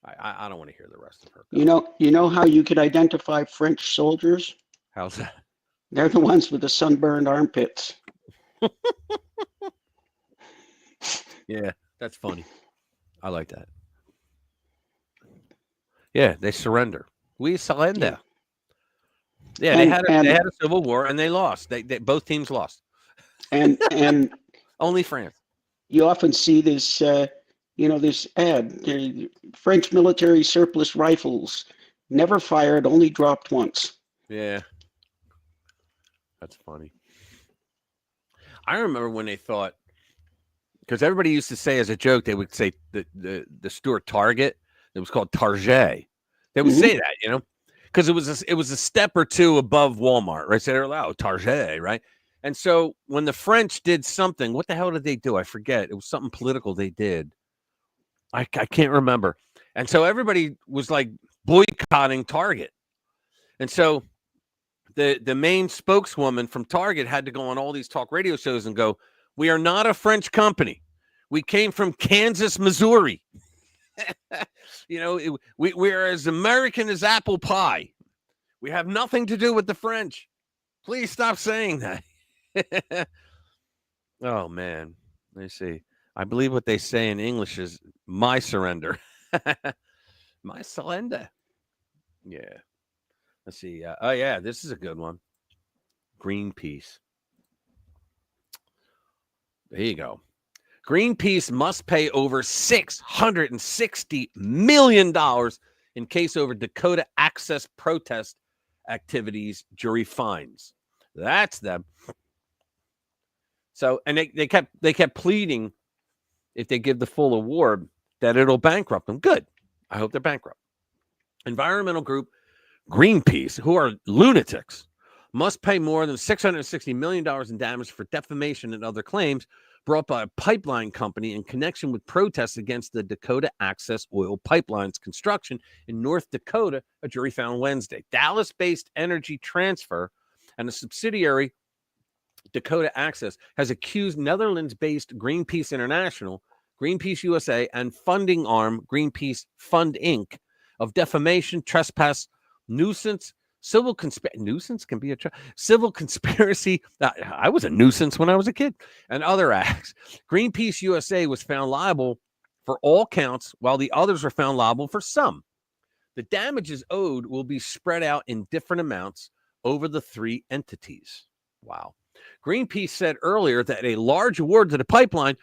Speaker 2: I don't want to hear the rest of her.
Speaker 15: You know how you could identify French soldiers?
Speaker 2: How's that?
Speaker 15: They're the ones with the sunburned armpits.
Speaker 2: Yeah, that's funny. I like that. Yeah, they surrender. We surrender. Yeah, they had a civil war and they lost. They both teams lost.
Speaker 15: And
Speaker 2: only France.
Speaker 15: You often see this, this ad, French military surplus rifles, never fired, only dropped once.
Speaker 2: Yeah. That's funny. I remember when they thought, because everybody used to say as a joke, they would say the store Target, it was called Target. They would say that, because it was a step or two above Walmart, right? So they're like, Target, right? And so when the French did something, what the hell did they do? I forget. It was something political they did. I can't remember. And so everybody was like boycotting Target. And so the main spokeswoman from Target had to go on all these talk radio shows and go, "We are not a French company. We came from Kansas, Missouri. We are as American as apple pie. We have nothing to do with the French. Please stop saying that." Oh, man. Let me see. I believe what they say in English is my surrender. My surrender. Yeah. Let's see. Oh, yeah. This is a good one. Greenpeace. There you go. Greenpeace must pay over $660 million in case over Dakota access protest activities, jury finds. That's them. So, and they kept pleading, if they give the full award, that it'll bankrupt them. Good. I hope they're bankrupt. Environmental group Greenpeace, who are lunatics, must pay more than $660 million in damage for defamation and other claims brought by a pipeline company in connection with protests against the Dakota Access Oil Pipeline's construction in North Dakota, a jury found Wednesday. Dallas-based Energy Transfer and a subsidiary, Dakota Access, has accused Netherlands-based Greenpeace International, Greenpeace USA, and funding arm Greenpeace Fund Inc. of defamation, trespass, nuisance, civil conspiracy. Nuisance can be a civil conspiracy. I was a nuisance when I was a kid, and other acts. Greenpeace USA was found liable for all counts, while the others were found liable for some. The damages owed will be spread out in different amounts over the three entities. Wow. Greenpeace said earlier that a large award to the pipeline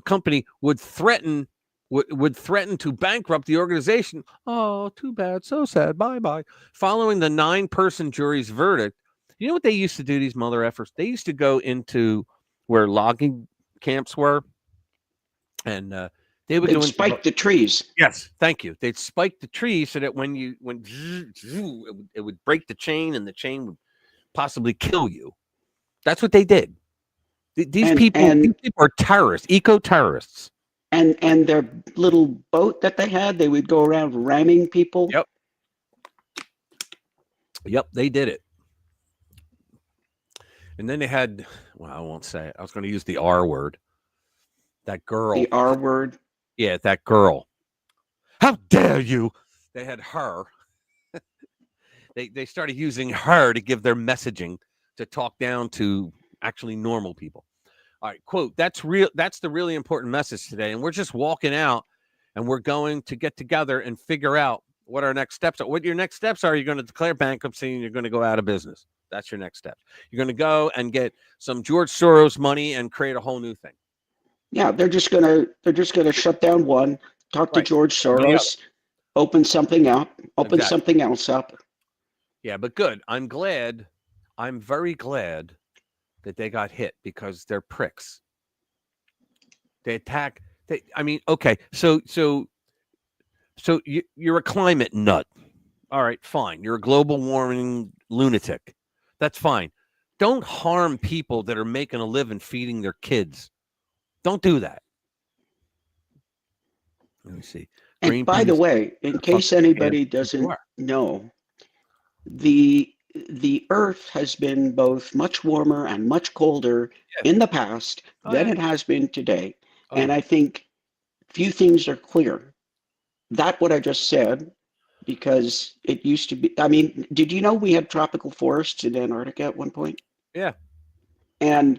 Speaker 2: company would threaten to bankrupt the organization. Oh, too bad. So sad. Bye-bye. Following the 9-person jury's verdict, you know what they used to do, these mother effers? They used to go into where logging camps were, and they would
Speaker 15: spike the trees.
Speaker 2: Yes, thank you. They'd spike the trees so that when it would break the chain, and the chain would possibly kill you. That's what they did. These people are terrorists, eco-terrorists.
Speaker 15: And their little boat that they had, they would go around ramming people.
Speaker 2: Yep, they did it. And then they had, well, I won't say it. I was going to use the R word. That girl.
Speaker 15: The R word?
Speaker 2: Yeah, that girl. How dare you? They had her. They started using her to give their messaging, to talk down to actually normal people. All right, quote, that's the really important message today. And we're just walking out, and we're going to get together and figure out what our next steps are. What your next steps are, you're going to declare bankruptcy and you're going to go out of business. That's your next step. You're going to go and get some George Soros money and create a whole new thing.
Speaker 15: Yeah, they're just gonna shut down one, talk to George Soros, open something up, something else up.
Speaker 2: Yeah, but good. I'm very glad that they got hit, because they're pricks. They attack. Okay. So you're a climate nut. All right, fine. You're a global warming lunatic. That's fine. Don't harm people that are making a living feeding their kids. Don't do that. Let me see.
Speaker 15: And by the way, in case anybody doesn't know, the Earth has been both much warmer and much colder in the past than it has been today. And I think few things are clear. That what I just said, because it used to be, did you know we had tropical forests in Antarctica at one point?
Speaker 2: Yeah.
Speaker 15: And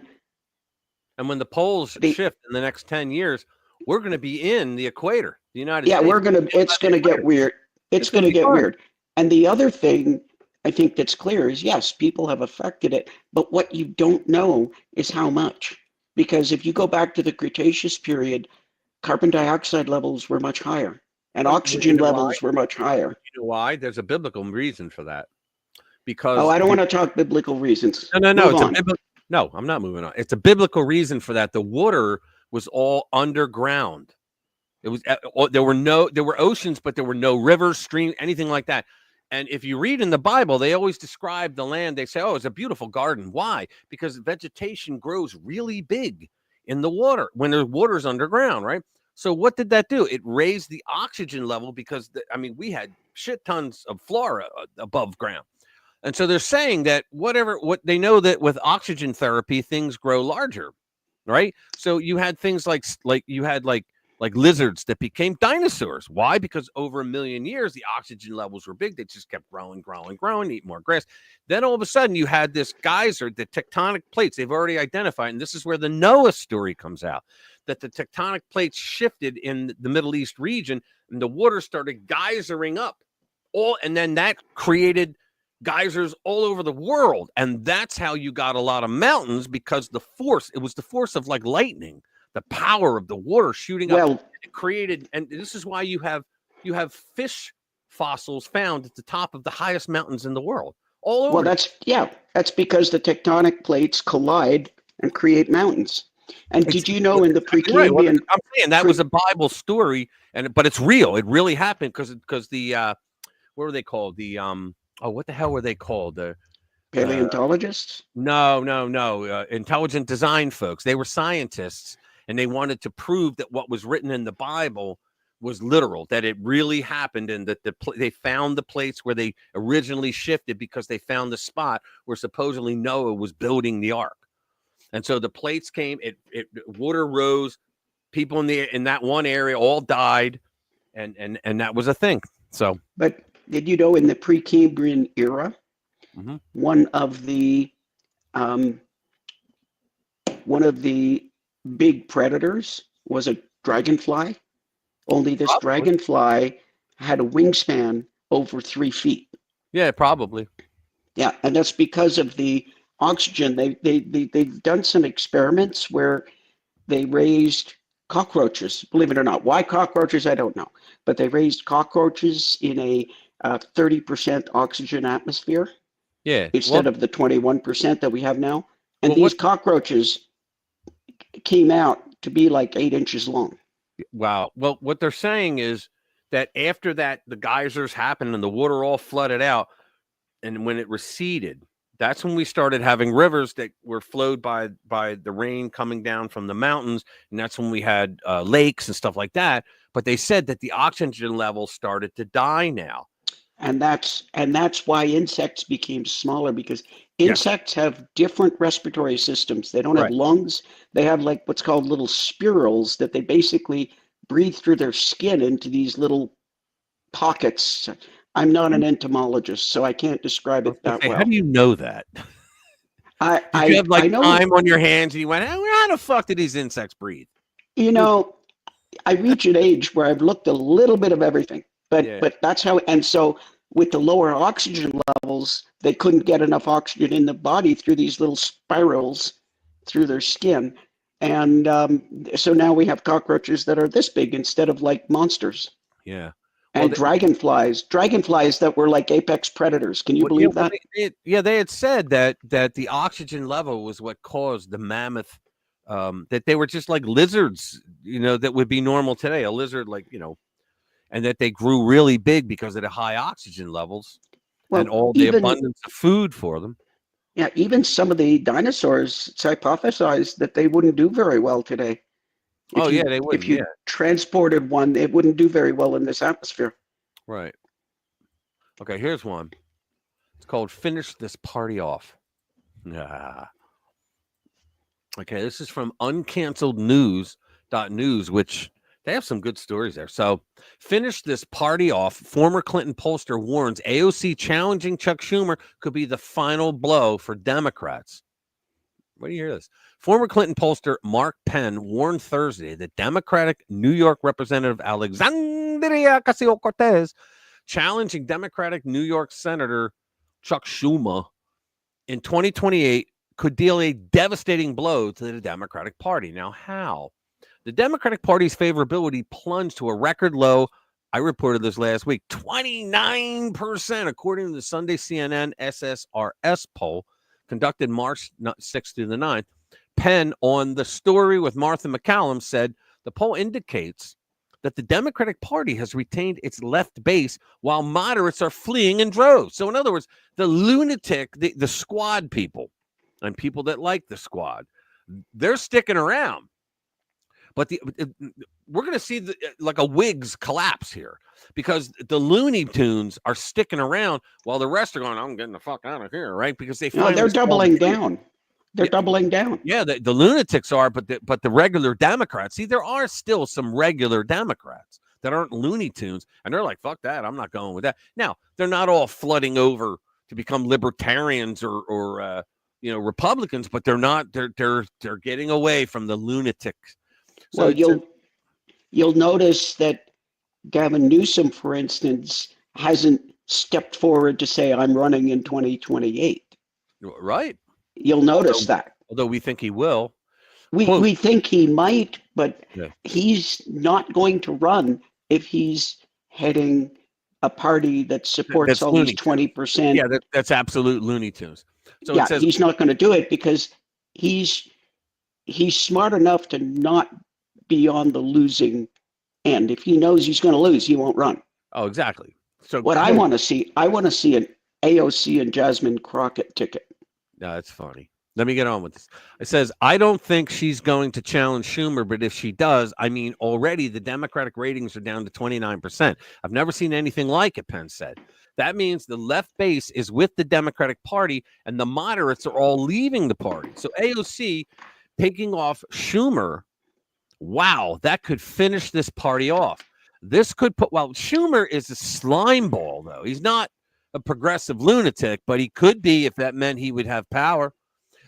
Speaker 2: when the poles shift in the next 10 years, we're going to be in the equator, the United States.
Speaker 15: Yeah, it's going to get weird. It's going to get weird. And the other thing, I think that's clear is yes, people have affected it, but what you don't know is how much. Because if you go back to the Cretaceous period, carbon dioxide levels were much higher and oxygen levels were much higher.
Speaker 2: You know why? There's a biblical reason for that. Because
Speaker 15: oh, I don't want to talk biblical reasons.
Speaker 2: No.
Speaker 15: No,
Speaker 2: I'm not moving on. It's a biblical reason for that. The water was all underground. It was there were oceans, but there were no rivers, streams, anything like that. And if you read in the Bible, they always describe the land. They say, "Oh, it's a beautiful garden." Why? Because vegetation grows really big in the water when the water's underground, right? So what did that do? It raised the oxygen level because we had shit tons of flora above ground. And so they're saying that what they know that with oxygen therapy, things grow larger, right? So you had things like lizards that became dinosaurs. Why? Because over 1 million years, the oxygen levels were big. They just kept growing, eat more grass. Then all of a sudden you had this geyser, the tectonic plates they've already identified. And this is where the Noah story comes out, that the tectonic plates shifted in the Middle East region and the water started geysering up and then that created geysers all over the world. And that's how you got a lot of mountains, because it was the force of like lightning, the power of the water shooting up. It created, and this is why you have fish fossils found at the top of the highest mountains in the world all over.
Speaker 15: Well, that's because the tectonic plates collide and create mountains. And did you know in the Precambrian?
Speaker 2: Right. Well, I'm saying that was a Bible story, but it's real. It really happened because the what were they called? The what the hell were they called? The
Speaker 15: paleontologists?
Speaker 2: No. Intelligent design folks. They were scientists, and they wanted to prove that what was written in the Bible was literal, that it really happened, and that they found the places where they originally shifted because they found the spot where supposedly Noah was building the ark. And so the plates came, water rose, people in that one area all died, and that was a thing. So,
Speaker 15: but did you know in the Precambrian era, one of the big predators was a dragonfly? Only this dragonfly had a wingspan over 3 feet.
Speaker 2: Yeah, probably.
Speaker 15: Yeah, and that's because of the oxygen. They've done some experiments where they raised cockroaches. Believe it or not, why cockroaches? I don't know, but they raised cockroaches in a 30% oxygen atmosphere.
Speaker 2: Yeah,
Speaker 15: instead of the 21% that we have now, and these cockroaches came out to be like 8 inches long.
Speaker 2: Wow. Well, what they're saying is that after that, the geysers happened and the water all flooded out, and when it receded, that's when we started having rivers that were flowed by the rain coming down from the mountains, and that's when we had lakes and stuff like that. But they said that the oxygen levels started to die now.
Speaker 15: And that's why insects became smaller, because insects have different respiratory systems. They don't have lungs. They have like what's called little spirals that they basically breathe through their skin into these little pockets. I'm not an entomologist, so I can't describe it that well.
Speaker 2: How do you know that? You have like time on your hands and you went, how the fuck did these insects breathe?
Speaker 15: You know, I reach an age where I've looked a little bit of everything. But that's how, and so with the lower oxygen levels, they couldn't get enough oxygen in the body through these little spirals through their skin. And so now we have cockroaches that are this big instead of like monsters.
Speaker 2: Yeah.
Speaker 15: And dragonflies that were like apex predators. Can you believe that?
Speaker 2: They had said that the oxygen level was what caused the mammoth, that they were just like lizards, that would be normal today. A lizard and that they grew really big because of the high oxygen levels and all the abundance of food for them.
Speaker 15: Yeah, even some of the dinosaurs, it's hypothesized that they wouldn't do very well today.
Speaker 2: They would.
Speaker 15: If you transported one, it wouldn't do very well in this atmosphere.
Speaker 2: Right. Okay, here's one. It's called Finish This Party Off. Okay, this is from uncancelednews.news, which they have some good stories there. So, finish this party off. Former Clinton pollster warns AOC challenging Chuck Schumer could be the final blow for Democrats. Where do you hear this? Former Clinton pollster Mark Penn warned Thursday that Democratic New York Representative Alexandria Ocasio-Cortez challenging Democratic New York Senator Chuck Schumer in 2028 could deal a devastating blow to the Democratic Party. Now, how? The Democratic Party's favorability plunged to a record low. I reported this last week, 29%, according to the Sunday CNN SSRS poll conducted March 6th through the 9th. Penn, on the story with Martha McCallum, said the poll indicates that the Democratic Party has retained its left base while moderates are fleeing in droves. So in other words, the lunatic, the squad people and people that like the squad, they're sticking around. But we're going to see like a Whigs collapse here because the Looney Tunes are sticking around while the rest are going, I'm getting the fuck out of here, right? Because
Speaker 15: they're doubling down. They're doubling down.
Speaker 2: Yeah, the lunatics are, but the regular Democrats. See, there are still some regular Democrats that aren't Looney Tunes, and they're like, "Fuck that! I'm not going with that." Now, they're not all flooding over to become libertarians or Republicans, but they're not. They're getting away from the lunatics. So
Speaker 15: well, you'll notice that Gavin Newsom, for instance, hasn't stepped forward to say, "I'm running in 2028."
Speaker 2: Right.
Speaker 15: You'll notice that.
Speaker 2: Although we think he will.
Speaker 15: We think he might, but he's not going to run if he's heading a party that supports
Speaker 2: that's
Speaker 15: all these 20%.
Speaker 2: Yeah, that's absolute Looney Tunes. So
Speaker 15: yeah,
Speaker 2: it says,
Speaker 15: he's not going to do it because he's smart enough to not be on the losing end. If he knows he's going to lose, he won't run.
Speaker 2: Oh, exactly. So
Speaker 15: what I want to see an AOC and Jasmine Crockett ticket.
Speaker 2: No, that's funny. Let me get on with this. It says, I don't think she's going to challenge Schumer, but if she does, I mean, already the Democratic ratings are down to 29%. I've never seen anything like it, Penn said. That means the left base is with the Democratic Party and the moderates are all leaving the party. So AOC taking off Schumer, wow, that could finish this party off. This could Schumer is a slime ball, though. He's not a progressive lunatic, but he could be if that meant he would have power.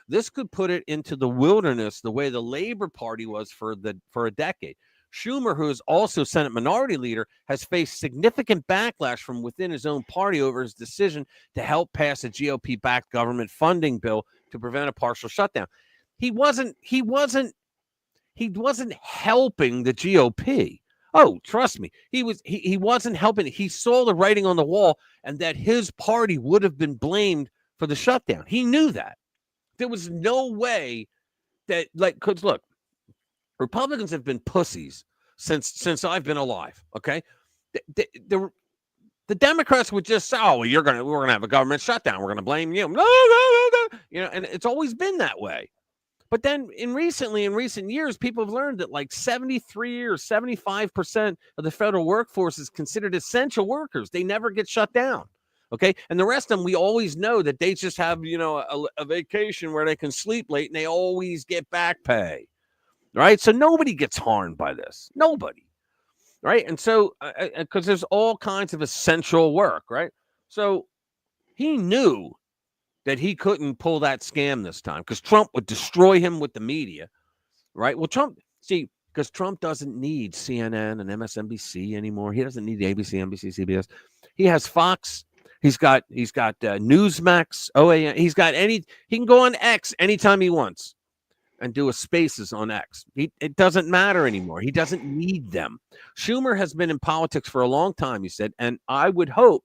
Speaker 2: This could put it into the wilderness the way the Labor Party was for a decade. Schumer, who is also Senate Minority Leader, has faced significant backlash from within his own party over his decision to help pass a GOP-backed government funding bill to prevent a partial shutdown. He wasn't helping the GOP. Oh, trust me, he wasn't helping. He saw the writing on the wall and that his party would have been blamed for the shutdown. He knew that. There was no way that, because look, Republicans have been pussies since I've been alive. Okay, the Democrats would just say, "Oh, well, we're gonna have a government shutdown. We're gonna blame you." And it's always been that way. But then in recent years, people have learned that like 73 or 75% of the federal workforce is considered essential workers. They never get shut down. Okay. And the rest of them, we always know that they just have, a vacation where they can sleep late and they always get back pay. Right. So nobody gets harmed by this. Nobody. Right. And so because there's all kinds of essential work. Right. So he knew that he couldn't pull that scam this time because Trump would destroy him with the media, right? Well, because Trump doesn't need CNN and MSNBC anymore. He doesn't need ABC, NBC, CBS. He has Fox. He's got Newsmax, OAN. He can go on X anytime he wants and do a Spaces on X. It doesn't matter anymore. He doesn't need them. Schumer has been in politics for a long time, he said, and I would hope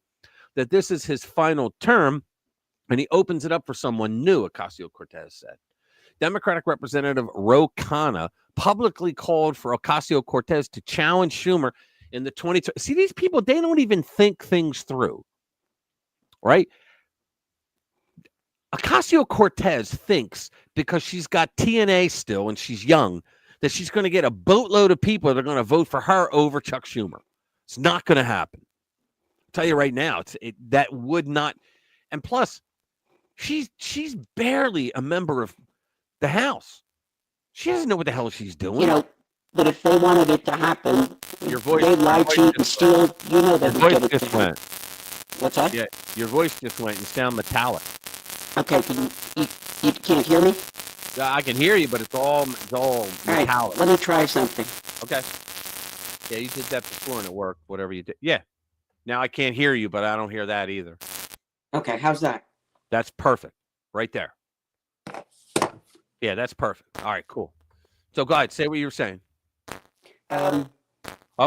Speaker 2: that this is his final term. And he opens it up for someone new, Ocasio-Cortez said. Democratic Representative Ro Khanna publicly called for Ocasio-Cortez to challenge Schumer in the 2020. See, these people, they don't even think things through, right? Ocasio-Cortez thinks because she's got TNA still and she's young that she's going to get a boatload of people that are going to vote for her over Chuck Schumer. It's not going to happen. I'll tell you right now, that would not. And plus, she's barely a member of the House. She doesn't know what the hell she's doing.
Speaker 15: But if they wanted it to happen,
Speaker 2: your voice,
Speaker 15: they'd lie, cheat, and steal. You know that.
Speaker 2: Your voice just went.
Speaker 15: What's that?
Speaker 2: Yeah, your voice just went. You sound metallic.
Speaker 15: Okay, you can't hear me?
Speaker 2: I can hear you, but it's all metallic.
Speaker 15: Right, let me try something.
Speaker 2: Okay. Yeah, you did that before and it worked. Whatever you did. Yeah. Now I can't hear you, but I don't hear that either.
Speaker 15: Okay, how's that?
Speaker 2: That's perfect, right there. Yeah, that's perfect. All right, cool. So go ahead, say what you were saying. Oh,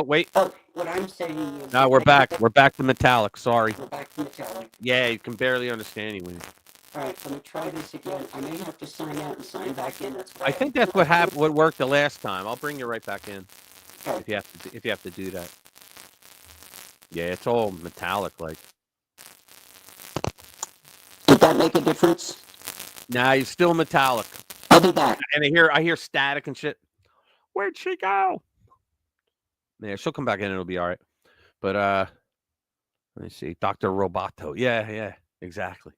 Speaker 2: wait.
Speaker 15: Oh, what I'm saying is.
Speaker 2: No, we're back. We're back to metallic. Sorry.
Speaker 15: We're back to metallic.
Speaker 2: Yeah, you can barely understand you.
Speaker 15: All right, let me try this again. I may have to sign out and sign back in.
Speaker 2: I think that's what happened. What worked the last time. I'll bring you right back in if you have to do that. Yeah, it's all metallic like.
Speaker 15: Did that make a difference?
Speaker 2: Nah, you're still metallic.
Speaker 15: I'll be back.
Speaker 2: And I hear static and shit. Where'd she go? Yeah, she'll come back in and it'll be all right. But let me see. Dr. Roboto. Yeah, exactly.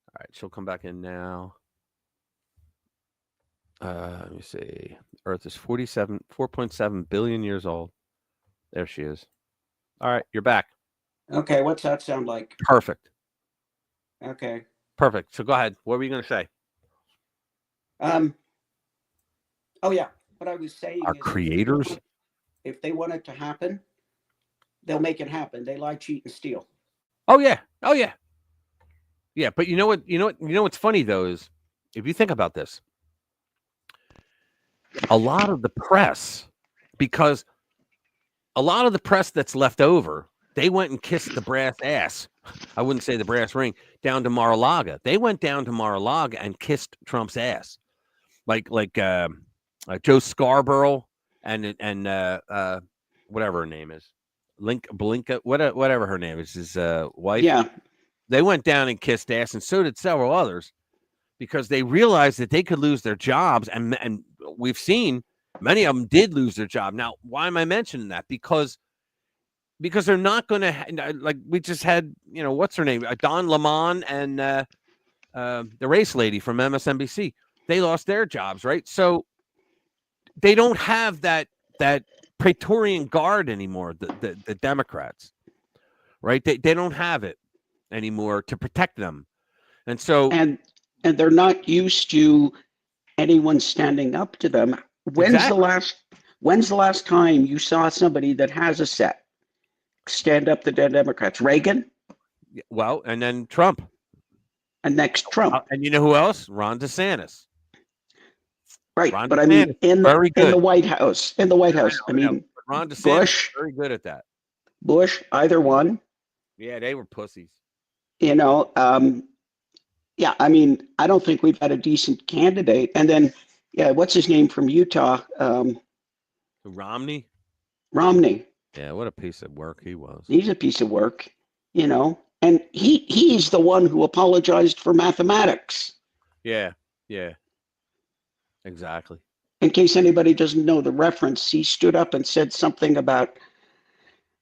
Speaker 2: All right, she'll come back in now. Let me see. Earth is 4.7 billion years old. There she is. All right, you're back.
Speaker 15: Okay, what's that sound like?
Speaker 2: Perfect.
Speaker 15: Okay.
Speaker 2: Perfect. So go ahead. What were you going to say?
Speaker 15: Oh yeah. What I was saying
Speaker 2: Our
Speaker 15: is
Speaker 2: creators.
Speaker 15: If they want it to happen, they'll make it happen. They lie, cheat, and steal.
Speaker 2: Oh yeah. Yeah, but you know what's funny though is if you think about this, a lot of the press, because a lot of the press that's left over, they went and kissed the brass ass. I wouldn't say the brass ring down to Mar-a-Lago. They went down to Mar-a-Lago and kissed Trump's ass, like Joe Scarborough and whatever her name is, Blinka, whatever her name is, his wife.
Speaker 15: Yeah.
Speaker 2: They went down and kissed ass, and so did several others, because they realized that they could lose their jobs, and we've seen many of them did lose their job. Now, why am I mentioning that? Because they're not going to, like we just had, what's her name, Don Lemon and the race lady from MSNBC. They lost their jobs, right? So they don't have that Praetorian Guard anymore. The Democrats, right? They don't have it anymore to protect them, and so
Speaker 15: and they're not used to anyone standing up to them. When's the last time you saw somebody that has a set stand up to the Democrats? Reagan?
Speaker 2: Well, and then Trump.
Speaker 15: And next Trump.
Speaker 2: And you know who else? Ron DeSantis.
Speaker 15: Right,
Speaker 2: Ron
Speaker 15: but
Speaker 2: DeSantis,
Speaker 15: I mean, in the White House, I mean,
Speaker 2: Ron DeSantis
Speaker 15: Bush,
Speaker 2: very good at that.
Speaker 15: Bush, either one.
Speaker 2: Yeah, they were pussies.
Speaker 15: Yeah, I mean, I don't think we've had a decent candidate. And then, yeah, what's his name from Utah?
Speaker 2: Romney.
Speaker 15: Romney.
Speaker 2: Yeah, what a piece of work he was.
Speaker 15: He's a piece of work, and he's the one who apologized for mathematics.
Speaker 2: Yeah, exactly.
Speaker 15: In case anybody doesn't know the reference, he stood up and said something about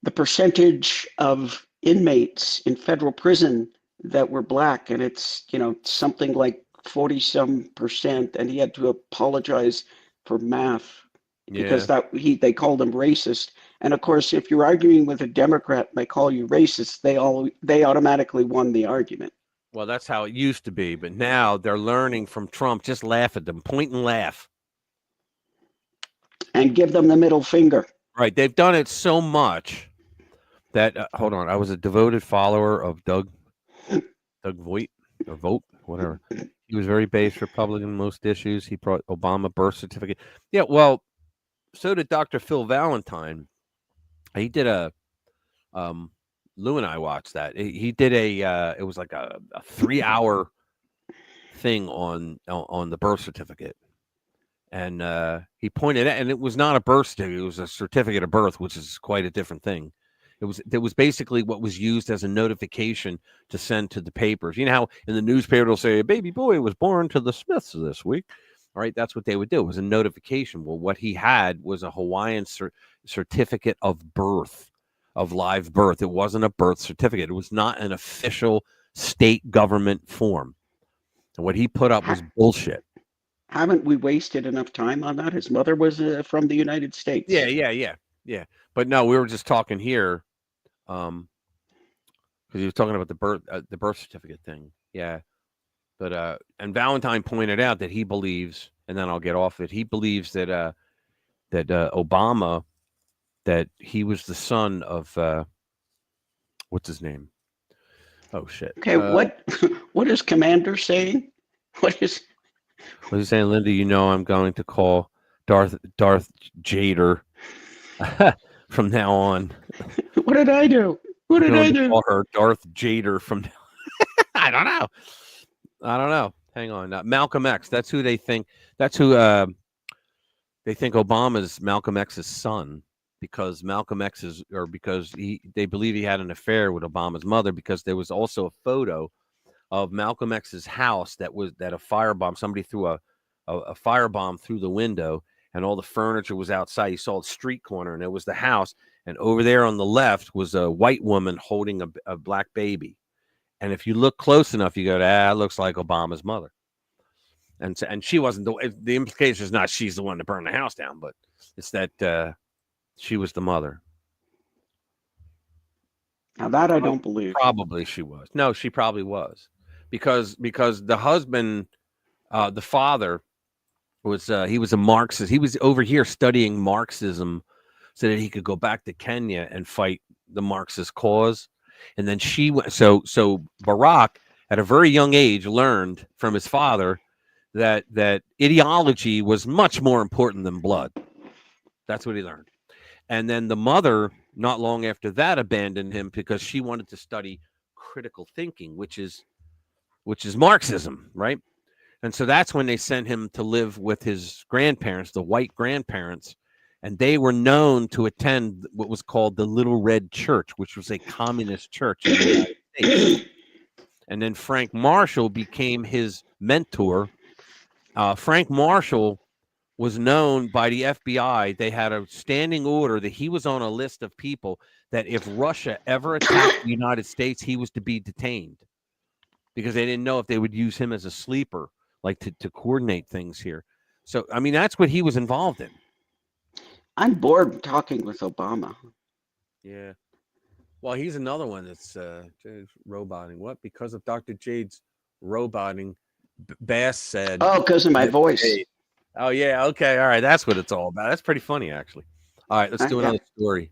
Speaker 15: the percentage of inmates in federal prison that were black, and it's something like 40-some%, and he had to apologize for math because they called him racist. And of course, if you're arguing with a Democrat and they call you racist, they automatically won the argument.
Speaker 2: Well, that's how it used to be, but now they're learning from Trump. Just laugh at them, point and laugh,
Speaker 15: and give them the middle finger.
Speaker 2: Right? They've done it so much that hold on, I was a devoted follower of Doug Vogt or Vote, whatever. He was very base Republican on most issues. He brought Obama birth certificate. Yeah, well, so did Dr. Phil Valentine. He did Lou and I watched that. He did it was like a 3-hour thing on the birth certificate. And he pointed out, and it was not a birth certificate, it was a certificate of birth, which is quite a different thing. It was basically what was used as a notification to send to the papers. You know how in the newspaper they'll say a baby boy was born to the Smiths this week. All right, that's what they would do. It was a notification. Well, what he had was a Hawaiian certificate of birth, of live birth. It wasn't a birth certificate. It was not an official state government form. And what he put up was bullshit.
Speaker 15: Haven't we wasted enough time on that? His mother was from the United States.
Speaker 2: Yeah. But no, we were just talking here, because he was talking about the birth certificate thing. Yeah, but and Valentine pointed out that he believes, and then I'll get off it. He believes that Obama, that he was the son of what's his name, Oh shit.
Speaker 15: Okay, what is Commander saying? What is
Speaker 2: he saying, Linda? You know I'm going to call Darth Jader from now on.
Speaker 15: What did I do? What did I do?
Speaker 2: Call her Darth Jader from now. I don't know. Hang on. Malcolm X. That's who they think. That's who they think Obama's Malcolm X's son, because Malcolm X is, or because they believe he had an affair with Obama's mother, because there was also a photo of Malcolm X's house that a firebomb, somebody threw a firebomb through the window, and all the furniture was outside. You saw the street corner, and it was the house. And over there on the left was a white woman holding a black baby. And if you look close enough, you go, it looks like Obama's mother. And she wasn't the implication is not she's the one that burned the house down, but it's that she was the mother.
Speaker 15: Now that I don't believe.
Speaker 2: Probably she was. No, she probably was, because the husband, the father, was he was a Marxist. He was over here studying Marxism so that he could go back to Kenya and fight the Marxist cause. And then she went. So Barack, at a very young age, learned from his father that ideology was much more important than blood. That's what he learned. And then the mother, not long after that, abandoned him because she wanted to study critical thinking, which is Marxism, right? And so that's when they sent him to live with his grandparents, the white grandparents, and they were known to attend what was called the Little Red Church, which was a communist church in the United States. And then Frank Marshall became his mentor. Frank Marshall was known by the FBI. They had a standing order that he was on a list of people that if Russia ever attacked the United States, he was to be detained, because they didn't know if they would use him as a sleeper, like to coordinate things here. So, I mean, that's what he was involved in.
Speaker 15: I'm bored talking with Obama.
Speaker 2: Yeah. Well, he's another one that's roboting. What? Because of Dr. Jade's roboting, Bass said.
Speaker 15: Oh, because of my voice.
Speaker 2: Oh, yeah. Okay. All right. That's what it's all about. That's pretty funny, actually. All right. Let's do another story.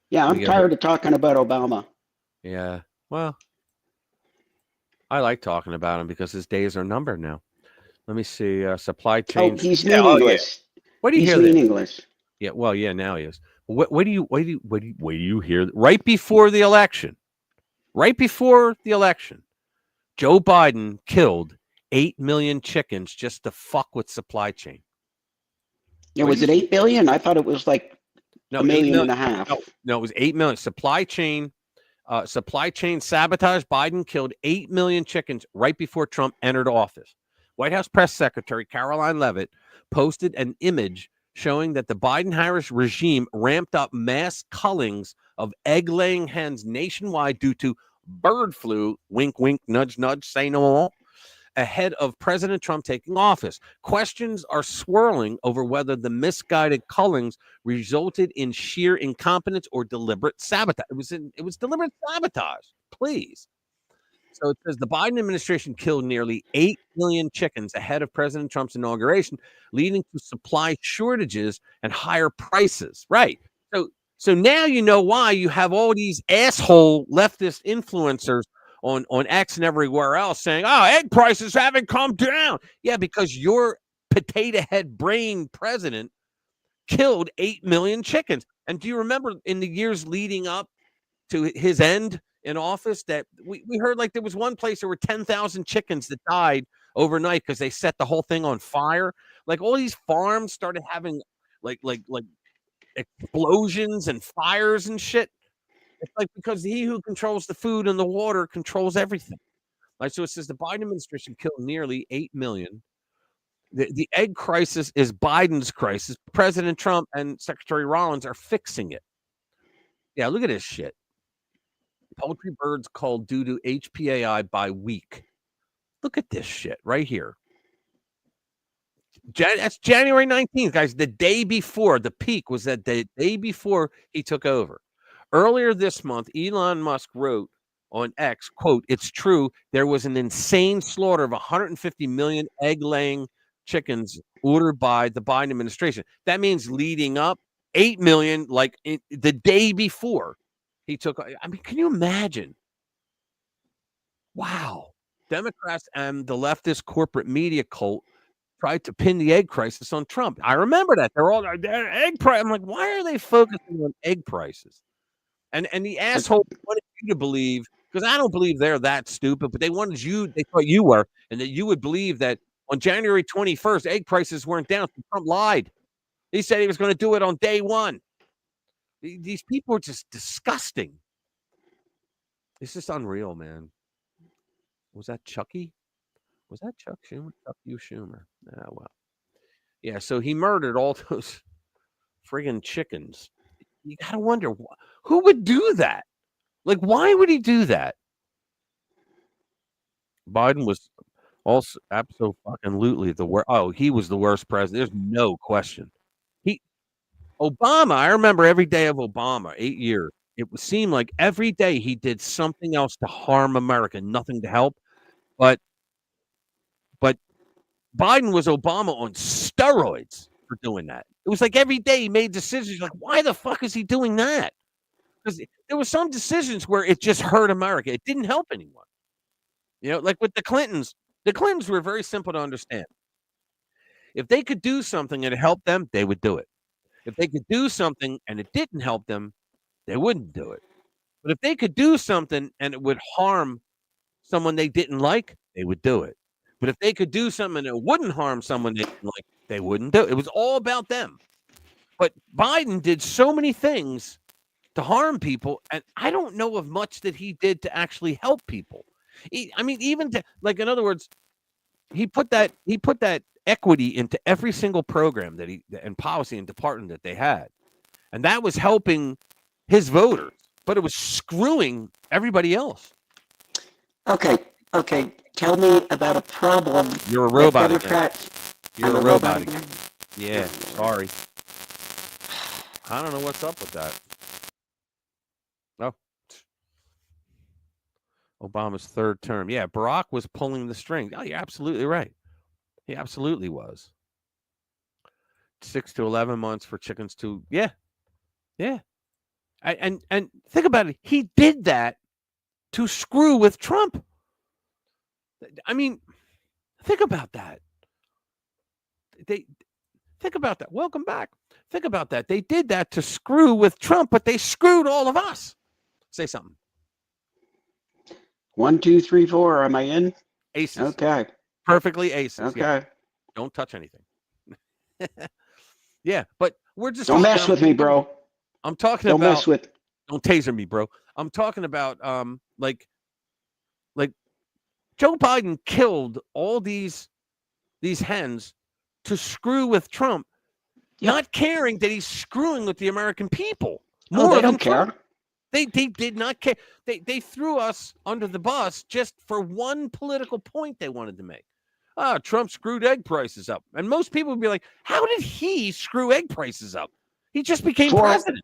Speaker 15: Yeah, I'm tired of talking about Obama.
Speaker 2: Yeah. Well, I like talking about him because his days are numbered now. Let me see. Supply chain.
Speaker 15: Oh, he's meaningless.
Speaker 2: What do you hear?
Speaker 15: He's meaningless.
Speaker 2: Yeah. Well, yeah. Now he is. What do you hear? Right before the election, Joe Biden killed 8 million chickens just to fuck with supply chain.
Speaker 15: Yeah, was it 8 billion? I thought it was like a million and a half.
Speaker 2: No, it was 8 million. Supply chain sabotage. Biden killed 8 million chickens right before Trump entered office. White House press secretary Caroline Leavitt posted an image showing that the Biden-Harris regime ramped up mass cullings of egg-laying hens nationwide due to bird flu, wink, wink, nudge, nudge, say no more, ahead of President Trump taking office. Questions are swirling over whether the misguided cullings resulted in sheer incompetence or deliberate sabotage. It was deliberate sabotage, please. So it says the Biden administration killed nearly 8 million chickens ahead of President Trump's inauguration, leading to supply shortages and higher prices. Right. So now you know why you have all these asshole leftist influencers on X and everywhere else saying, oh, egg prices haven't come down. Yeah, because your potato head brain president killed 8 million chickens. And do you remember in the years leading up to his end in office that we heard like there was one place there were 10,000 chickens that died overnight because they set the whole thing on fire? Like all these farms started having like explosions and fires and shit. It's like because he who controls the food and the water controls everything. Like, so it says the Biden administration killed nearly 8 million. The egg crisis is Biden's crisis. President Trump and Secretary Rollins are fixing it. Yeah, look at this shit. Poultry birds culled due to HPAI by week. Look at this shit right here. That's January 19th, guys. The day before, the peak was that the day before he took over. Earlier this month, Elon Musk wrote on X, quote, "It's true, there was an insane slaughter of 150 million egg-laying chickens ordered by the Biden administration." That means leading up 8 million, like the day before he took. I mean, can you imagine? Wow. Democrats and the leftist corporate media cult tried to pin the egg crisis on Trump. I remember that. They're egg price. I'm like, why are they focusing on egg prices? And the asshole wanted you to believe, because I don't believe they're that stupid, but they thought you were, and that you would believe that on January 21st, egg prices weren't down. Trump lied. He said he was going to do it on day one. These people are just disgusting. It's just unreal, man. Was that Chucky? Was that Chuck Schumer? Chuck U. Schumer. Ah, well. Yeah, so he murdered all those friggin' chickens. You got to wonder, who would do that? Like, why would he do that? Biden was also absolutely the worst. Oh, he was the worst president. There's no question. Obama, I remember every day of Obama, 8 years. It seemed like every day he did something else to harm America, nothing to help. But Biden was Obama on steroids for doing that. It was like every day he made decisions like, why the fuck is he doing that? Because there were some decisions where it just hurt America. It didn't help anyone. You know, like with the Clintons were very simple to understand. If they could do something and it helped them, they would do it. If they could do something and it didn't help them, they wouldn't do it. But if they could do something and it would harm someone they didn't like, they would do it. But if they could do something that wouldn't harm someone they didn't like, they wouldn't do it. It was all about them. But Biden did so many things to harm people, and I don't know of much that he did to actually help people. I mean, even to, like, in other words, he put that equity into every single program and policy and department that they had, and that was helping his voters, but it was screwing everybody else.
Speaker 15: Okay. Tell me about a problem.
Speaker 2: You're a robot again.
Speaker 15: You're a robot again.
Speaker 2: Yeah, sorry. I don't know what's up with that. Oh. Obama's third term. Yeah, Barack was pulling the strings. Oh, you're absolutely right. He absolutely was. 6 to 11 months for chickens to, yeah. And think about it. He did that to screw with Trump. I mean, think about that. Think about that. Welcome back. Think about that. They did that to screw with Trump, but they screwed all of us. Say something.
Speaker 15: 1, 2, 3, 4. Am I in?
Speaker 2: Aces.
Speaker 15: Okay.
Speaker 2: Perfectly aces.
Speaker 15: Okay.
Speaker 2: Yeah. Don't touch anything. Yeah, but we're just
Speaker 15: don't mess with me, bro.
Speaker 2: I'm talking
Speaker 15: don't
Speaker 2: about.
Speaker 15: Mess with.
Speaker 2: Don't taser me, bro. I'm talking about like Joe Biden killed all these hens to screw with Trump, not caring that he's screwing with the American people.
Speaker 15: They don't care.
Speaker 2: They did not care. They threw us under the bus just for one political point they wanted to make. Trump screwed egg prices up. And most people would be like, how did he screw egg prices up? He just became president.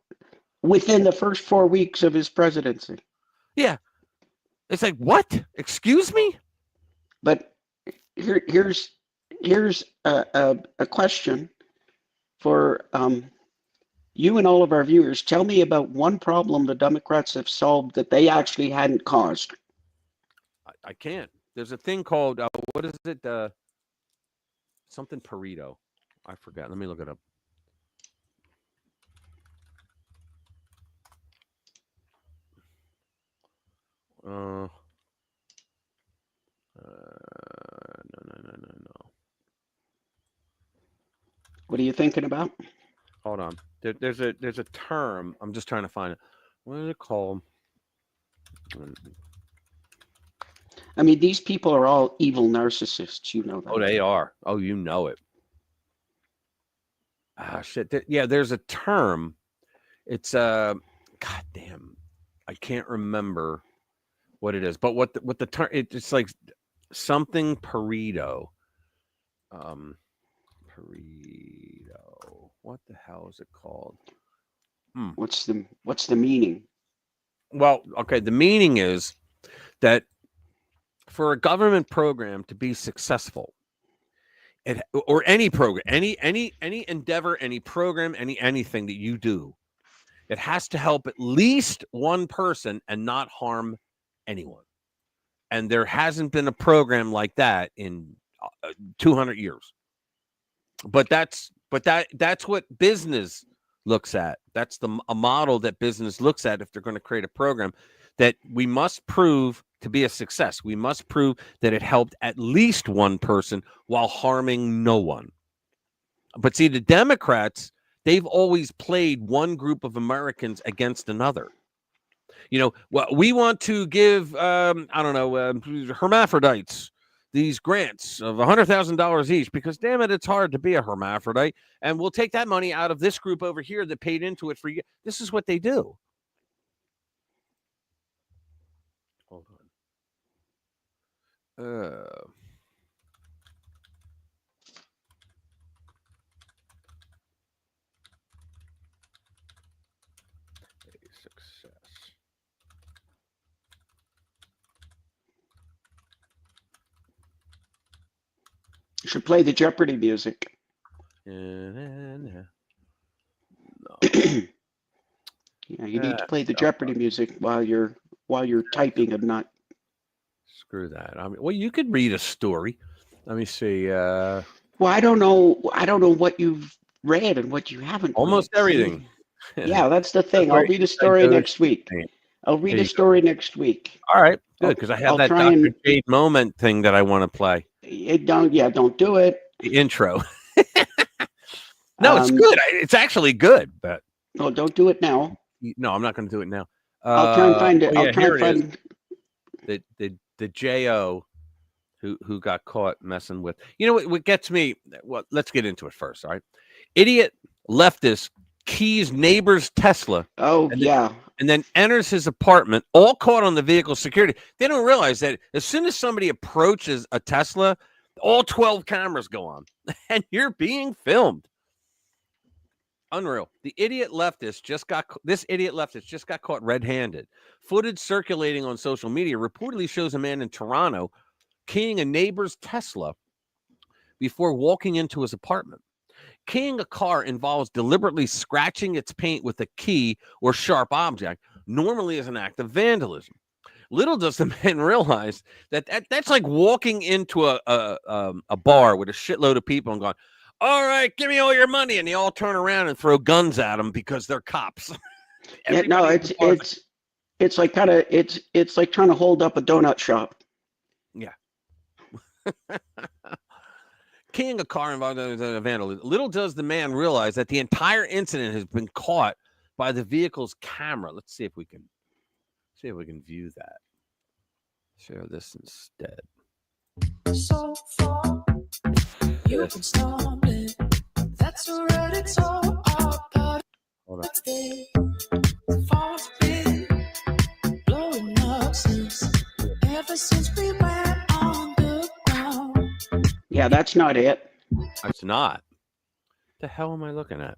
Speaker 15: Within the first 4 weeks of his presidency.
Speaker 2: Yeah. It's like, what? Excuse me?
Speaker 15: But here's a question for you and all of our viewers. Tell me about one problem the Democrats have solved that they actually hadn't caused.
Speaker 2: I can't. There's a thing called, what is it? Something Pareto. I forgot. Let me look it up. No.
Speaker 15: What are you thinking about?
Speaker 2: Hold on. There's a term. I'm just trying to find it. What is it called?
Speaker 15: I mean, these people are all evil narcissists. You know that.
Speaker 2: Oh, they are. Oh, you know it. Shit. Yeah, there's a term. It's God damn. I can't remember what it is, but what the term? It's like something Pareto. Pareto. What the hell is it called?
Speaker 15: What's the meaning?
Speaker 2: Well, okay. The meaning is that for a government program to be successful, or any program, any endeavor, any program, anything that you do, it has to help at least one person and not harm anyone. And there hasn't been a program like that in 200 years. But that's what business looks at. That's a model that business looks at if they're going to create a program that we must prove to be a success. We must prove that it helped at least one person while harming no one. But see, the Democrats, they've always played one group of Americans against another. Well, we want to give, hermaphrodites these grants of $100,000 each because, damn it, it's hard to be a hermaphrodite. And we'll take that money out of this group over here that paid into it for you. This is what they do. Hold on. Success.
Speaker 15: You should play the Jeopardy music.
Speaker 2: No.
Speaker 15: Yeah, you need to play the Jeopardy music while you're typing and not.
Speaker 2: Screw that. Well, you could read a story. Let me see.
Speaker 15: Well, I don't know what you've read and what you haven't.
Speaker 2: Almost
Speaker 15: read.
Speaker 2: everything.
Speaker 15: Yeah, that's the thing. I'll read a story next week. I'll read a story next week.
Speaker 2: All right, good, because I have that Dr. Jade moment thing that I want to play.
Speaker 15: Don't do it.
Speaker 2: The intro. No, it's good. It's actually good, but
Speaker 15: don't do it now.
Speaker 2: No, I'm not going to do it now.
Speaker 15: I'll try and find it. I'll try and find
Speaker 2: the JO who got caught messing with. You know what gets me? Well, let's get into it first. All right, idiot leftist keys neighbor's Tesla. And then enters his apartment, all caught on the vehicle security. They don't realize that as soon as somebody approaches a Tesla, all 12 cameras go on, and you're being filmed. Unreal. This idiot leftist just got caught red-handed. Footage circulating on social media reportedly shows a man in Toronto keying a neighbor's Tesla before walking into his apartment. Keying a car involves deliberately scratching its paint with a key or sharp object, normally as an act of vandalism. Little does the man realize that's like walking into a bar with a shitload of people and going, all right, give me all your money. And they all turn around and throw guns at them because they're cops.
Speaker 15: Yeah, no, it's like it's like trying to hold up a donut shop.
Speaker 2: Yeah. Keying a car involved in a vandalism. Little does the man realize that the entire incident has been caught by the vehicle's camera. Let's see if we can view that. Share this instead. So far, you can stop it. That's already it's all about. Hold on. Blowing up ever since we went on the ground.
Speaker 15: Yeah, that's not it.
Speaker 2: That's not. The hell am I looking at?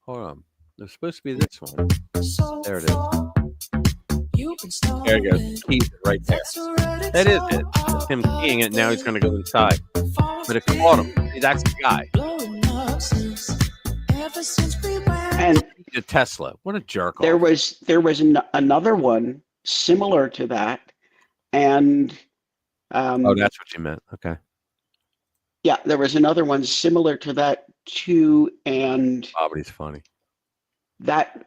Speaker 2: Hold on. There's supposed to be this one. There it is. There you go. Keys right there. That is it. It's him keying it. Now he's going to go inside. But it caught him. See, that's the guy.
Speaker 15: And
Speaker 2: the Tesla. What a jerk.
Speaker 15: There was another one similar to that, and
Speaker 2: oh, that's what you meant. Okay.
Speaker 15: Yeah, there was another one similar to that too, and
Speaker 2: Bobby's funny.
Speaker 15: That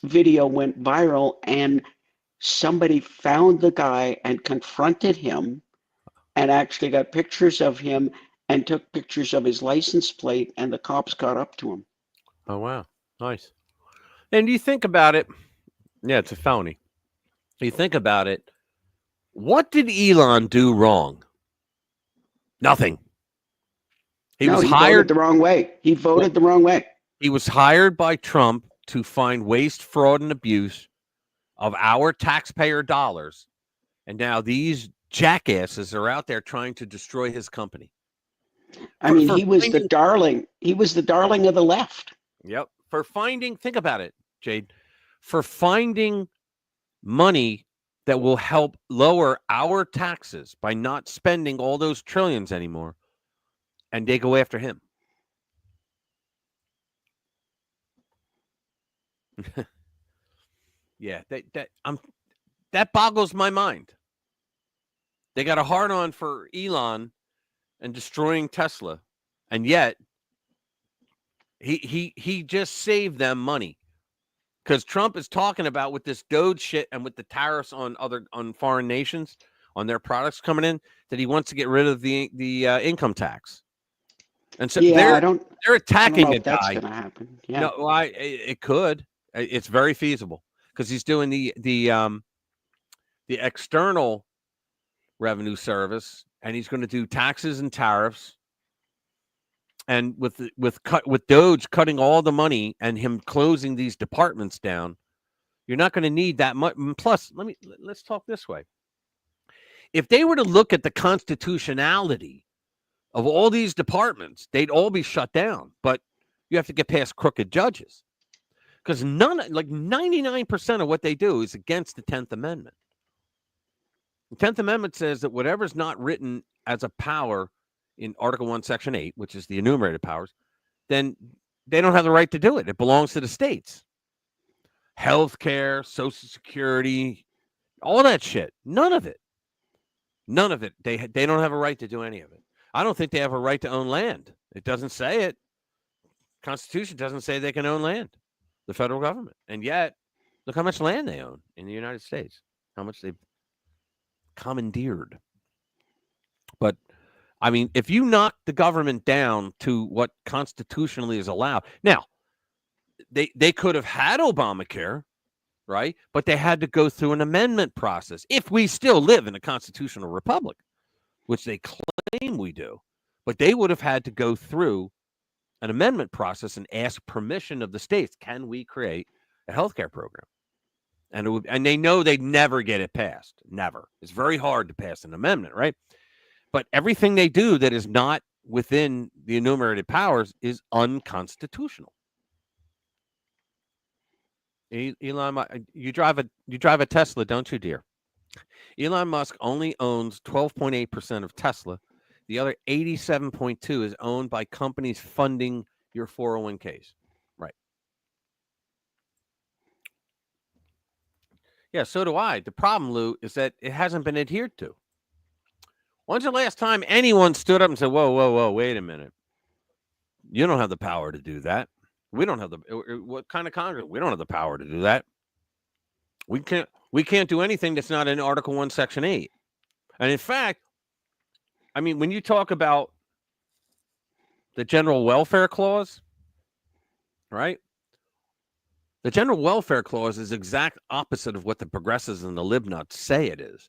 Speaker 15: video went viral, and somebody found the guy and confronted him, and actually got pictures of him and took pictures of his license plate, and the cops caught up to him.
Speaker 2: Oh wow, nice. And you think about it, yeah, it's a felony. You think about it. What did Elon do wrong? Nothing. He was hired
Speaker 15: the wrong way. He voted the wrong way.
Speaker 2: He was hired by Trump to find waste, fraud, and abuse of our taxpayer dollars. And now these jackasses are out there trying to destroy his company.
Speaker 15: I mean, he was the darling. He was the darling of the left.
Speaker 2: Yep. For finding, think about it, Jade, for finding money that will help lower our taxes by not spending all those trillions anymore. And they go after him. Yeah, that boggles my mind. They got a hard on for Elon and destroying Tesla, and yet he just saved them money, because Trump is talking about with this Doge shit and with the tariffs on foreign nations on their products coming in, that he wants to get rid of the income tax. And so
Speaker 15: yeah,
Speaker 2: they're attacking
Speaker 15: I don't know
Speaker 2: a
Speaker 15: if that's
Speaker 2: guy.
Speaker 15: going to happen. Yeah.
Speaker 2: No, it could. It's very feasible, because he's doing the external revenue service, and he's going to do taxes and tariffs. And with Doge cutting all the money and him closing these departments down, you're not going to need that much. Plus, let's talk this way. If they were to look at the constitutionality of all these departments, they'd all be shut down. But you have to get past crooked judges, because 99% of what they do is against the 10th Amendment. The 10th Amendment says that whatever's not written as a power in Article 1, Section 8, which is the enumerated powers, then they don't have the right to do it. It belongs to the states. Healthcare, Social Security, all that shit. None of it. They don't have a right to do any of it. I don't think they have a right to own land. It doesn't say it. Constitution doesn't say they can own land, the federal government. And yet, look how much land they own in the United States, how much they've commandeered. But, I mean, if you knock the government down to what constitutionally is allowed. Now, they could have had Obamacare, right? But they had to go through an amendment process. If we still live in a constitutional republic, which they claim we do, but they would have had to go through an amendment process and ask permission of the states. Can we create a healthcare program? And they know they'd never get it passed. Never. It's very hard to pass an amendment, right? But everything they do that is not within the enumerated powers is unconstitutional. Elon, you drive a Tesla, don't you, dear? Elon Musk only owns 12.8% of Tesla. The other 87.2% is owned by companies funding your 401ks. Right. Yeah, so do I. The problem, Lou, is that it hasn't been adhered to. When's the last time anyone stood up and said, whoa, wait a minute. You don't have the power to do that. We don't have what kind of Congress? We don't have the power to do that. We can't do anything that's not in Article 1, Section 8. And in fact, I mean, when you talk about the General Welfare Clause, right? The General Welfare Clause is exact opposite of what the progressives and the libnuts say it is.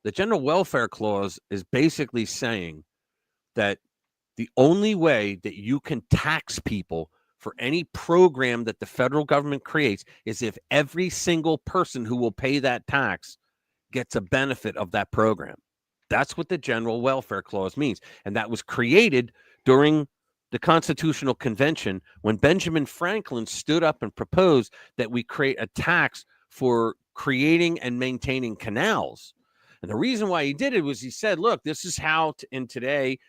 Speaker 2: The General Welfare Clause is basically saying that the only way that you can tax people for any program that the federal government creates is if every single person who will pay that tax gets a benefit of that program. That's what the General Welfare Clause means. And that was created during the Constitutional Convention when Benjamin Franklin stood up and proposed that we create a tax for creating and maintaining canals. And the reason why he did it was he said, look, this is how in today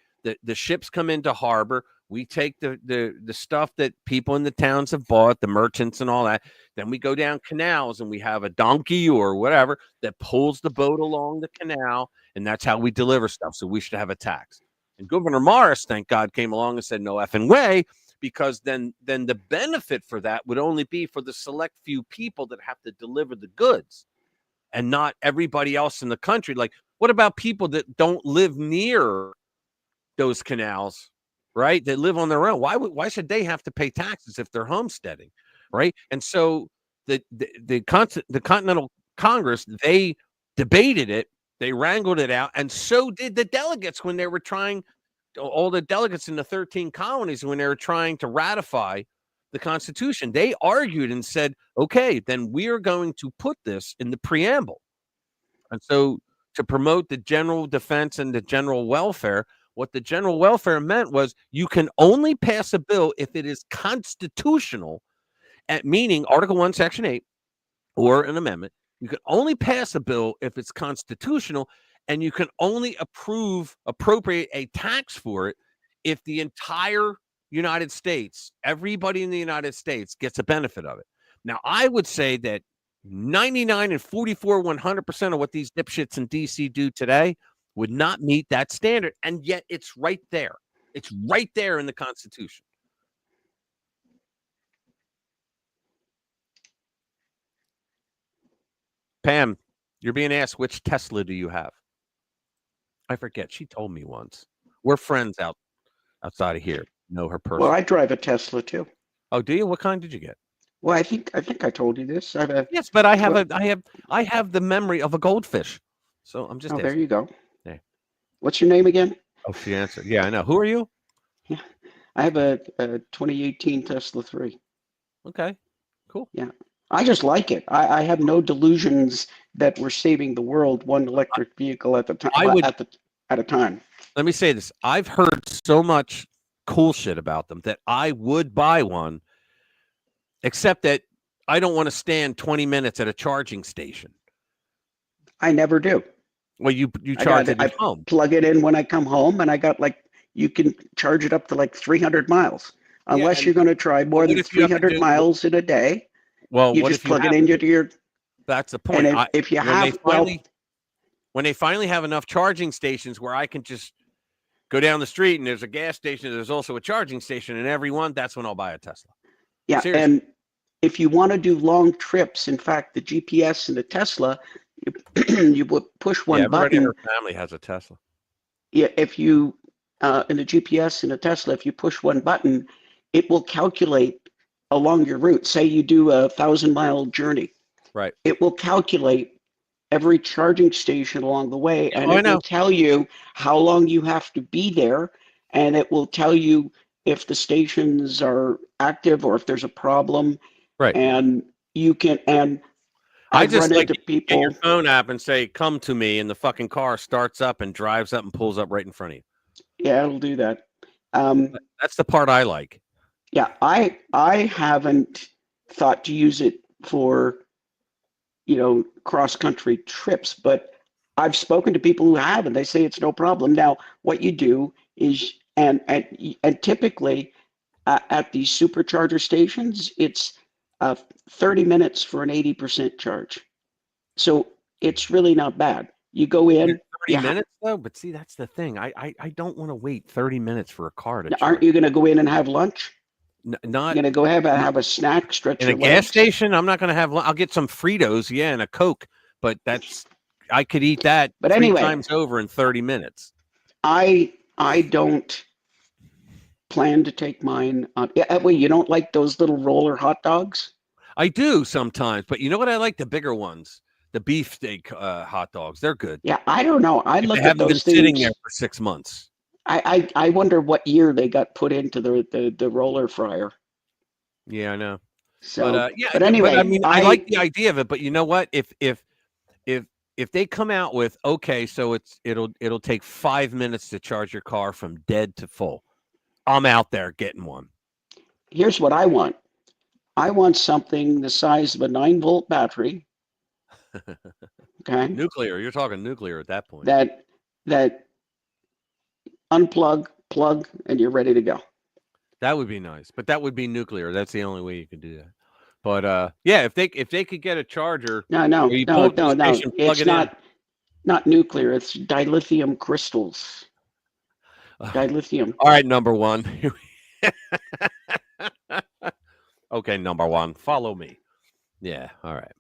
Speaker 2: the ships come into harbor. We take the stuff that people in the towns have bought, the merchants and all that. Then we go down canals and we have a donkey or whatever that pulls the boat along the canal. And that's how we deliver stuff. So we should have a tax. And Gouverneur Morris, thank God, came along and said, no effing way, because then the benefit for that would only be for the select few people that have to deliver the goods and not everybody else in the country. Like, what about people that don't live near those canals? Right? They live on their own. Why should they have to pay taxes if they're homesteading? Right? And so the Continental Congress, they debated it, they wrangled it out, and so did the delegates when they were trying, all the delegates in the 13 colonies when they were trying to ratify the Constitution. They argued and said, okay, then we are going to put this in the preamble. And so to promote the general defense and the general welfare, what the general welfare meant was you can only pass a bill if it is constitutional, meaning Article 1, Section 8, or an amendment. You can only pass a bill if it's constitutional, and you can only appropriate a tax for it if the entire United States, everybody in the United States gets a benefit of it. Now, I would say that 99 and 44, 100% of what these dipshits in DC do today would not meet that standard. And yet it's right there. It's right there in the Constitution. Pam, you're being asked, which Tesla do you have? I forget. She told me once. We're friends outside of here. Know her personally.
Speaker 15: Well, I drive a Tesla too.
Speaker 2: Oh, do you? What kind did you get?
Speaker 15: Well, I think I told you this. I have a,
Speaker 2: yes, but I have the memory of a goldfish. So I'm just
Speaker 15: Oh,
Speaker 2: asking.
Speaker 15: there you go.
Speaker 2: Yeah.
Speaker 15: What's your name again?
Speaker 2: Oh, she answered. Yeah, I know. Who are you?
Speaker 15: Yeah. I have a 2018 Tesla 3.
Speaker 2: Okay. Cool.
Speaker 15: Yeah. I just like it. I have no delusions that we're saving the world one electric vehicle at the time. At a time.
Speaker 2: Let me say this. I've heard so much cool shit about them that I would buy one, except that I don't want to stand 20 minutes at a charging station.
Speaker 15: I never do.
Speaker 2: Well, you charge it at home.
Speaker 15: Plug it in when I come home, and I got you can charge it up to 300 miles. Unless you're going to try more than 300 miles in a day.
Speaker 2: Well,
Speaker 15: you just plug it into your.
Speaker 2: That's the point.
Speaker 15: And if you have
Speaker 2: when they finally have enough charging stations where I can just go down the street and there's a gas station, there's also a charging station in every one, that's when I'll buy a Tesla.
Speaker 15: Yeah,
Speaker 2: seriously.
Speaker 15: And if you want to do long trips, in fact, the GPS in the Tesla, you would push one
Speaker 2: everybody
Speaker 15: button.
Speaker 2: in her family has a Tesla.
Speaker 15: Yeah, if you in the GPS in a Tesla, if you push one button, it will calculate along your route. Say you do a 1,000-mile journey.
Speaker 2: Right.
Speaker 15: It will calculate every charging station along the way, and it will tell you how long you have to be there, and it will tell you if the stations are active or if there's a problem.
Speaker 2: Right.
Speaker 15: And you can, and
Speaker 2: I just like to
Speaker 15: people
Speaker 2: get your phone app and say, come to me, and the fucking car starts up and drives up and pulls up right in front of you.
Speaker 15: Yeah, it'll do that.
Speaker 2: That's the part I like.
Speaker 15: Yeah, I haven't thought to use it for, cross-country trips, but I've spoken to people who have, and they say it's no problem. Now, what you do is, and typically at these supercharger stations, it's 30 minutes for an 80% charge. So it's really not bad. You go in.
Speaker 2: 30 minutes though, but see, that's the thing. I don't want to wait 30 minutes for a car to charge.
Speaker 15: Aren't you going to go in and have lunch?
Speaker 2: Not
Speaker 15: you're going to go have a snack, stretch
Speaker 2: in
Speaker 15: your
Speaker 2: a
Speaker 15: legs?
Speaker 2: gas station. I'm not going to have. I'll get some Fritos, and a Coke, but I could eat that three times over in 30 minutes.
Speaker 15: I don't plan to take mine on. Wait, you don't like those little roller hot dogs?
Speaker 2: I do sometimes, but you know what? I like the bigger ones, the beefsteak hot dogs. They're good.
Speaker 15: Yeah, I don't know. I look at those things.
Speaker 2: Sitting there for 6 months.
Speaker 15: I wonder what year they got put into the roller fryer.
Speaker 2: Yeah, I know.
Speaker 15: So,
Speaker 2: but anyway, I mean, I like the idea of it. But you know what? If they come out with so it'll take 5 minutes to charge your car from dead to full, I'm out there getting one.
Speaker 15: Here's what I want. I want something the size of a 9-volt battery. Okay.
Speaker 2: Nuclear. You're talking nuclear at that point.
Speaker 15: That unplug, plug, and you're ready to go.
Speaker 2: That would be nice, but that would be nuclear. That's the only way you could do that. But if they could get a charger,
Speaker 15: no, it's not nuclear. It's dilithium crystals. Dilithium.
Speaker 2: All right, number one. Okay, number one. Follow me. Yeah. All right.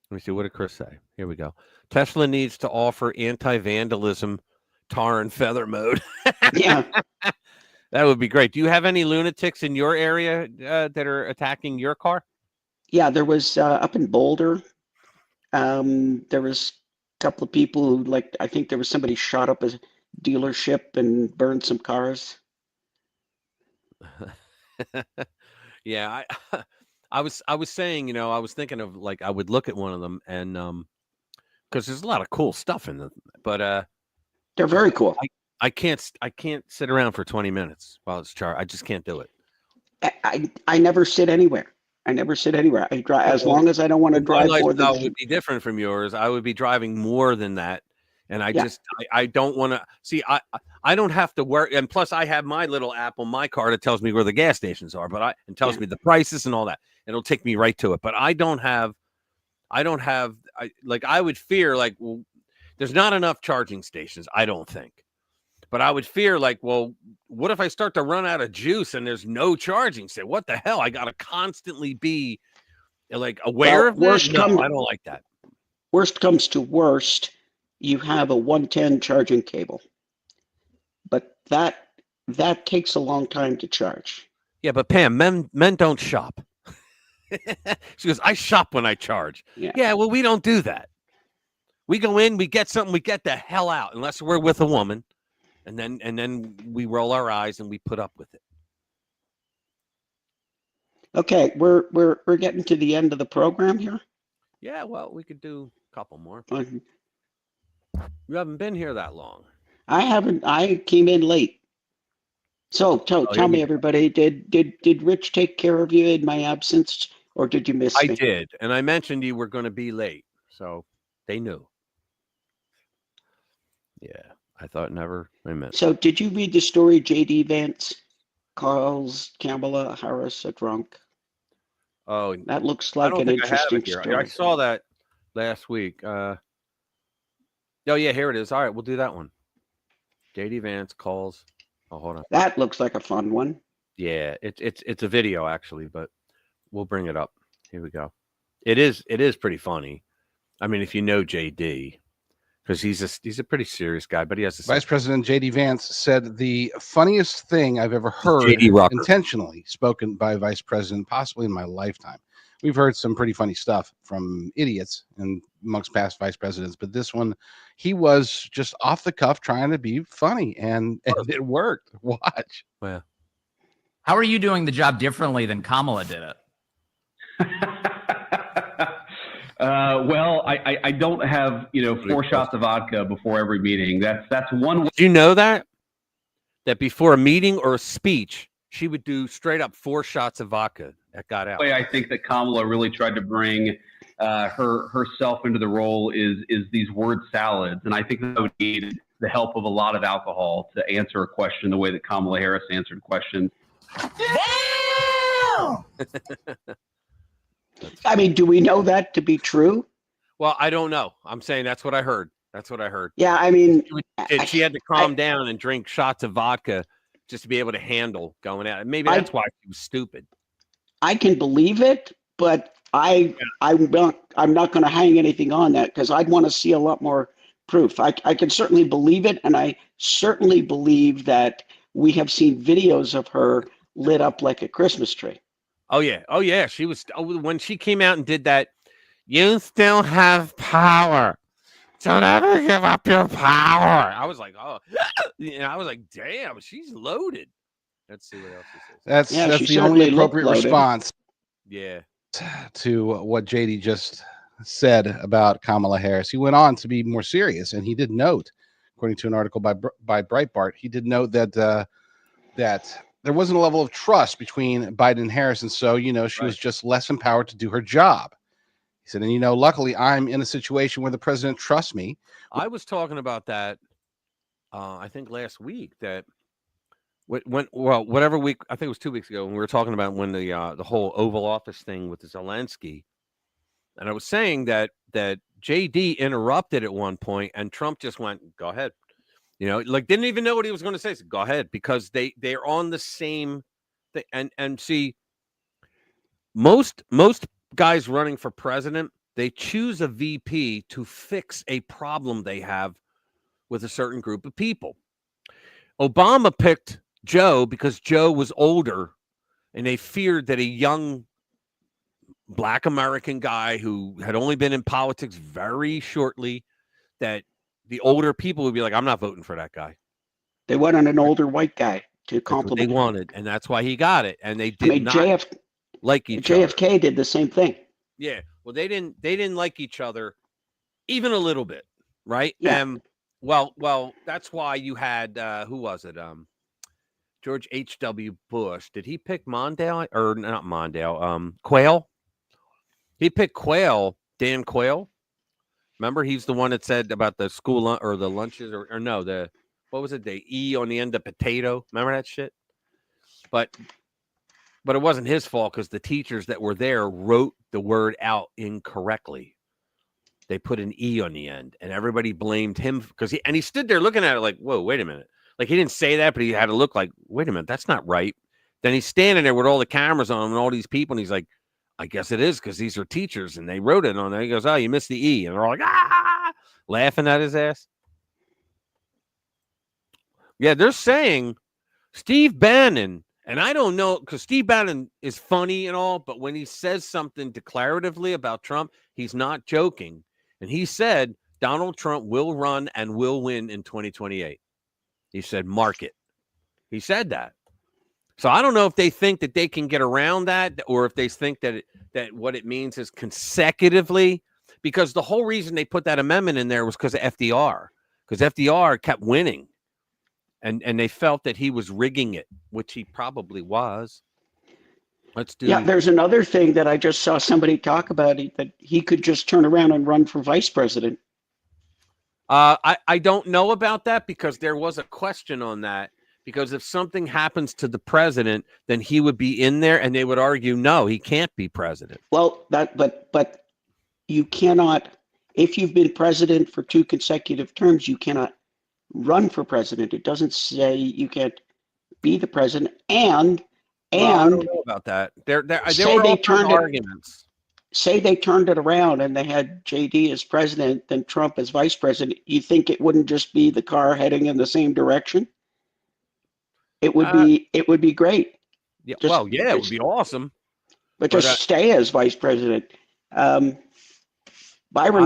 Speaker 2: Let me see. What did Chris say? Here we go. Tesla needs to offer anti-vandalism, tar and feather mode.
Speaker 15: Yeah.
Speaker 2: That would be great. Do you have any lunatics in your area that are attacking your car?
Speaker 15: Yeah, there was up in Boulder. There was a couple of people who, I think there was somebody shot up a dealership and burned some cars.
Speaker 2: Yeah, I was saying, I was thinking of I would look at one of them and because there's a lot of cool stuff in them, but
Speaker 15: they're very cool.
Speaker 2: I can't sit around for 20 minutes while it's charged. I just can't do it.
Speaker 15: I never sit anywhere. I drive as long as I don't want to drive more than.
Speaker 2: Would be different from yours. I would be driving more than that, and I don't want to see. I don't have to worry, and plus I have my little app on my car that tells me where the gas stations are, and tells me the prices and all that. It'll take me right to it. But I don't have I don't have, I would fear, like, well, there's not enough charging stations, I don't think. But I would fear, like, well, what if I start to run out of juice and there's no charging station? What the hell? I got to constantly be, like, aware of that? No, I don't like that.
Speaker 15: Worst comes to worst, you have a 110 charging cable. But that takes a long time to charge.
Speaker 2: Yeah, but Pam, men don't shop. She goes, I shop when I charge. Yeah, well, we don't do that. We go in, we get something, we get the hell out, unless we're with a woman, and then we roll our eyes and we put up with it.
Speaker 15: Okay, we're getting to the end of the program here.
Speaker 2: Yeah, well, we could do a couple more.
Speaker 15: Mm-hmm.
Speaker 2: You haven't been here that long.
Speaker 15: I haven't. I came in late. So tell me, everybody, did Rich take care of you in my absence, or did you miss me?
Speaker 2: I did, and I mentioned you were going to be late, so they knew. Yeah, I thought never. I meant.
Speaker 15: So did you read the story J.D. Vance calls Kamala Harris a drunk?
Speaker 2: Oh,
Speaker 15: that looks like an interesting story.
Speaker 2: I saw that last week. Oh yeah, here it is. All right, we'll do that one. J.D. Vance calls. Oh, hold on.
Speaker 15: That looks like a fun one.
Speaker 2: Yeah, it's a video actually, but we'll bring it up. Here we go. It is pretty funny. I mean, if you know JD, because he's a pretty serious guy, but he has
Speaker 17: Vice President J.D. Vance said the funniest thing I've ever heard intentionally spoken by a vice president, possibly in my lifetime. We've heard some pretty funny stuff from idiots and amongst past vice presidents, but this one, he was just off the cuff trying to be funny, and it worked. Watch.
Speaker 2: Well,
Speaker 18: how are you doing the job differently than Kamala did it?
Speaker 19: Well, I don't have 4 shots of vodka before every meeting. That's one way.
Speaker 2: Do you know that before a meeting or a speech, she would do straight up 4 shots of vodka that got out?
Speaker 19: Way I think that Kamala really tried to bring herself into the role is these word salads, and I think that would need the help of a lot of alcohol to answer a question the way that Kamala Harris answered questions.
Speaker 15: I mean, do we know that to be true?
Speaker 2: Well, I don't know. I'm saying that's what I heard.
Speaker 15: Yeah, I mean,
Speaker 2: she had to calm down and drink shots of vodka just to be able to handle going out. Maybe that's why she was stupid.
Speaker 15: I can believe it, but I'm not going to hang anything on that because I'd want to see a lot more proof. I can certainly believe it, and I certainly believe that we have seen videos of her lit up like a Christmas tree.
Speaker 2: Oh yeah. She was when she came out and did that. You still have power. Don't ever give up your power. I was like, oh, I was like, damn, she's loaded. Let's see what else he says.
Speaker 17: That's the only appropriate response.
Speaker 2: Yeah.
Speaker 17: To what JD just said about Kamala Harris. He went on to be more serious, and he did note, according to an article by Breitbart, he did note that that there wasn't a level of trust between Biden and Harris, and so she was just less empowered to do her job. He said, and luckily I'm in a situation where the president trusts me.
Speaker 2: I was talking about that, I think last week, that whatever week, I think it was 2 weeks ago, when we were talking about when the whole Oval Office thing with Zelensky, and I was saying that JD interrupted at one point, and Trump just went, "Go ahead," didn't even know what he was going to say. So, go ahead, because they're on the same thing. And see, most guys running for president, they choose a VP to fix a problem they have with a certain group of people. Obama picked Joe because Joe was older, and they feared that a young Black American guy who had only been in politics very shortly, that the older people would be like, I'm not voting for that guy.
Speaker 15: They wanted an older white guy to compliment.
Speaker 2: They wanted, and that's why he got it. And they did not like each other.
Speaker 15: JFK did the same thing.
Speaker 2: Yeah. Well, they didn't like each other even a little bit, right?
Speaker 15: Yeah.
Speaker 2: Well, that's why you had who was it? George H.W. Bush. Did he pick Mondale or not Mondale? Quayle. He picked Quayle, Dan Quayle. Remember, he's the one that said about the school or the lunches or no, what was it? The E on the end of potato. Remember that shit? But it wasn't his fault because the teachers that were there wrote the word out incorrectly. they put an E on the end, and everybody blamed him because he stood there looking at it like, whoa, wait a minute. Like he didn't say that, but he had to look like, wait a minute, that's not right. Then he's standing there with all the cameras on him and all these people, and he's like, I guess it is because these are teachers, and they wrote it on there. He goes, oh, you missed the E. And they're all like, laughing at his ass. Yeah, they're saying Steve Bannon, and I don't know, because Steve Bannon is funny and all, but when he says something declaratively about Trump, he's not joking. And he said Donald Trump will run and will win in 2028. He said, mark it. He said that. So I don't know if they think that they can get around that, or if they think that what it means is consecutively, because the whole reason they put that amendment in there was because of FDR, because FDR kept winning, and they felt that he was rigging it, which he probably was. Let's do.
Speaker 15: Yeah, there's another thing that I just saw somebody talk about, that he could just turn around and run for vice president.
Speaker 2: I don't know about that, because there was a question on that. Because if something happens to the president, then he would be in there, and they would argue, no, he can't be president.
Speaker 15: Well, but you cannot, if you've been president for 2 consecutive terms, you cannot run for president. It doesn't say you can't be the president. And
Speaker 2: I don't know about that. There were all kinds of arguments.
Speaker 15: Say they turned it around and they had JD as president, then Trump as vice president. You think it wouldn't just be the car heading in the same direction? It would be great.
Speaker 2: Yeah, it would be awesome.
Speaker 15: But just stay as vice president. Byron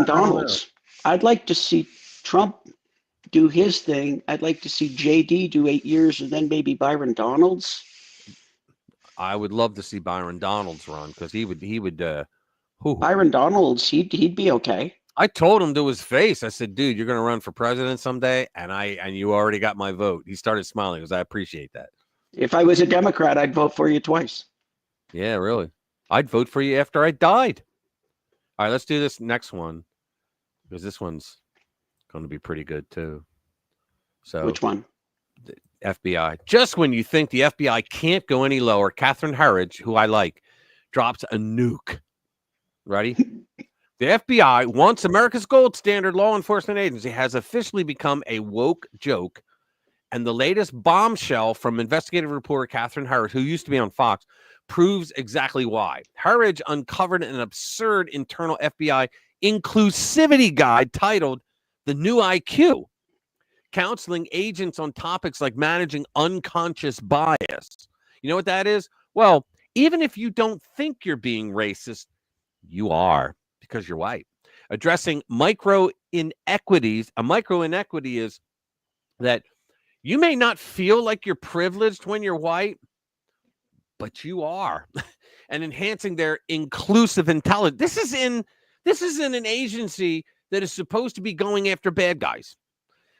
Speaker 15: Donalds. I'd like to see Trump do his thing. I'd like to see JD do 8 years, and then maybe Byron Donalds.
Speaker 2: I would love to see Byron Donalds run, because he would.
Speaker 15: Byron Donalds, he'd be okay.
Speaker 2: I told him to his face. I said, dude, you're going to run for president someday, and you already got my vote. He started smiling because I appreciate that.
Speaker 15: If I was a Democrat, I'd vote for you twice.
Speaker 2: Yeah, really. I'd vote for you after I died. All right, let's do this next one, because this one's going to be pretty good too. So,
Speaker 15: which one?
Speaker 2: The FBI. Just when you think the FBI can't go any lower, Catherine Herridge, who I like, drops a nuke. Ready? The FBI, once America's gold standard law enforcement agency, has officially become a woke joke. And the latest bombshell from investigative reporter Catherine Herridge, who used to be on Fox, proves exactly why. Herridge uncovered an absurd internal FBI inclusivity guide titled The New IQ, counseling agents on topics like managing unconscious bias. You know what that is? Well, even if you don't think you're being racist, you are, because you're white. Addressing micro inequities. A micro inequity is that you may not feel like you're privileged when you're white, but you are. And enhancing their inclusive intelligence. This is in an agency that is supposed to be going after bad guys.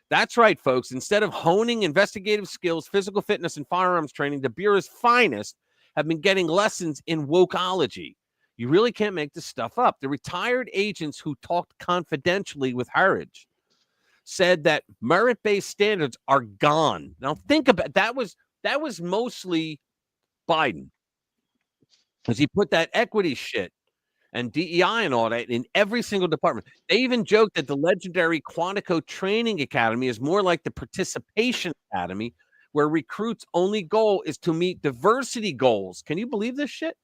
Speaker 2: That's right, folks. Instead of honing investigative skills, physical fitness, and firearms training, the Bureau's finest have been getting lessons in wokeology. You really can't make this stuff up. The retired agents who talked confidentially with Herridge said that merit-based standards are gone. Now think about that was mostly Biden, because he put that equity shit and DEI and all that in every single department. They even joked that the legendary Quantico Training Academy is more like the Participation Academy, where recruits' only goal is to meet diversity goals. Can you believe this shit?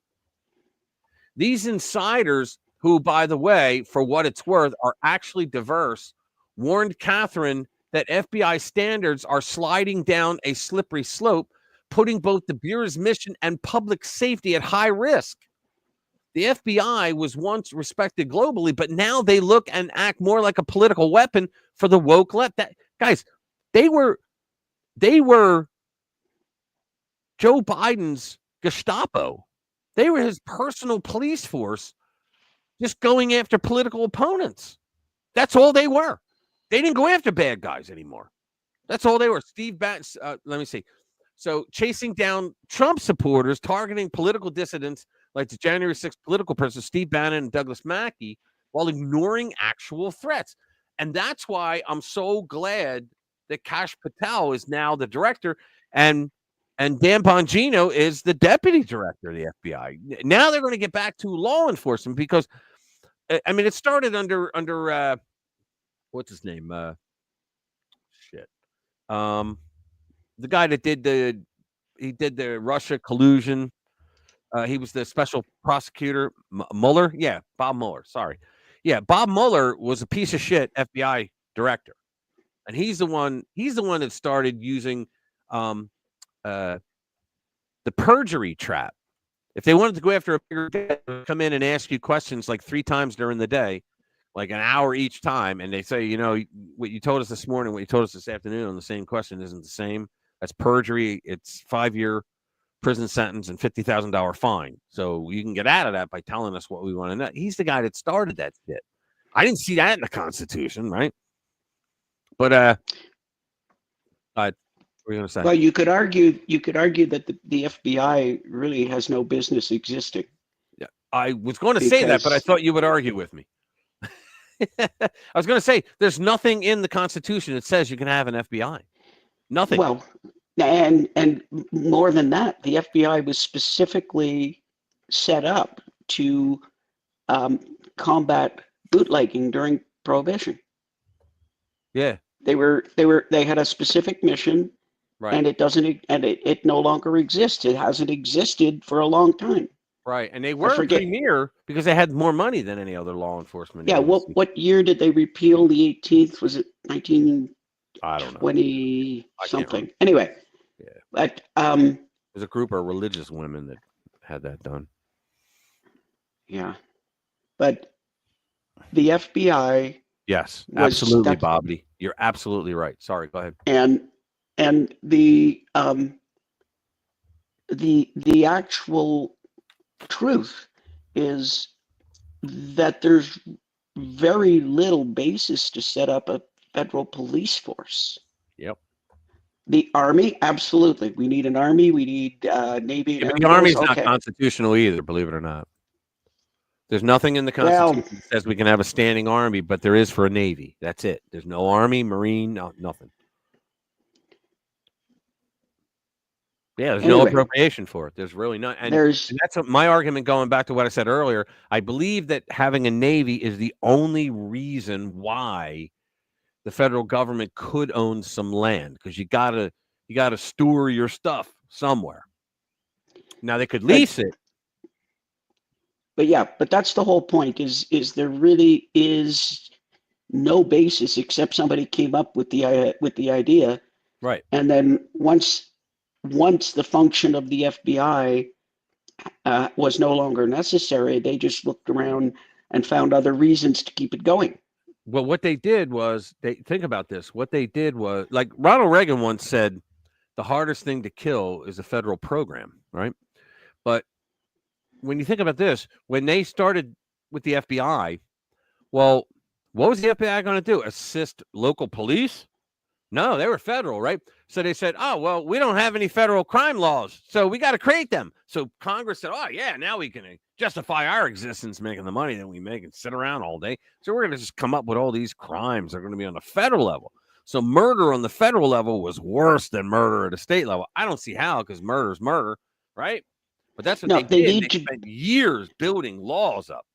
Speaker 2: These insiders, who, by the way, for what it's worth, are actually diverse, warned Catherine that FBI standards are sliding down a slippery slope, putting both the Bureau's mission and public safety at high risk. The FBI was once respected globally, but now they look and act more like a political weapon for the woke left. Guys, they were Joe Biden's Gestapo. They were his personal police force, just going after political opponents. That's all they were. They didn't go after bad guys anymore. That's all they were. Steve Bannon, let me see. So chasing down Trump supporters, targeting political dissidents like the January 6th political person, Steve Bannon and Douglas Mackey, while ignoring actual threats. And that's why I'm so glad that Kash Patel is now the director and Dan Bongino is the deputy director of the FBI. Now they're going to get back to law enforcement, because I mean, it started under what's his name? The guy that did the Russia collusion. He was the special prosecutor, Mueller. Yeah, Bob Mueller. Sorry. Yeah, Bob Mueller was a piece of shit FBI director, and he's the one that started using the perjury trap. If they wanted to go after a bigger guy, come in and ask you questions like 3 times during the day, like an hour each time, and they say, you know, what you told us this morning, what you told us this afternoon on the same question isn't the same. That's perjury. It's 5-year prison sentence and $50,000 fine. So you can get out of that by telling us what we want to know. He's the guy that started that shit. I didn't see that in the Constitution, right? But what were you going to say?
Speaker 15: Well, you could argue that the FBI really has no business existing.
Speaker 2: Yeah, I was going to say that, but I thought you would argue with me. I was going to say there's nothing in the Constitution that says you can have an FBI. Nothing.
Speaker 15: Well, and more than that, the FBI was specifically set up to combat bootlegging during Prohibition.
Speaker 2: Yeah.
Speaker 15: They had a specific mission,
Speaker 2: right.
Speaker 15: And it no longer exists. It hasn't existed for a long time.
Speaker 2: Right, and they were premier because they had more money than any other law enforcement.
Speaker 15: Yeah,
Speaker 2: agency.
Speaker 15: what year did they repeal the 18th? Was it 1920
Speaker 2: I don't know.
Speaker 15: something? Anyway,
Speaker 2: yeah.
Speaker 15: But
Speaker 2: there's a group of religious women that had that done.
Speaker 15: Yeah, but the FBI.
Speaker 2: Yes, absolutely, Bobby. You're absolutely right. Sorry, go ahead.
Speaker 15: And the actual truth is that there's very little basis to set up a federal police force.
Speaker 2: Yep.
Speaker 15: The Army, absolutely. We need an Army. We need Navy.
Speaker 2: Yeah, but the Army's not constitutional either, believe it or not. There's nothing in the Constitution that says we can have a standing Army, but there is for a Navy. That's it. There's no Army, Marine, nothing. Yeah, there's no appropriation for it. There's really not. And that's my argument going back to what I said earlier. I believe that having a Navy is the only reason why the federal government could own some land, because you gotta store your stuff somewhere. Now they could lease it.
Speaker 15: But that's the whole point is there really is no basis except somebody came up with the idea.
Speaker 2: Right.
Speaker 15: And then once the function of the FBI was no longer necessary, they just looked around and found other reasons to keep it going.
Speaker 2: Well, what they did was, think about this. What they did was, like Ronald Reagan once said, the hardest thing to kill is a federal program, right? But when you think about this, when they started with the FBI, well, what was the FBI going to do? Assist local police? No, they were federal, right? So they said, oh, well, we don't have any federal crime laws, so we got to create them. So Congress said, oh, yeah, now we can justify our existence making the money that we make and sit around all day. So we're going to just come up with all these crimes that are going to be on the federal level. So murder on the federal level was worse than murder at a state level. I don't see how, because murder is murder, right? But that's what they did. They spent years building laws up.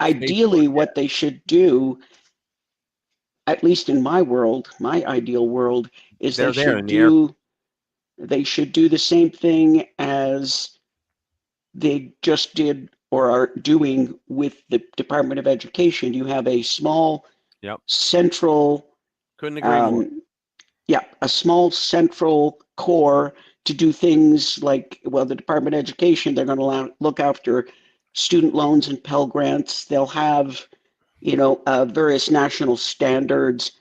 Speaker 15: Ideally, what they should do, at least in my world, my ideal world, is they should do the same thing as they just did or are doing with the Department of Education. You have a small central.
Speaker 2: Couldn't agree more.
Speaker 15: Yeah, a small central core to do things like, well, the Department of Education, they're going to look after student loans and Pell Grants. They'll have, various national standards,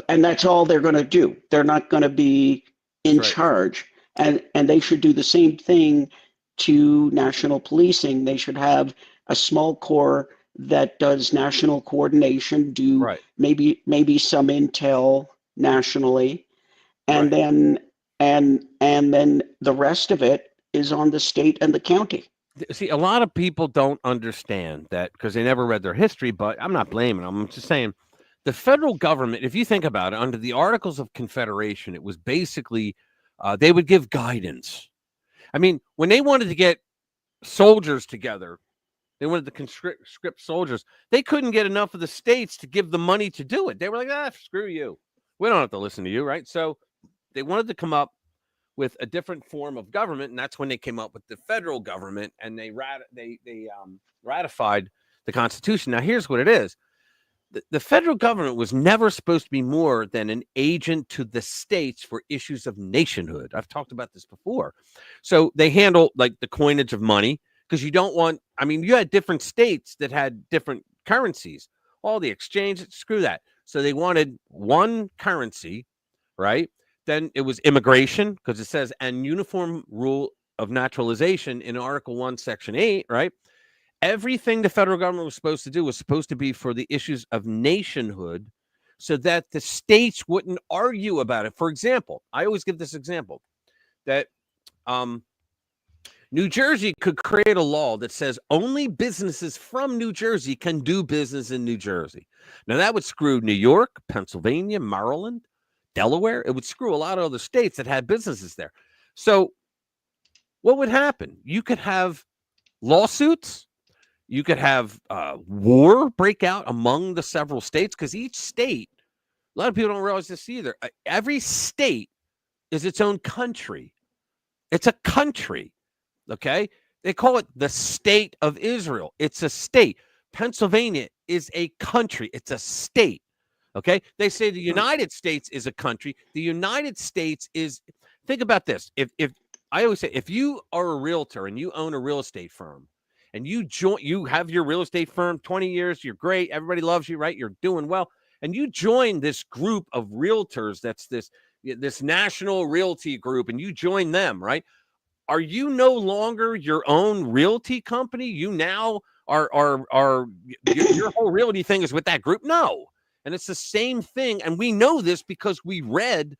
Speaker 15: and that's all they're going to do. They're not going to be in charge, and they should do the same thing to national policing. They should have a small core that does national coordination, do maybe some intel nationally, and then the rest of it is on the state and the county.
Speaker 2: See, a lot of people don't understand that because they never read their history, but I'm not blaming them. I'm just saying the federal government, if you think about it, under the Articles of Confederation, it was basically they would give guidance. I mean, when they wanted to get soldiers together They wanted to conscript soldiers. They couldn't get enough of the states to give the money to do it. They were like, screw you. We don't have to listen to you, right? So they wanted to come up with a different form of government, and that's when they came up with the federal government, and they ratified the Constitution. Now, here's what it is. The federal government was never supposed to be more than an agent to the states for issues of nationhood. I've talked about this before. So they handle like the coinage of money, because you don't want, I mean, you had different states that had different currencies, all the exchange, screw that. So they wanted one currency, right? Then it was immigration, because it says, and uniform rule of naturalization in Article 1, Section 8, right? Everything the federal government was supposed to do was supposed to be for the issues of nationhood, so that the states wouldn't argue about it. For example, I always give this example that New Jersey could create a law that says only businesses from New Jersey can do business in New Jersey. Now, that would screw New York, Pennsylvania, Maryland, Delaware. It would screw a lot of other states that had businesses there. So what would happen? You could have lawsuits. You could have war break out among the several states, because each state, a lot of people don't realize this either. Every state is its own country. It's a country, okay? They call it the state of Israel. It's a state. Pennsylvania is a country. It's a state, okay? They say the United States is a country. The United States is, think about this. If I always say, if you are a realtor and you own a real estate firm, and you have your real estate firm, 20 years, you're great, everybody loves you, right? You're doing well. And you join this group of realtors, that's this national realty group, and you join them, right? Are you no longer your own realty company? You now are your whole realty thing is with that group? No. And it's the same thing. And we know this because we read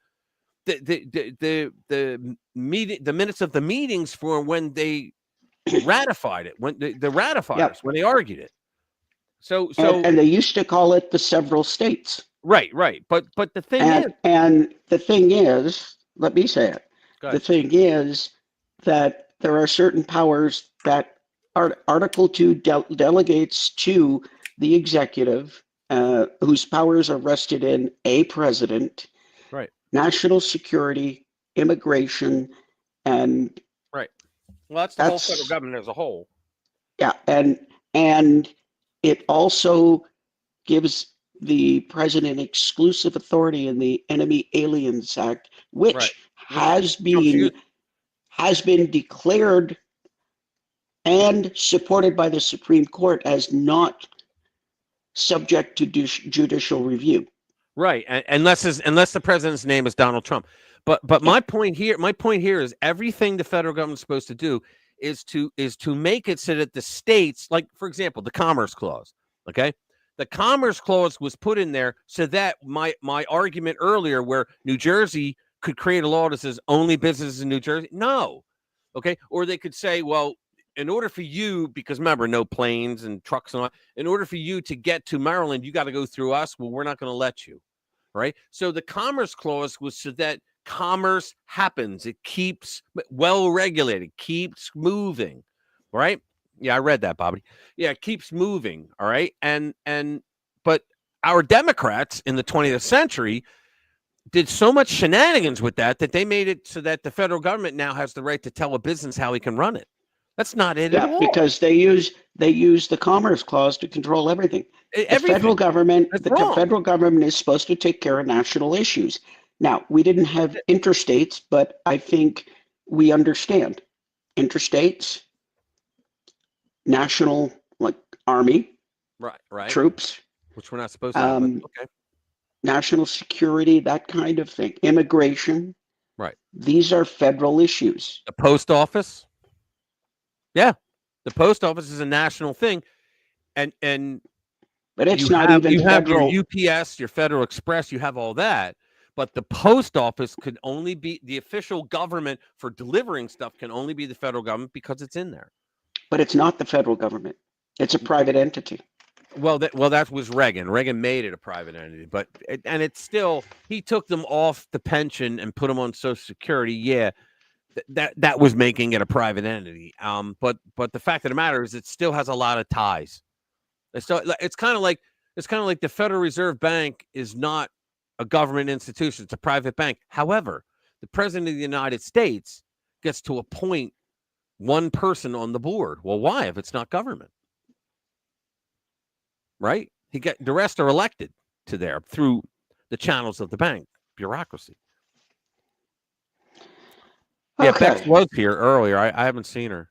Speaker 2: the minutes of the meetings for when they ratified it, when the ratifiers, when they argued it. So
Speaker 15: and they used to call it the several states.
Speaker 2: Right. But the thing
Speaker 15: the thing is, let me say it. The thing is that there are certain powers that Article 2 delegates to the executive, whose powers are vested in a president,
Speaker 2: right?
Speaker 15: National security, immigration, and
Speaker 2: right. Well, that's the whole federal government as a whole.
Speaker 15: Yeah, and it also gives the president exclusive authority in the Enemy Aliens Act, which has been declared and supported by the Supreme Court as not subject to judicial review.
Speaker 2: Right, unless the president's name is Donald Trump. But my point here is everything the federal government's supposed to do is to make it so that the states, like for example, the Commerce Clause, okay? The Commerce Clause was put in there so that my argument earlier, where New Jersey could create a law that says only businesses in New Jersey, no, okay? Or they could say, well, in order for you, because remember, no planes and trucks and all, in order for you to get to Maryland, you got to go through us. Well, we're not going to let you, right? So the Commerce Clause was so that commerce happens. It keeps well regulated, keeps moving, right? Yeah, I read that, Bobby. Yeah, it keeps moving, all right? But our Democrats in the 20th century did so much shenanigans with that they made it so that the federal government now has the right to tell a business how he can run it. That's not it at all.
Speaker 15: Because they use the Commerce Clause to control everything. The federal government is supposed to take care of national issues. Now, we didn't have interstates, but I think we understand interstates, national, like army,
Speaker 2: right,
Speaker 15: troops,
Speaker 2: which we're not supposed to have, but okay,
Speaker 15: national security, that kind of thing, immigration.
Speaker 2: Right.
Speaker 15: These are federal issues.
Speaker 2: The post office. Yeah, the post office is a national thing, but
Speaker 15: it's not even
Speaker 2: you have
Speaker 15: federal.
Speaker 2: your UPS, your Federal Express, you have all that, but the post office could only be the official government for delivering stuff can only be the federal government because it's in there.
Speaker 15: But it's not the federal government; it's a private entity.
Speaker 2: Well, that was Reagan. Reagan made it a private entity, but it's still, he took them off the pension and put them on Social Security. Yeah. that was making it a private entity. But the fact of the matter is, it still has a lot of ties. It's kind of like the Federal Reserve Bank is not a government institution; it's a private bank. However, the President of the United States gets to appoint one person on the board. Well, why if it's not government? Right? The rest are elected to there through the channels of the bank bureaucracy. Yeah, Bex was here earlier. I haven't seen her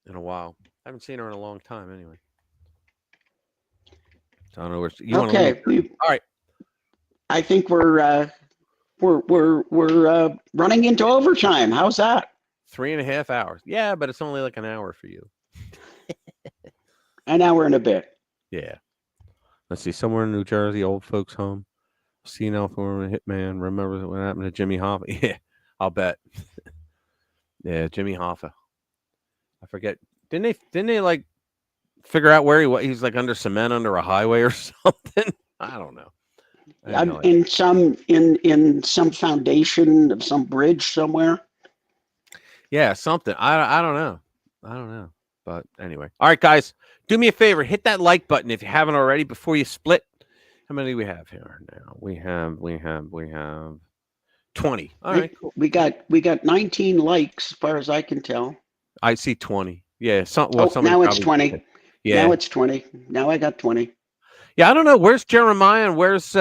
Speaker 2: in a while. I haven't seen her in a long time anyway. I don't know where you want to leave. All right.
Speaker 15: I think we're running into overtime. How's that?
Speaker 2: 3.5 hours. Yeah, but it's only like an hour for you.
Speaker 15: An hour and a bit.
Speaker 2: Yeah. Let's see. Somewhere in New Jersey, old folks home. Senile former hitman. Remember what happened to Jimmy Hoffa? Yeah, I'll bet. Yeah, Jimmy Hoffa. I forget. Didn't they like figure out where he was? He's like under cement under a highway or something. I don't know.
Speaker 15: In some foundation of some bridge somewhere.
Speaker 2: Yeah, something. I don't know. But anyway. All right, guys. Do me a favor. Hit that like button if you haven't already before you split. How many do we have here now? We have 20. All right. Cool.
Speaker 15: We got 19 likes as far as I can tell.
Speaker 2: I see 20. Yeah.
Speaker 15: Now it's 20.
Speaker 2: Yeah.
Speaker 15: Now it's 20. Now I got 20.
Speaker 2: Yeah, I don't know. Where's Jeremiah and where's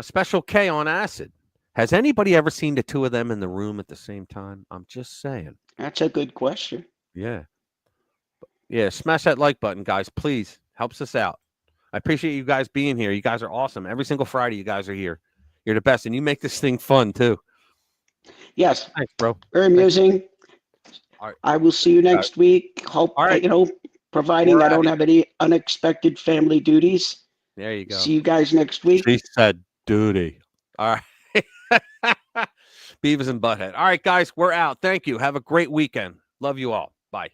Speaker 2: Special K on acid? Has anybody ever seen the two of them in the room at the same time? I'm just saying.
Speaker 15: That's a good question.
Speaker 2: Yeah. Yeah, smash that like button, guys. Please. Helps us out. I appreciate you guys being here. You guys are awesome. Every single Friday, you guys are here. You're the best. And you make this thing fun, too.
Speaker 15: Yes.
Speaker 2: Thanks, bro.
Speaker 15: Very amusing.
Speaker 2: All right.
Speaker 15: I will see you next week. Hope, providing I don't have any unexpected family duties.
Speaker 2: There you go.
Speaker 15: See you guys next week.
Speaker 2: She said duty. All right. Beavis and Butthead. All right, guys, we're out. Thank you. Have a great weekend. Love you all. Bye.